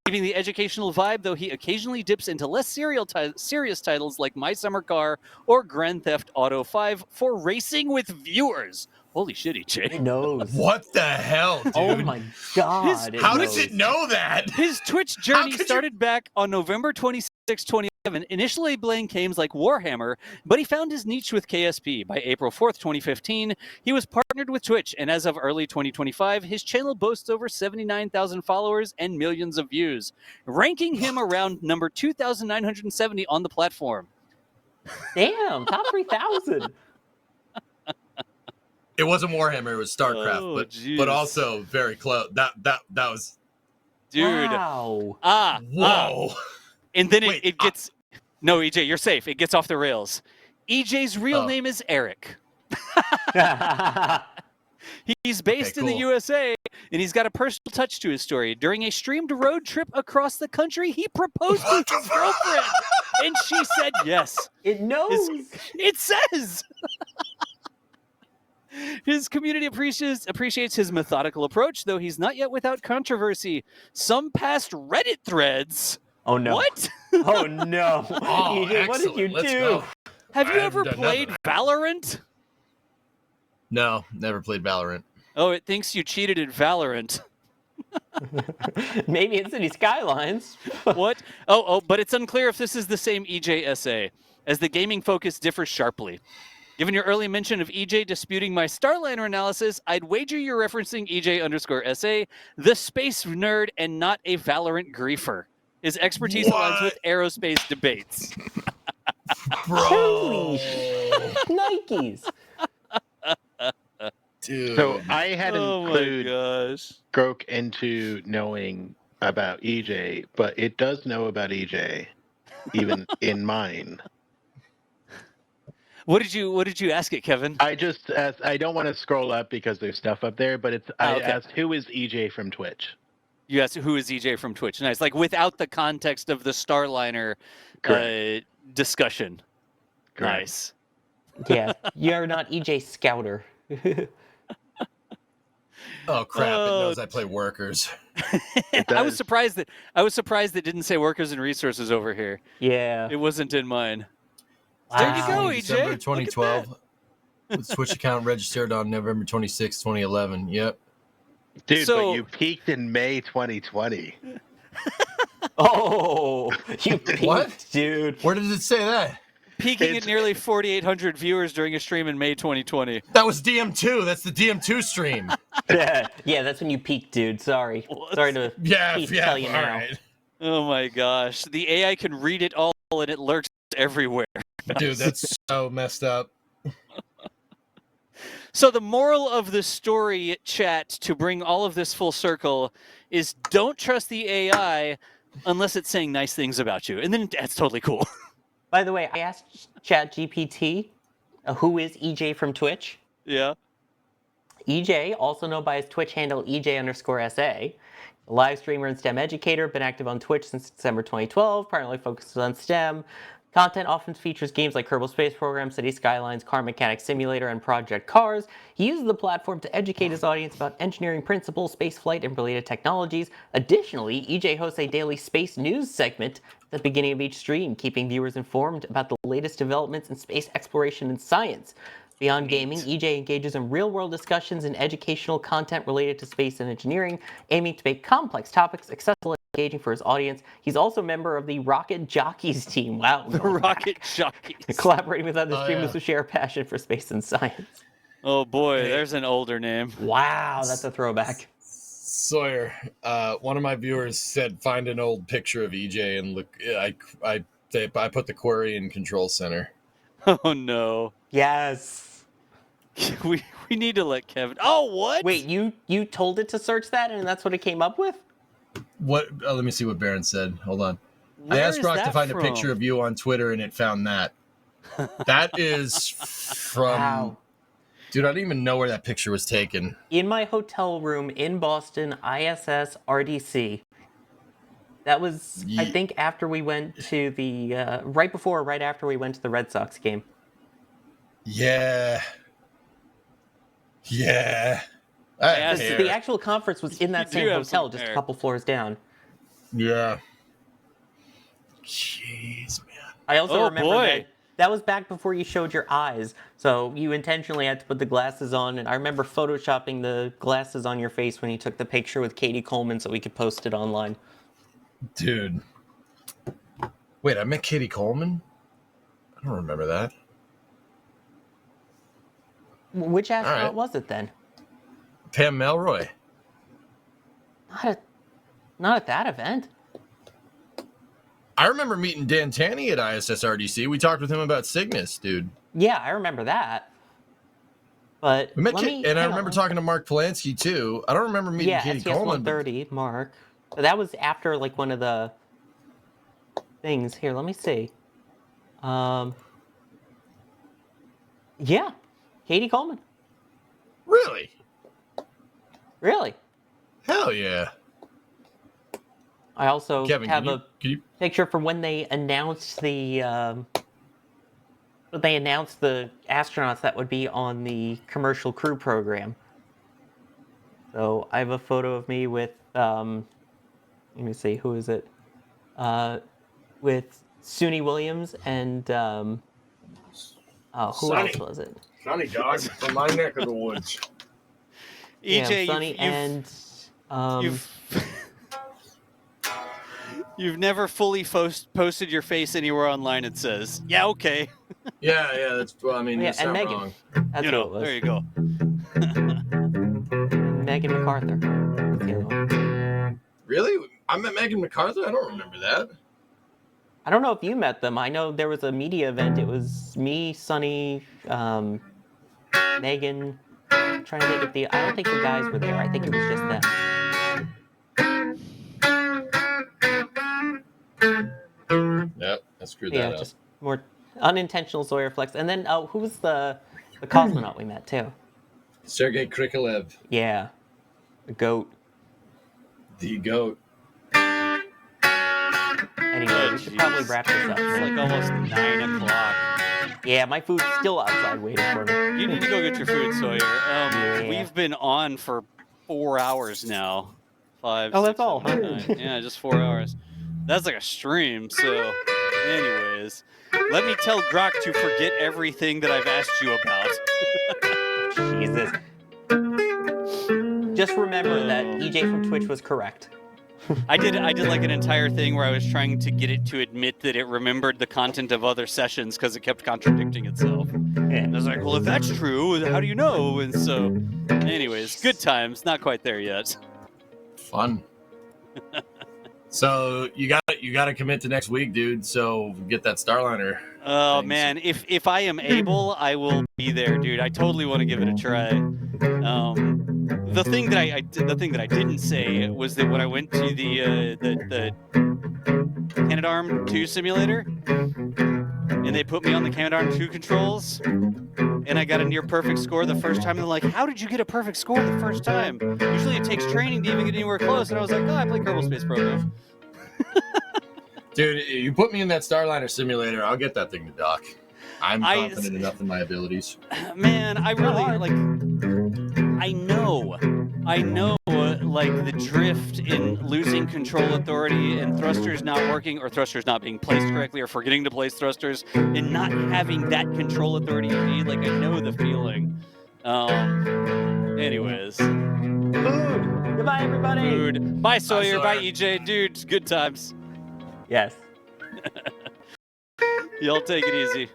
Keeping the educational vibe, though he occasionally dips into less serious titles like My Summer Car or Grand Theft Auto 5 for racing with viewers. Holy shit, EJ. It knows. What the hell, dude? Oh my god. How does it know that? His Twitch journey started back on November 26, 2011, initially playing games like Warhammer, but he found his niche with KSP. By April 4th, 2015, he was partnered with Twitch, and as of early 2025, his channel boasts over 79,000 followers and millions of views, ranking him around number 2,970 on the platform. Damn, top 3,000. It wasn't Warhammer, it was StarCraft, but also very close. That was dude. Wow. Whoa. And then it gets no, EJ, you're safe. It gets off the rails. EJ's real name is Eric. He's based in the USA, and he's got a personal touch to his story. During a streamed road trip across the country, he proposed to his girlfriend, and she said yes. It knows. It says. His community appreciates his methodical approach, though he's not yet without controversy. Some past Reddit threads. Oh no! What? Oh no! Oh, EJ, what did you excellent. Let's do? go. Have you I ever haven't done played Valorant? No, never played Valorant. Oh, it thinks you cheated at Valorant. Maybe in City Skylines. What? Oh, but it's unclear if this is the same EJ as the gaming focus differs sharply. Given your early mention of EJ disputing my Starliner analysis, I'd wager you're referencing EJ_SA, the space nerd and not a Valorant griefer. His expertise aligns with aerospace debates. Bro. Nikes. Dude. So I had Oh my included gosh. Grok into knowing about EJ, but it does know about EJ, even in mine. What did you ask it, Kevin? I just asked, I don't want to scroll up because there's stuff up there, but I okay. asked who is EJ from Twitch. You asked who is EJ from Twitch. Nice. Like without the context of the Starliner discussion. Correct. Nice. Yeah, you're not EJ Scouter. Oh crap! It knows I play workers. I was surprised that it didn't say workers and resources over here. Yeah. It wasn't in mine. Wow. There you go, EJ. December Look 2012. With Twitch account registered on November 26, 2011. Yep. Dude, So- but you peaked in May 2020. Oh, you peaked, What? dude. Where did it say that? Peaking at nearly 4,800 viewers during a stream in May 2020. That was DM2. That's the DM2 stream. Yeah, that's when you peaked, dude. Sorry. Sorry to tell you all now. right. Oh my gosh. The AI can read it all and it lurks everywhere. Dude, that's so messed up. So the moral of the story, chat, to bring all of this full circle, is don't trust the AI unless it's saying nice things about you. And then that's totally cool. By the way, I asked ChatGPT, who is EJ from Twitch? Yeah. EJ, also known by his Twitch handle EJ_SA, a live streamer and STEM educator, been active on Twitch since December 2012, primarily focuses on STEM. Content often features games like Kerbal Space Program, City Skylines, Car Mechanic Simulator, and Project Cars. He uses the platform to educate his audience about engineering principles, spaceflight, and related technologies. Additionally, EJ hosts a daily space news segment at the beginning of each stream, keeping viewers informed about the latest developments in space exploration and science. Beyond gaming, EJ engages in real-world discussions and educational content related to space and engineering, aiming to make complex topics accessible and engaging for his audience. He's also a member of the Rocket Jockeys team. Wow. The Rocket Jockeys. Collaborating with other streamers who share a passion for space and science. Oh boy, there's an older name. Wow, that's a throwback. Sawyer, one of my viewers said find an old picture of EJ and look. I put the query in Control Center. Oh no. Yes. We need to let Kevin. Oh, what? Wait, you told it to search that and that's what it came up with? What? Let me see what Baron said. Hold on. Where I asked is Rock to that find from? a picture of you on Twitter and it found that. That is from. Wow. Dude, I didn't even know where that picture was taken. In my hotel room in Boston, ISS RDC. That was, I think, after we went to the, right after we went to the Red Sox game. Yeah. Yeah. The actual conference was in that You same do have hotel, some just a hair. couple floors down. Yeah. Jeez, man. I also Oh, remember boy. that that was back before you showed your eyes. So you intentionally had to put the glasses on. And I remember photoshopping the glasses on your face when you took the picture with Katie Coleman so we could post it online. Dude. Wait, I met Katie Coleman? I don't remember that. Which astronaut was it then? Pam Melroy. Not at that event. I remember meeting Dan Tanney at ISSRDC. We talked with him about Cygnus, dude. Yeah, I remember that. But I remember talking to Mark Polanski too. I don't remember meeting Katie Coleman. 130, Mark. But that was after like one of the things. Here, let me see. Yeah, Katie Coleman. Really? Really? Hell yeah. I also Kevin, have can you... picture from when they announced the astronauts that would be on the commercial crew program. So I have a photo of me with let me see, who is it? With Suni Williams and who else was it? Sonny dog from my neck of the woods. EJ, Sonny and you've never fully posted your face anywhere online, it says. Yeah, okay. Yeah, that's, well, I mean, that's and not Megan. wrong. That's who it was. There you go. Megan MacArthur. That's the other one. Really? I met Megan MacArthur? I don't remember that. I don't know if you met them. I know there was a media event. It was me, Sonny, Megan. I'm trying to think if I don't think the guys were there. I think it was just them. Yep, I screwed that up. Just more unintentional Sawyer flex. And then, who was the cosmonaut we met too? Sergei Krikalev. Yeah, the goat. The goat. Anyway, we should probably wrap this up. It's like almost 9 o'clock. Yeah, my food's still outside waiting for me. You need to go get your food, Sawyer. We've been on for 4 hours now. 5. Oh, 6, that's all, 7, huh? 8, 9. Yeah, just 4 hours. That's like a stream. So, anyways, let me tell Grok to forget everything that I've asked you about. Jesus. Just remember that EJ from Twitch was correct. I did like an entire thing where I was trying to get it to admit that it remembered the content of other sessions because it kept contradicting itself. And I was like, well, if that's true, how do you know? And so, anyways, good times. Not quite there yet. Fun. So you got to commit to next week, dude. So get that Starliner. Oh man, if I am able, I will be there, dude. I totally want to give it a try. The thing that I didn't say was that when I went to the Canadarm 2 simulator, and they put me on the Canadarm 2 controls, and I got a near perfect score the first time. And they're like, "How did you get a perfect score the first time? Usually it takes training to even get anywhere close." And I was like, "Oh, I play Kerbal Space Program." Dude, you put me in that Starliner simulator, I'll get that thing to dock. I'm confident enough in my abilities. Man, I really like. I know, like the drift in losing control authority and thrusters not working, or thrusters not being placed correctly, or forgetting to place thrusters, and not having that control authority you need. Like, I know the feeling. Anyways. Food! Goodbye, everybody! Food. Bye, Sawyer. Bye, Bye, EJ. Dude, good times. Yes. Y'all take it easy.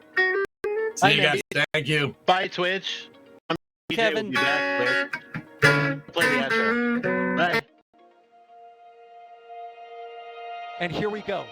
See you guys. Thank you. Bye, Twitch. Kevin. Will be back play the outro. Bye. And here we go.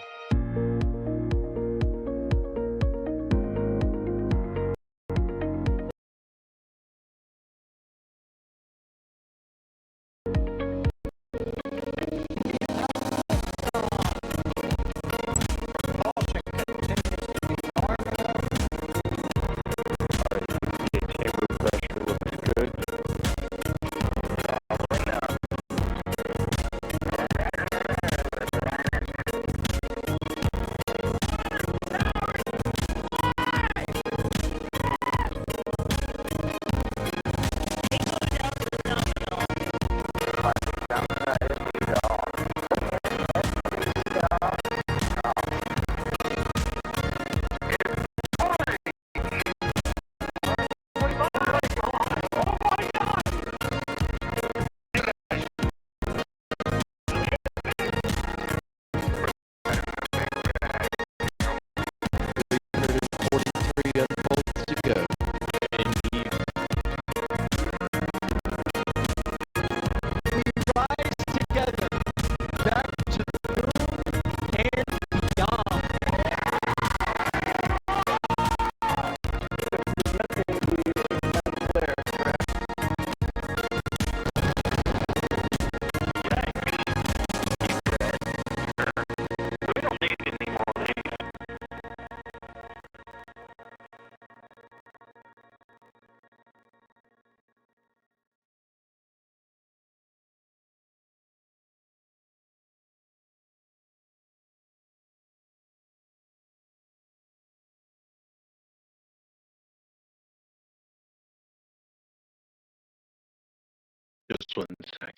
Just 1 second.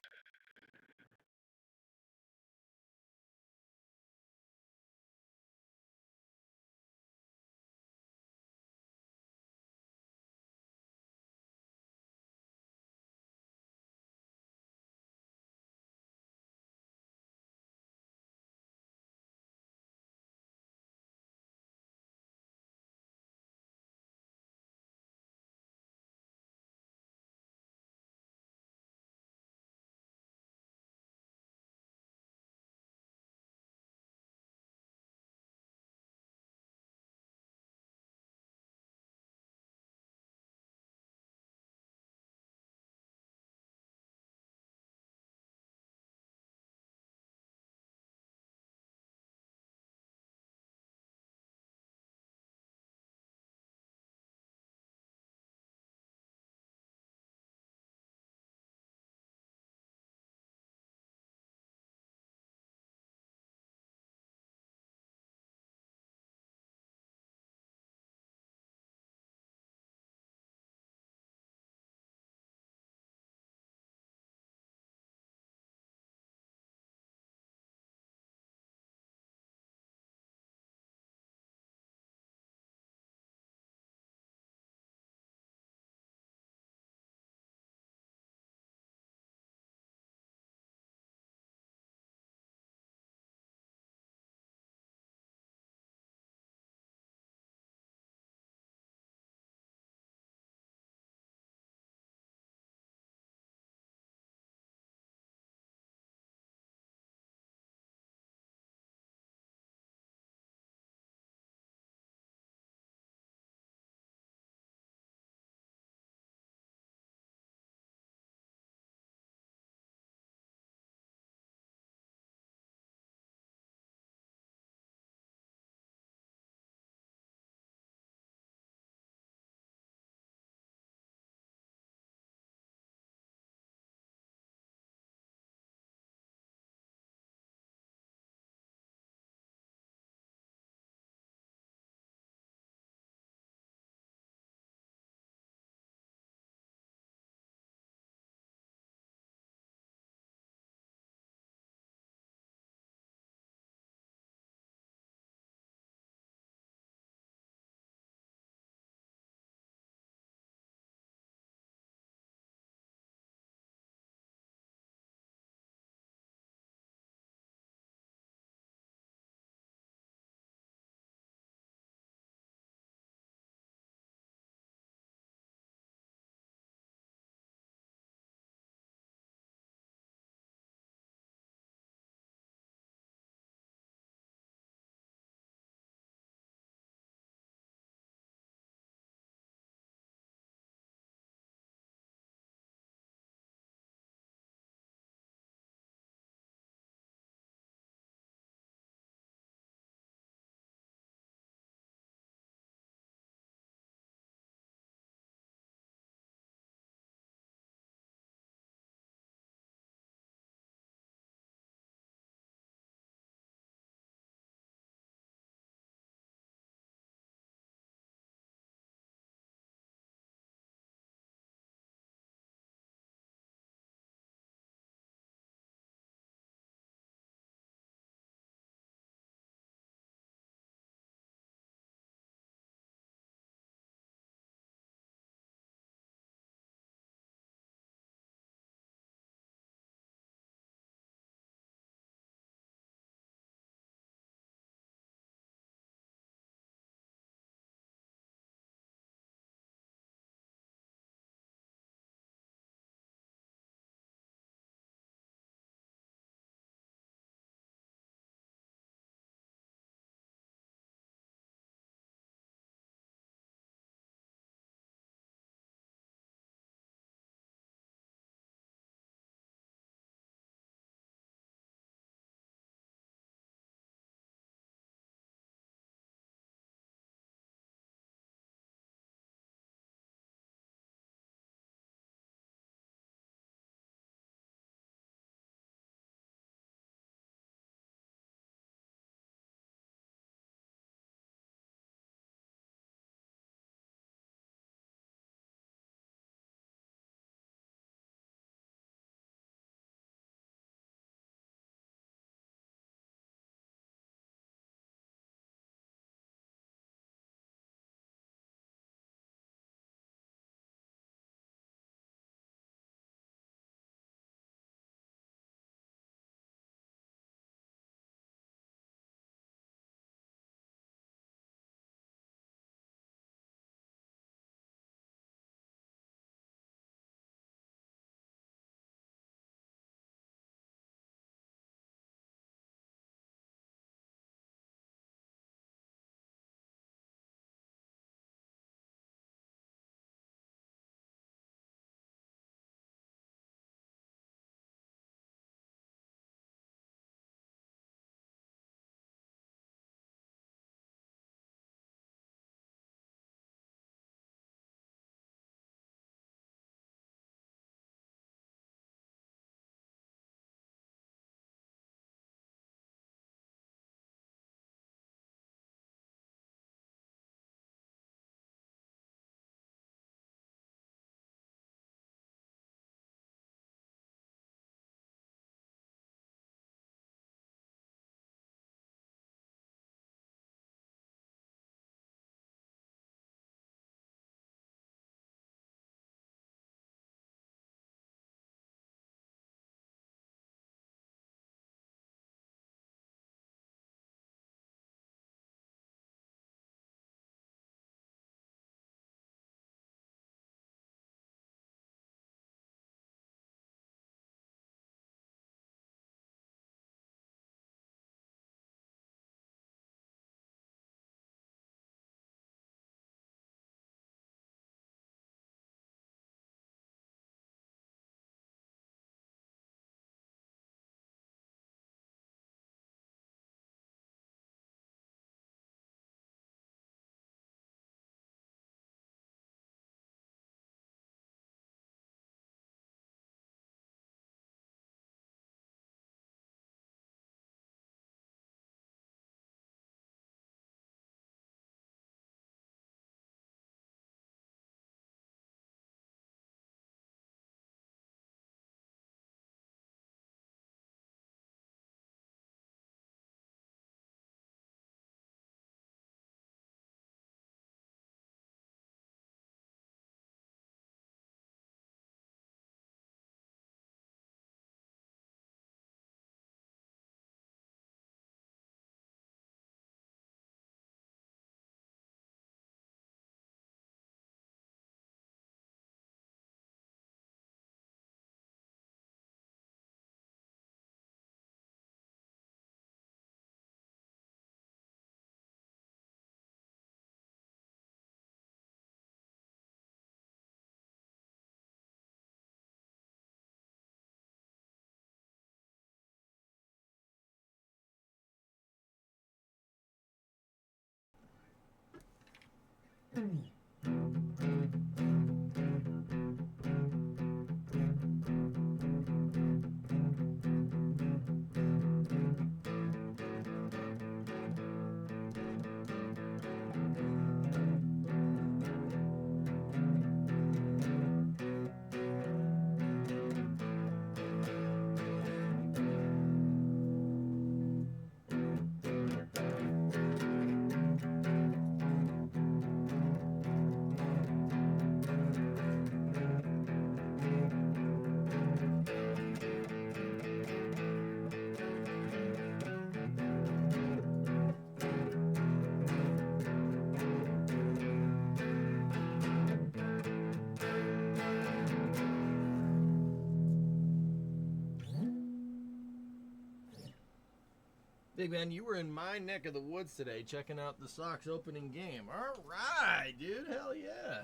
Big man, you were in my neck of the woods today checking out the Sox opening game. All right, dude. Hell yeah.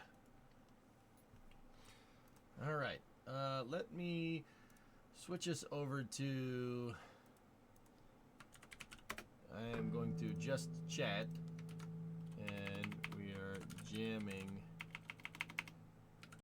All right. Let me switch us over to... I am going to just chat. And we are jamming